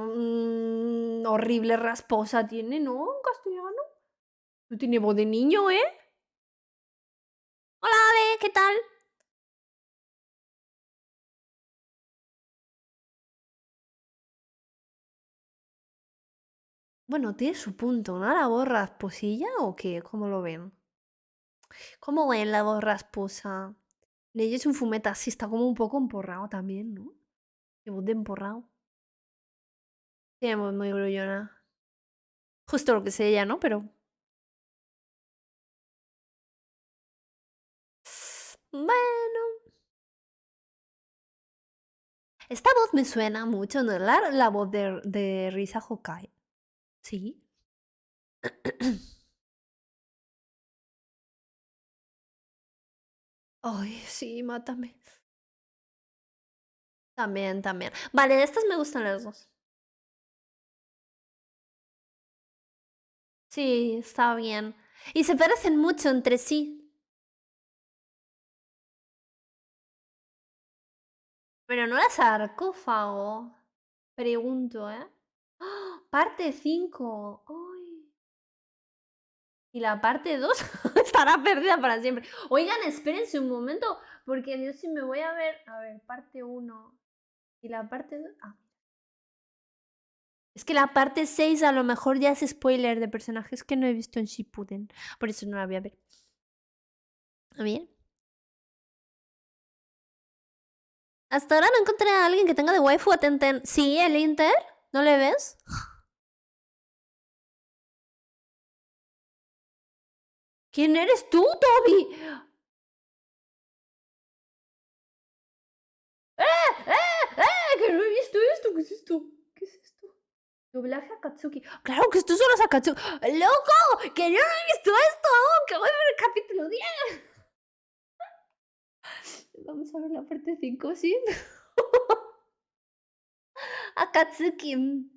Speaker 1: horrible, rasposa tiene, ¿no? En castellano. No tiene voz de niño, ¿eh? Hola, Ave, ¿qué tal? Bueno, tiene su punto, ¿no? ¿La voz rasposilla o qué? ¿Cómo lo ven? ¿Cómo ven la voz rasposa? Ella es un fumeta así, está como un poco emporrado también, ¿no? Qué voz de emporrado. Tiene voz muy grullona. Justo lo que sé ella, ¿no? Pero... Bueno. Esta voz me suena mucho, ¿no? La voz de Risa Hokai. Sí. Ay, sí, mátame. También. Vale, de estas me gustan las dos. Sí, está bien. Y se parecen mucho entre sí. Pero no era sarcófago. Pregunto, ¿eh? ¡Ah! Parte 5. Ay. Y la parte 2 estará perdida para siempre. Oigan, espérense un momento, porque yo sí me voy a ver... A ver, parte 1. Y la parte 2... Ah. Es que la parte 6 a lo mejor ya es spoiler de personajes que no he visto en Shippuden. Por eso no la voy a ver. A ver. Hasta ahora no encontré a alguien que tenga de waifu a Tenten. Sí, el Inter. ¿No le ves? ¿Quién eres tú, Toby? Que no he visto esto. ¿Qué es esto? ¿Qué es esto? Doblaje a Katsuki. Claro que esto solo es a Katsuki. ¡Loco! ¡Que yo no he visto esto! ¡Que voy a ver el capítulo 10! Vamos a ver la parte 5, ¿sí? Akatsuki.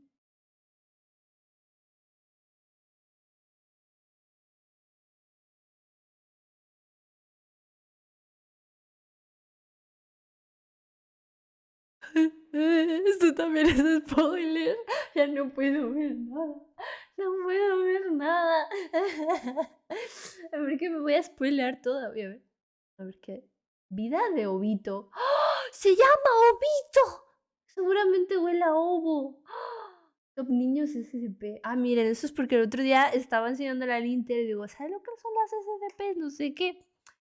Speaker 1: Esto también es spoiler. Ya no puedo ver nada. No puedo ver nada. A ver que me voy a spoilear todavía. A ver qué. Vida de Obito. ¡Oh! ¡Se llama Obito! Seguramente huele a ovo. ¡Oh! Top niños SCP. Ah, miren, eso es porque el otro día estaba enseñándole al Inter y digo, ¿sabes lo que son las SCP? No sé qué.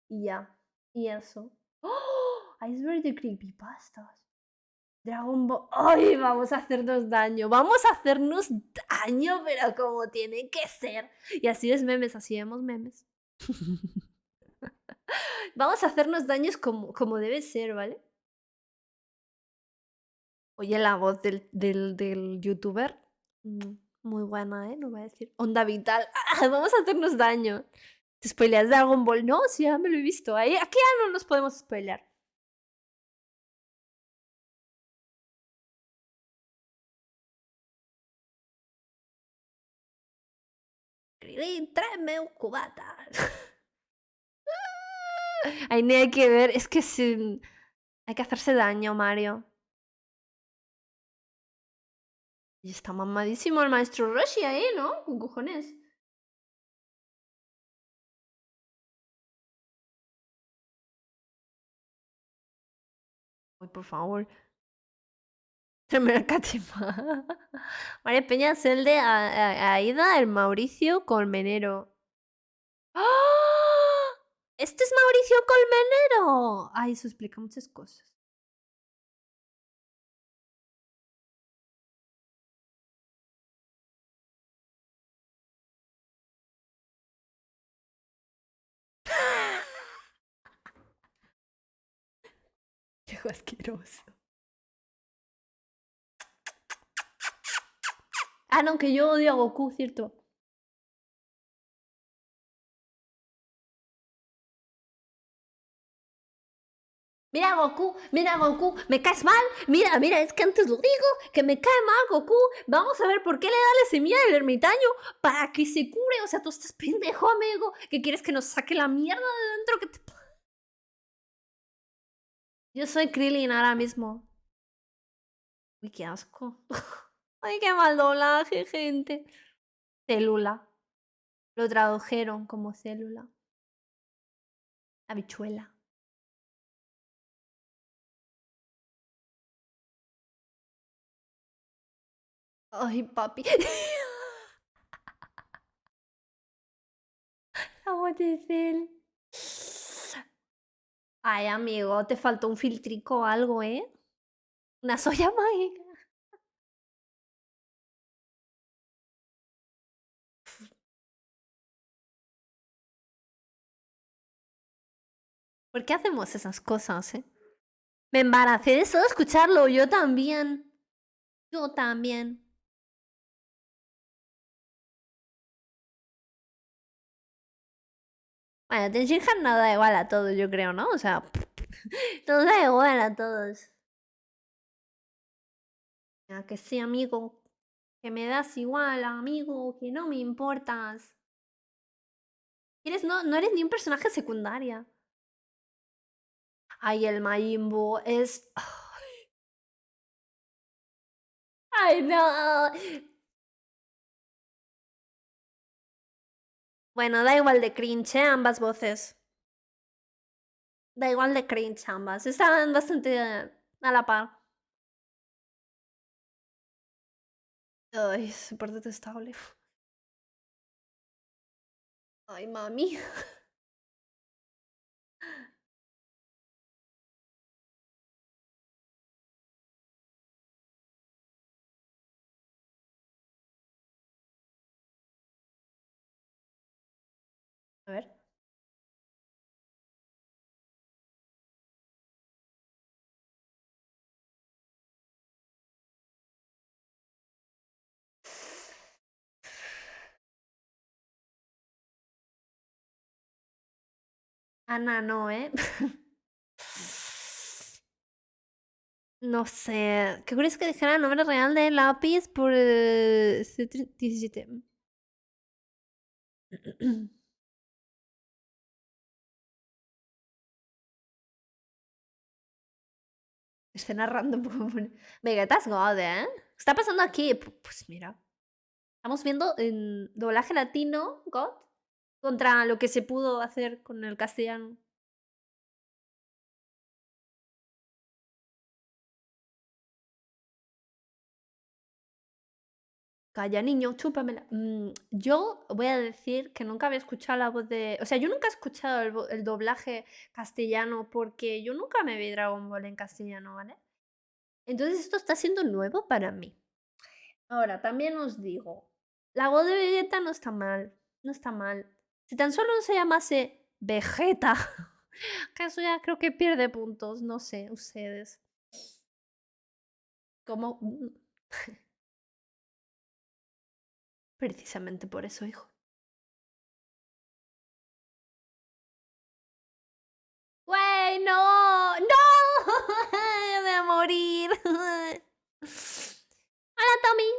Speaker 1: Y ya. Y eso. ¡Oh! Iceberg de Creepypastas. Dragon Ball. ¡Ay! Vamos a hacernos daño. Vamos a hacernos daño, pero como tiene que ser. Y así es memes, así vemos memes. Vamos a hacernos daños como debe ser, ¿vale? Oye, la voz del youtuber, muy buena, ¿eh? No voy a decir. Onda Vital. Vamos a hacernos daño. ¿Te spoileas Dragon Ball? No, sí, ya me lo he visto. Aquí ya no nos podemos spoilear. Krilin, tráeme un cubata. Ahí ni hay que ver, es que hay que hacerse daño, Mario. Y está mamadísimo el maestro Roshi ahí, ¿no? ¿Con cojones? Uy, por favor. Tráeme la catima. María Peña, el de Aida, el Mauricio Colmenero. ¡Ah! ¡Este es Mauricio Colmenero! Ay, eso explica muchas cosas. Qué asqueroso. Ah, no, que yo odio a Goku, cierto. Mira Goku, me caes mal. Mira, es que antes lo digo, que me cae mal Goku. Vamos a ver por qué le da la semilla del ermitaño para que se cure. O sea, tú estás pendejo, amigo, que quieres que nos saque la mierda de dentro. Yo soy Krillin ahora mismo. Uy, qué asco. Ay, qué mal doblaje, gente. Célula. Lo tradujeron como célula. Habichuela. Ay, papi. Agua de cel. Ay, amigo, te faltó un filtrico o algo, ¿eh? Una soya mágica. ¿Por qué hacemos esas cosas, eh? Me embaracé de solo escucharlo. Yo también. Yo también. Bueno, Tenshinhan no da igual a todos, yo creo, ¿no? O sea, nos da igual a todos. Ya que sí, amigo. Que me das igual, amigo. Que no me importas. No eres ni un personaje secundaria. Ay, el Majin Buu es... Ay, no. Bueno, da igual de cringe, ¿eh? Ambas voces. Da igual de cringe ambas. Estaban bastante a la par. Ay, es súper detestable. Ay, mami. A ver. Ana no, ¿eh? No sé. ¿Qué crees que dijera el nombre real de lápiz por C17? Escena random. Vegetas God, ¿eh? ¿Qué está pasando aquí? Pues mira. Estamos viendo en doblaje latino, God, contra lo que se pudo hacer con el castellano. Calla, niño, chúpamela. Yo voy a decir que nunca había escuchado la voz de... O sea, yo nunca he escuchado el doblaje castellano porque yo nunca me vi Dragon Ball en castellano, ¿vale? Entonces esto está siendo nuevo para mí. Ahora, también os digo, la voz de Vegeta no está mal, no está mal. Si tan solo se llamase Vegeta, Que eso ya creo que pierde puntos, no sé, ustedes. ¿Cómo? Precisamente por eso, hijo. ¡Güey, no! ¡No! Voy a morir. Hola, Tommy.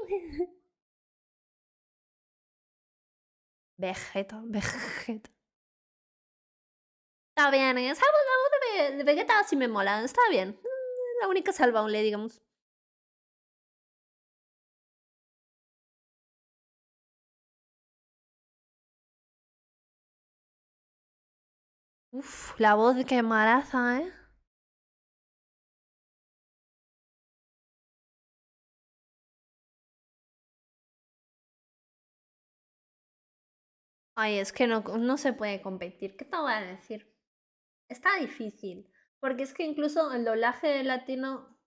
Speaker 1: Vegeta, Vegeta. Está bien, ¿eh? ¿Sabes? La voz de Vegeta sí me mola, está bien. La única salvaable, digamos. Uf, la voz que embaraza, ¿eh? Ay, es que no se puede competir. ¿Qué te voy a decir? Está difícil. Porque es que incluso el doblaje latino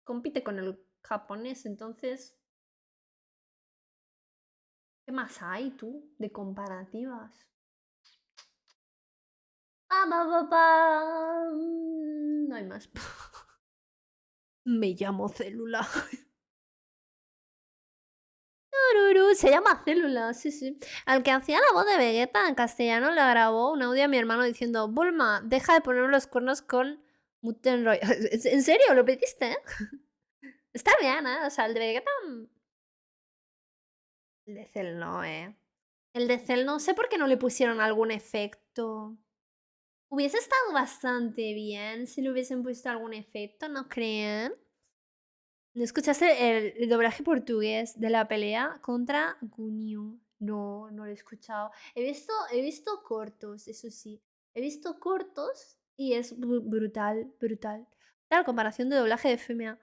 Speaker 1: compite con el japonés, entonces. ¿Qué más hay tú de comparativas? No hay más. Me llamo Célula. Se llama Célula, sí, sí. Al que hacía la voz de Vegeta en castellano le grabó un audio a mi hermano diciendo: Bulma, deja de poner los cuernos con Muten Roy. ¿En serio? ¿Lo pediste? Está bien, ¿eh? O sea, el de Vegeta. El de Cell no, ¿eh? El de Cell no sé por qué no le pusieron algún efecto. Hubiese estado bastante bien si le hubiesen puesto algún efecto, ¿no creen? ¿No escuchaste el doblaje portugués de la pelea contra Gunyu? No, no lo he escuchado. He visto cortos, eso sí. He visto cortos y es brutal, brutal. Claro, comparación de doblaje de FMA.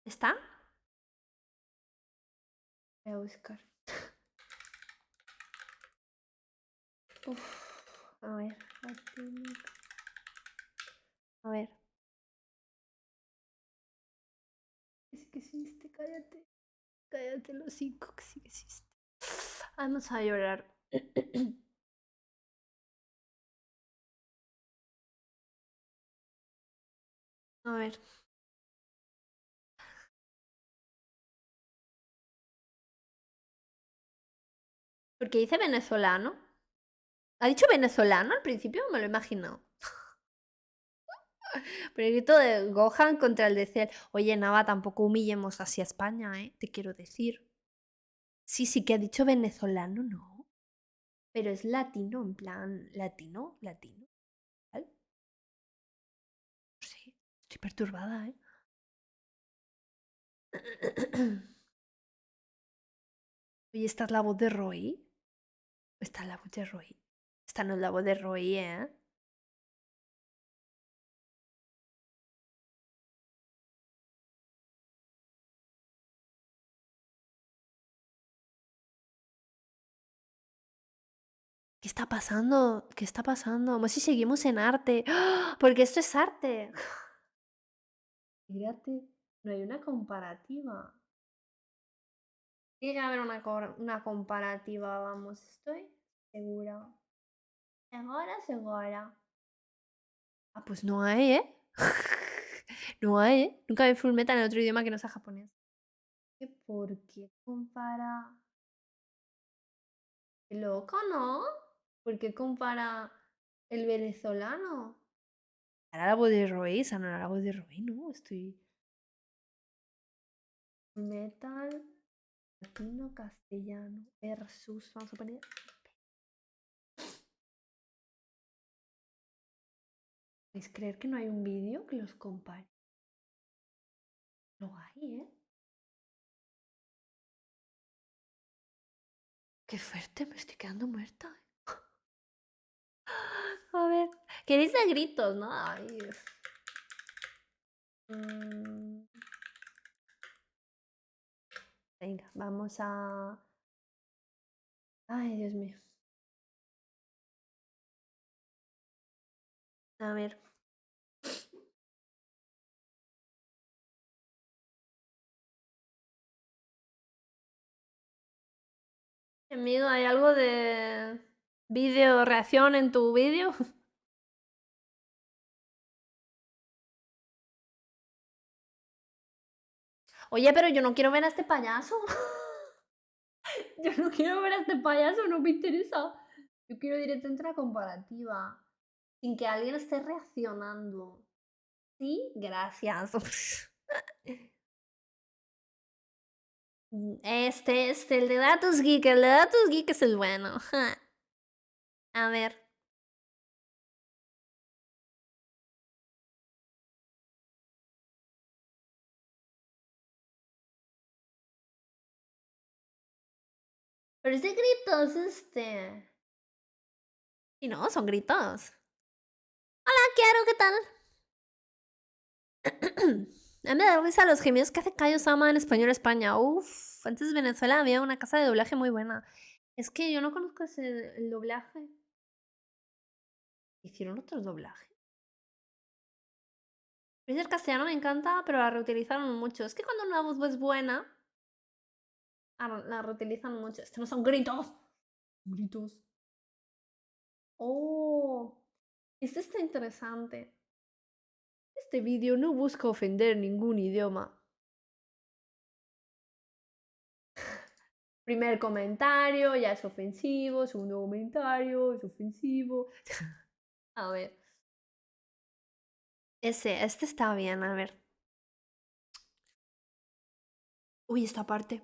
Speaker 1: ¿Está? Voy a buscar. Uf, a ver. A ver. Es que existe, cállate. Cállate los cinco, que sí que existe. Vamos a llorar. A ver. Porque dice venezolano. ¿Ha dicho venezolano al principio? Me lo he imaginado. Pero el grito de Gohan contra el de Cell. Oye, Nava, tampoco humillemos así a España, ¿eh? Te quiero decir. Sí, sí que ha dicho venezolano, ¿no? Pero es latino, en plan, latino, latino. ¿Vale? Sí, estoy perturbada, ¿eh? Oye, ¿esta es la voz de Roy? ¿Esta es la voz de Roy? Esta no es la voz de Roy, ¿eh? ¿Qué está pasando? ¿Qué está pasando? Vamos si seguimos en arte. ¡Ah! Porque esto es arte. Fíjate, no hay una comparativa. Tiene que haber una comparativa, vamos, estoy segura. Segura, segura. Ah, pues no hay, ¿eh? No hay, ¿eh? Nunca vi Fullmetal en otro idioma que no sea japonés. ¿Por qué compara? Qué loco, ¿no? ¿Por qué compara el venezolano? Era la voz de Roy, esa no era la voz de Roy, ¿no? Estoy... Metal, latino, castellano, versus, vamos a poner... ¿Podéis creer que no hay un vídeo que los compare? No hay, ¿eh? Qué fuerte, me estoy quedando muerta. A ver, queréis de gritos, ¿no? Ay, Dios. Venga, vamos a... Ay, Dios mío. A ver. Amigo, ¿hay algo de vídeo reacción en tu vídeo? Oye, pero yo no quiero ver a este payaso. Yo no quiero ver a este payaso, no me interesa. Yo quiero directamente una comparativa. Sin que alguien esté reaccionando. ¿Sí? Gracias. El de Datos Geek, el de Datos Geek es el bueno. A ver. Pero es de gritos este. Y no, son gritos. Hola, Kiaro, ¿qué tal? A mí me da risa los gemidos que hace Cayo Sama en español España. Uf, antes de Venezuela había una casa de doblaje muy buena. Es que yo no conozco el doblaje. ¿Hicieron otro doblaje? El castellano me encanta, pero la reutilizaron mucho. Es que cuando una voz es buena, la reutilizan mucho. Esto no son gritos. Gritos. Oh, este está interesante. Este vídeo no busca ofender ningún idioma. Primer comentario, ya es ofensivo. Segundo comentario, es ofensivo. A ver. Este está bien, a ver. Uy, esta parte.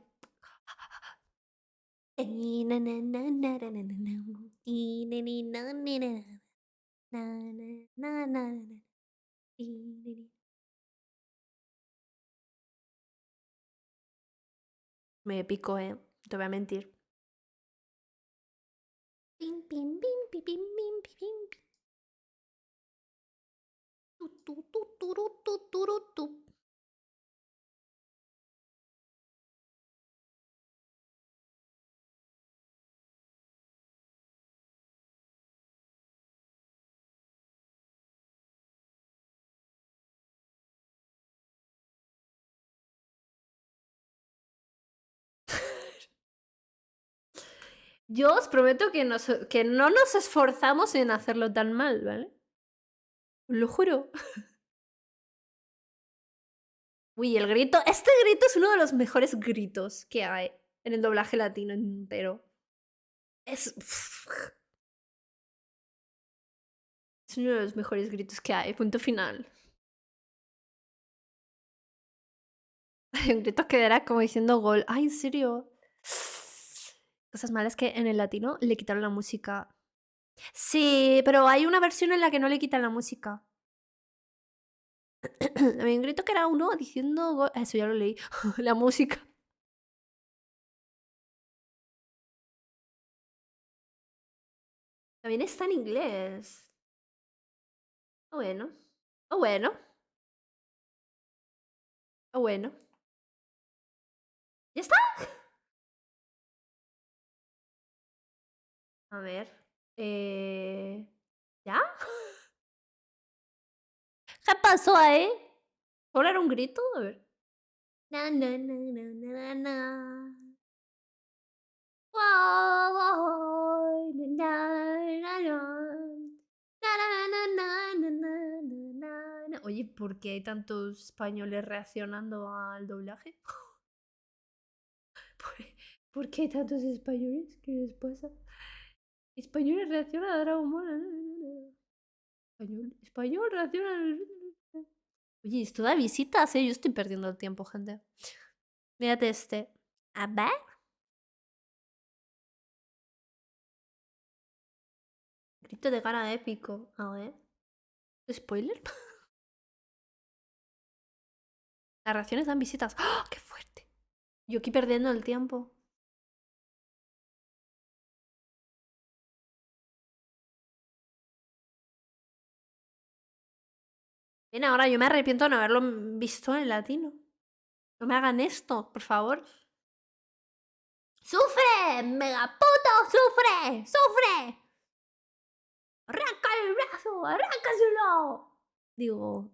Speaker 1: Me pico, no te voy a mentir. Pim, pim, pim, pim, pim, pim, pim, pim. Tu, tu, tu, turu, tu, turu, tu. Yo os prometo que no nos esforzamos en hacerlo tan mal, ¿vale? Os lo juro. Uy, el grito. Este grito es uno de los mejores gritos que hay en el doblaje latino entero. Es uno de los mejores gritos que hay. Punto final. Hay un grito que era como diciendo gol. Ay, en serio. Cosas malas que en el latino le quitaron la música. Sí, pero hay una versión en la que no le quitan la música. Había un grito que era uno diciendo gol. Eso ya lo leí. La música. También está en inglés. Oh, bueno. Oh, bueno. Oh, bueno. ¿Ya está? A ver. ¿Ya? ¿Qué pasó ahí? ¿Solo era un grito? A ver. Na, na, na, na, na, na. Wow, na, na, na, na, na, na, na, na, na, na, na. Oye, ¿por qué hay tantos españoles reaccionando al doblaje? ¿Por qué hay tantos españoles? ¿Qué les pasa? Españoles reaccionan a Dragon Ball. Español reacciona. Oye, esto da visitas, ¿eh? Yo estoy perdiendo el tiempo, gente. Mírate este. A ver. Grito de gana épico. A ver. ¿Spoiler? Las reacciones dan visitas. ¡Oh, qué fuerte! Yo aquí perdiendo el tiempo. Bien, ahora yo me arrepiento de no haberlo visto en latino. No me hagan esto, por favor. ¡Sufre! ¡Megaputo! ¡Sufre! ¡Sufre! ¡Arranca el brazo! ¡Arráncaselo! Digo,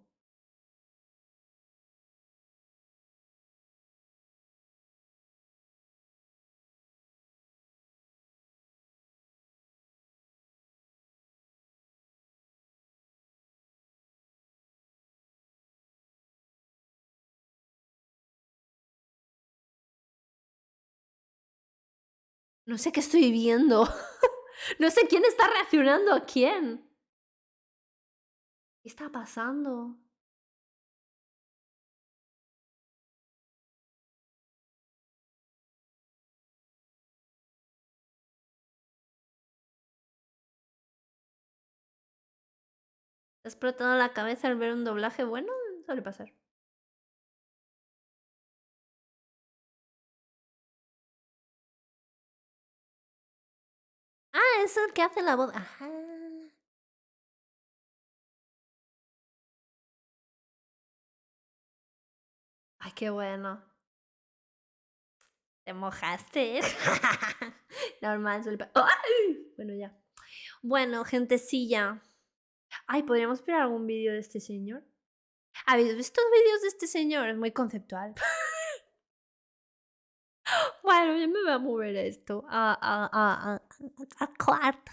Speaker 1: No sé qué estoy viendo. No sé quién está reaccionando a quién. ¿Qué está pasando? ¿Te has explotado la cabeza al ver un doblaje bueno? Suele pasar. Ah, es el que hace la voz. Ajá. Ay, qué bueno. Te mojaste. Normal, suele pasar. ¡Ay! Bueno, ya. Bueno, gentecilla. Ay, ¿podríamos ver algún vídeo de este señor? ¿Habéis visto vídeos de este señor? Es muy conceptual. Bueno, yo me voy a mover esto. Al cuarto.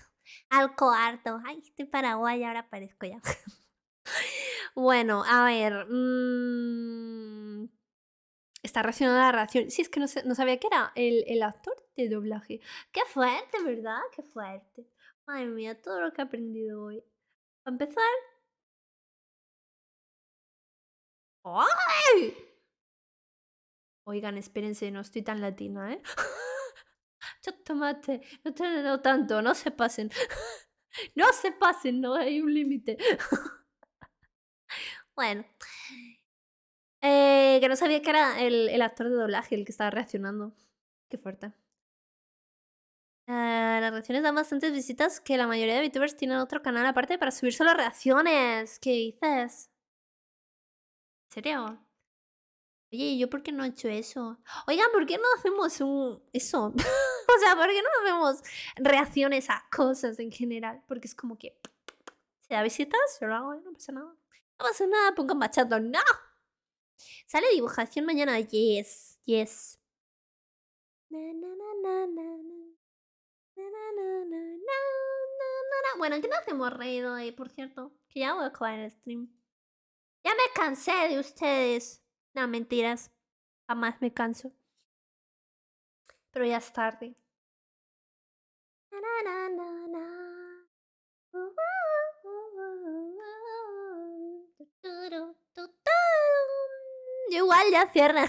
Speaker 1: Al cuarto. Ay, estoy paraguaya, ahora aparezco ya. Bueno, a ver. Está reaccionando a la reacción. Sí, es que no sabía que era el actor de doblaje. Qué fuerte, ¿verdad? Qué fuerte. Madre mía, todo lo que he aprendido hoy. A empezar. ¡Ay! Oigan, espérense, no estoy tan latina, ¿eh? Yo tomate, no tanto, no se pasen. No se pasen, no hay un límite. Bueno. Que no sabía que era el actor de doblaje el que estaba reaccionando. Qué fuerte. Las reacciones dan bastantes visitas que la mayoría de VTubers tienen otro canal aparte para subir solo reacciones. ¿Qué dices? ¿En serio? Oye, ¿y yo por qué no he hecho eso? Oigan, ¿por qué no hacemos eso? O sea, ¿por qué no hacemos reacciones a cosas en general? Porque es como que si da visitas, yo lo hago, no pasa nada. No pasa nada, pongan machato. ¡No! Sale dibujación mañana. Yes, yes. Bueno, ¿qué no hacemos reír hoy, por cierto? Que ya voy a acabar el stream. Ya me cansé de ustedes. No, mentiras. Jamás me canso. Pero ya es tarde. Yo igual ya cierra.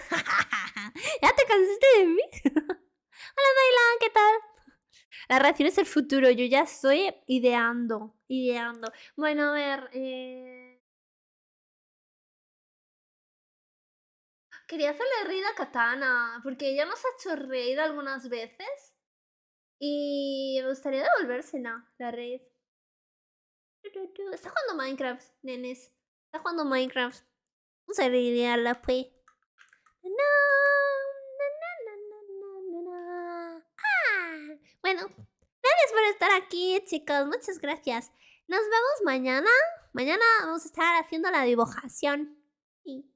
Speaker 1: ¿Ya te cansaste de mí? Hola, Naila, ¿qué tal? La reacción es el futuro. Yo ya estoy ideando. Bueno, a ver. Quería hacerle reír a Katana, porque ella nos ha hecho reír algunas veces. Y me gustaría devolvérsela, la red. Está jugando Minecraft, nenes. Está jugando Minecraft. Vamos a reidearla, pues. Bueno, gracias por estar aquí, chicos. Muchas gracias. Nos vemos mañana. Mañana vamos a estar haciendo la dibujación. Sí.